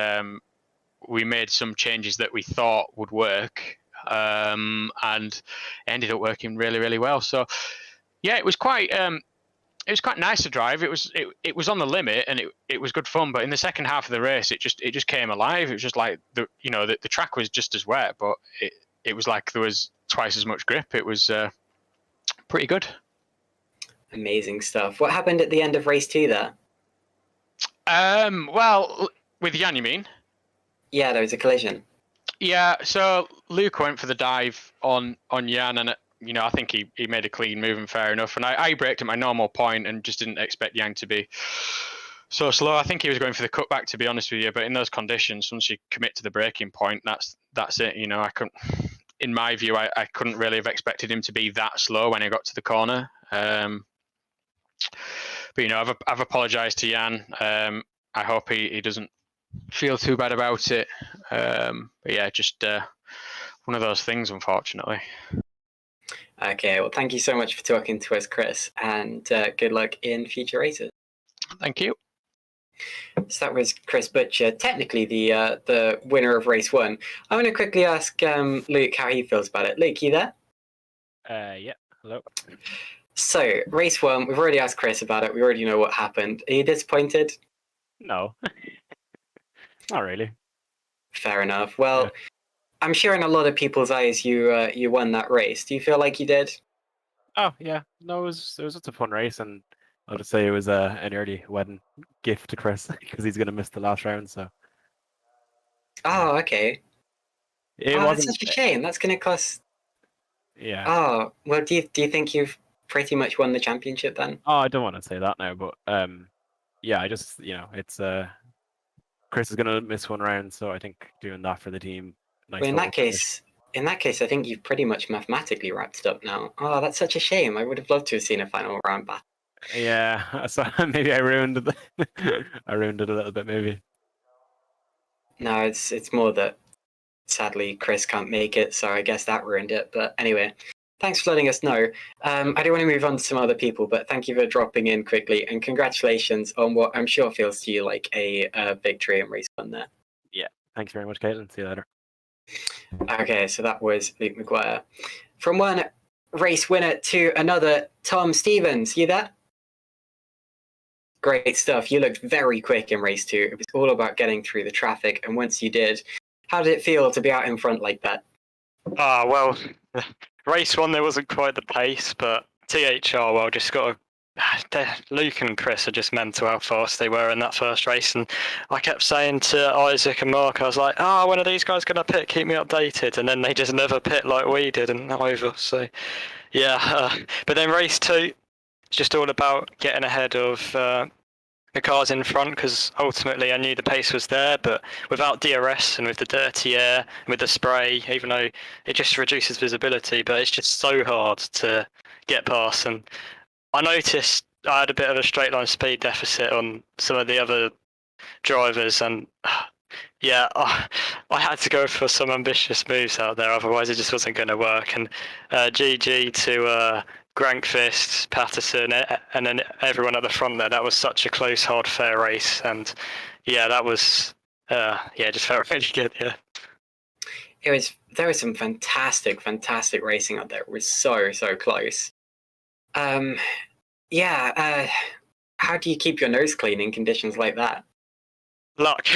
we made some changes that we thought would work, and ended up working really well. So yeah, it was quite it was quite nice to drive. It was on the limit and it was good fun. But in the second half of the race, it just came alive. It was just like the track was just as wet, but it was like there was twice as much grip. It was pretty good. Amazing stuff. What happened at the end of race 2 there? Well, with Jan, you mean? Yeah, there was a collision. Yeah, so Luke went for the dive on Jan, and I think he made a clean move and fair enough. And I braked at my normal point and just didn't expect Jan to be so slow. I think he was going for the cutback, to be honest with you. But in those conditions, once you commit to the braking point, that's it. I couldn't. In my view, I couldn't really have expected him to be that slow when I got to the corner. But I've apologised to Jan. I hope he doesn't feel too bad about it. But yeah, just one of those things, unfortunately. Okay, well, thank you so much for talking to us, Chris, and good luck in future races. Thank you. So that was Chris Butcher, technically the winner of race 1. I'm going to quickly ask Luke how he feels about it. Luke, you there? Yeah. Hello. So, race 1, we've already asked Chris about it. We already know what happened. Are you disappointed? No. Not really. Fair enough. Well, Yeah. I'm sure in a lot of people's eyes you won that race. Do you feel like you did? Oh yeah. No, it was just a fun race, and I'll just say it was an early wedding gift to Chris because he's gonna miss the last round. So Oh, okay. it That's wasn't. such a shame. That's going to cost... Yeah. Oh, well, do you think you've pretty much won the championship then? Oh, I don't want to say that now, but yeah, I just it's Chris is gonna miss one round, so I think doing that for the team. Nice. Well, in little that case, I think you've pretty much mathematically wrapped it up now. Oh, that's such a shame. I would have loved to have seen a final round battle. Yeah, so maybe I ruined it. I ruined it a little bit, maybe. No, it's more that sadly Chris can't make it, so I guess that ruined it. But anyway, thanks for letting us know. I do want to move on to some other people, but thank you for dropping in quickly, and congratulations on what I'm sure feels to you like a victory in race 1 there. Yeah. Thanks very much, Caitlin. See you later. Okay, so that was Luke McGuire. From one race winner to another, Tom Stevens, you there? Great stuff. You looked very quick in race 2. It was all about getting through the traffic, and once you did, how did it feel to be out in front like that? Well, race 1 there wasn't quite the pace, but THR, well, just got to... Luke and Chris are just mental how fast they were in that first race, and I kept saying to Isaac and Mark, I was like, when are these guys going to pit? Keep me updated. And then they just never pit like we did and over. So yeah, but then race 2, it's just all about getting ahead of the cars in front, because ultimately I knew the pace was there, but without DRS and with the dirty air and with the spray, even though it just reduces visibility, but it's just so hard to get past. And I noticed I had a bit of a straight line speed deficit on some of the other drivers, and yeah, I had to go for some ambitious moves out there, otherwise it just wasn't going to work. And GG to Grankvist, Patterson, and then everyone at the front there. That was such a close, hard, fair race, and yeah, that was just felt really good. Yeah, There was some fantastic racing out there. It was so close. How do you keep your nose clean in conditions like that? luck.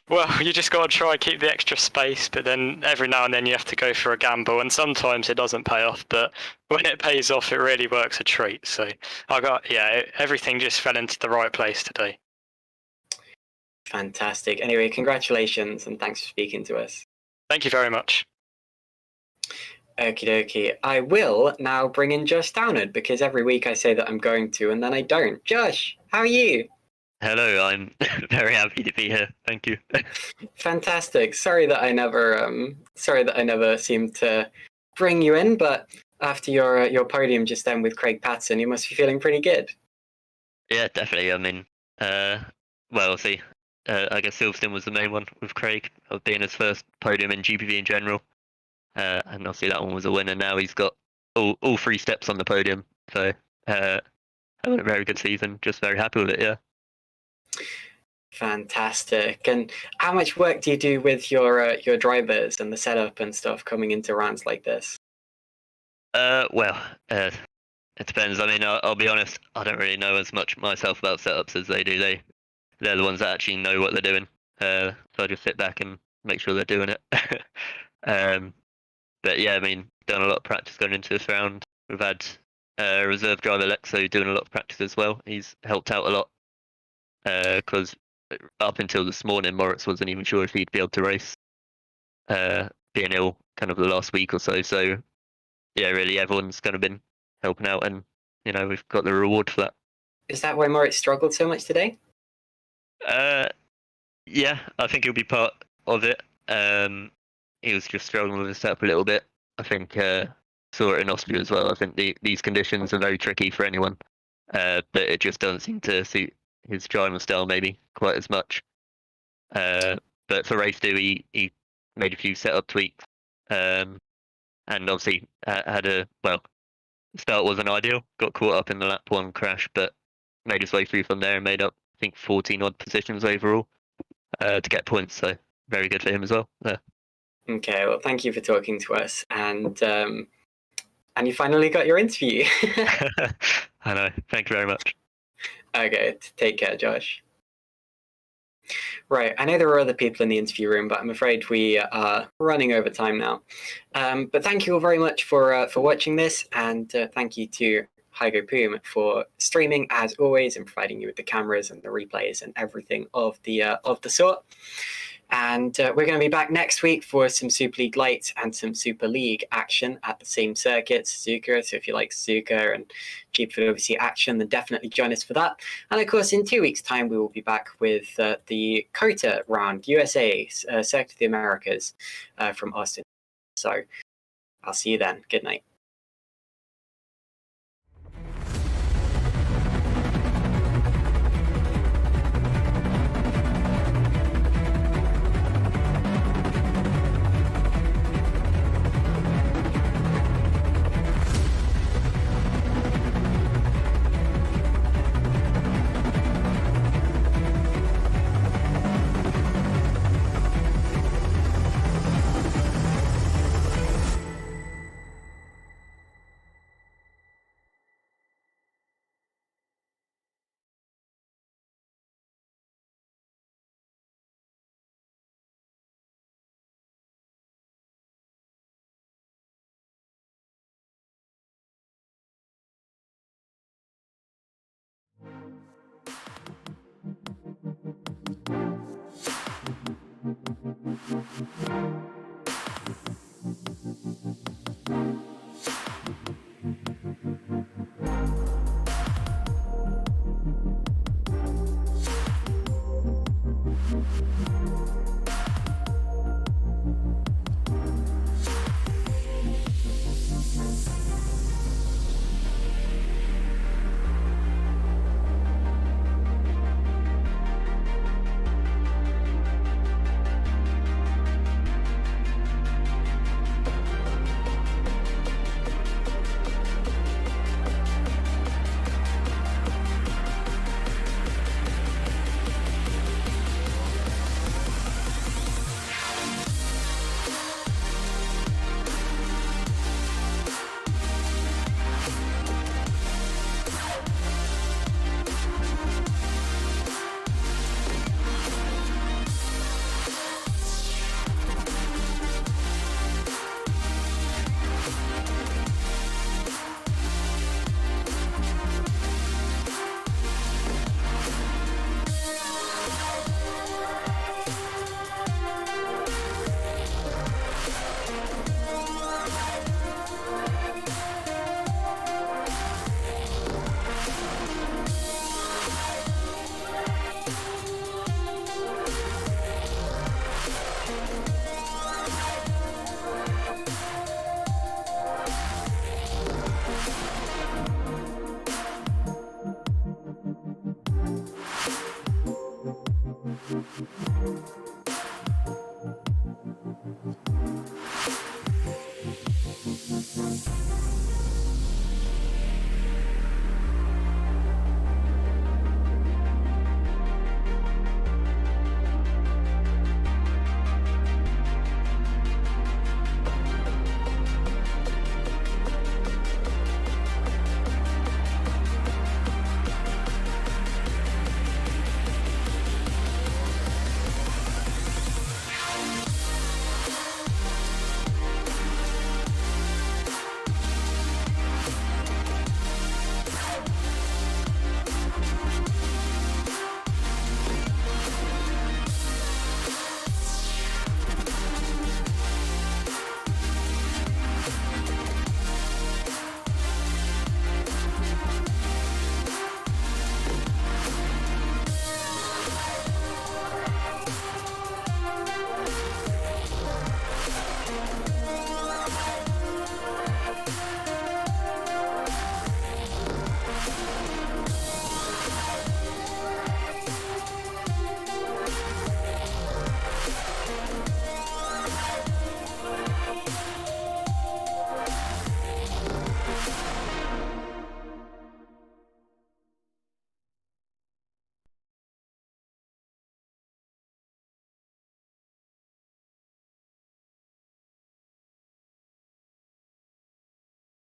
Well, you just got to try and keep the extra space, but then every now and then you have to go for a gamble, and sometimes it doesn't pay off, but when it pays off, it really works a treat. So everything just fell into the right place today. Fantastic. Anyway, congratulations and thanks for speaking to us. Thank you very much. Okie dokie. I will now bring in Josh Downard, because every week I say that I'm going to and then I don't. Josh, how are you? Hello, I'm very happy to be here. Thank you. Fantastic. Sorry that I never seemed to bring you in, but after your podium just then with Craig Patson, you must be feeling pretty good. Yeah, definitely. I mean, see, I guess Silverstone was the main one with Craig, of being his first podium in GPV in general. And obviously that one was a winner. Now he's got all three steps on the podium. So having a very good season. Just very happy with it, yeah. Fantastic. And how much work do you do with your drivers and the setup and stuff coming into rounds like this? A It depends. I mean, I'll be honest. I don't really know as much myself about setups as they do. They're the ones that actually know what they're doing. So I just sit back and make sure they're doing it. um, but yeah, I mean, done a lot of practice going into this round. We've had reserve driver Lexo doing a lot of practice as well. He's helped out a lot because up until this morning, Moritz wasn't even sure if he'd be able to race, being ill kind of the last week or so. So yeah, really, everyone's kind of been helping out, and we've got the reward for that. Is that why Moritz struggled so much today? Yeah, I think he'll be part of it. He was just struggling with his setup a little bit. I think saw it in Austria as well. I think these conditions are very tricky for anyone, but it just doesn't seem to suit his driving style maybe quite as much. But for race 2, he made a few setup tweaks, and obviously had start wasn't ideal. Got caught up in the lap 1 crash, but made his way through from there and made up, I think, 14 odd positions overall to get points. So very good for him as well. Okay, well, thank you for talking to us, and you finally got your interview. I know. Thank you very much. Okay, take care, Josh. Right, I know there are other people in the interview room, but I'm afraid we are running over time now. But thank you all very much for watching this, and thank you to Heigo Poom for streaming as always and providing you with the cameras and the replays and everything of the sort. And we're going to be back next week for some Super League Light and some Super League action at the same circuit, Suzuka. So if you like Suzuka and GPVWC action, then definitely join us for that. And of course, in 2 weeks' time, we will be back with the COTA round, USA, Circuit of the Americas from Austin. So I'll see you then. Good night.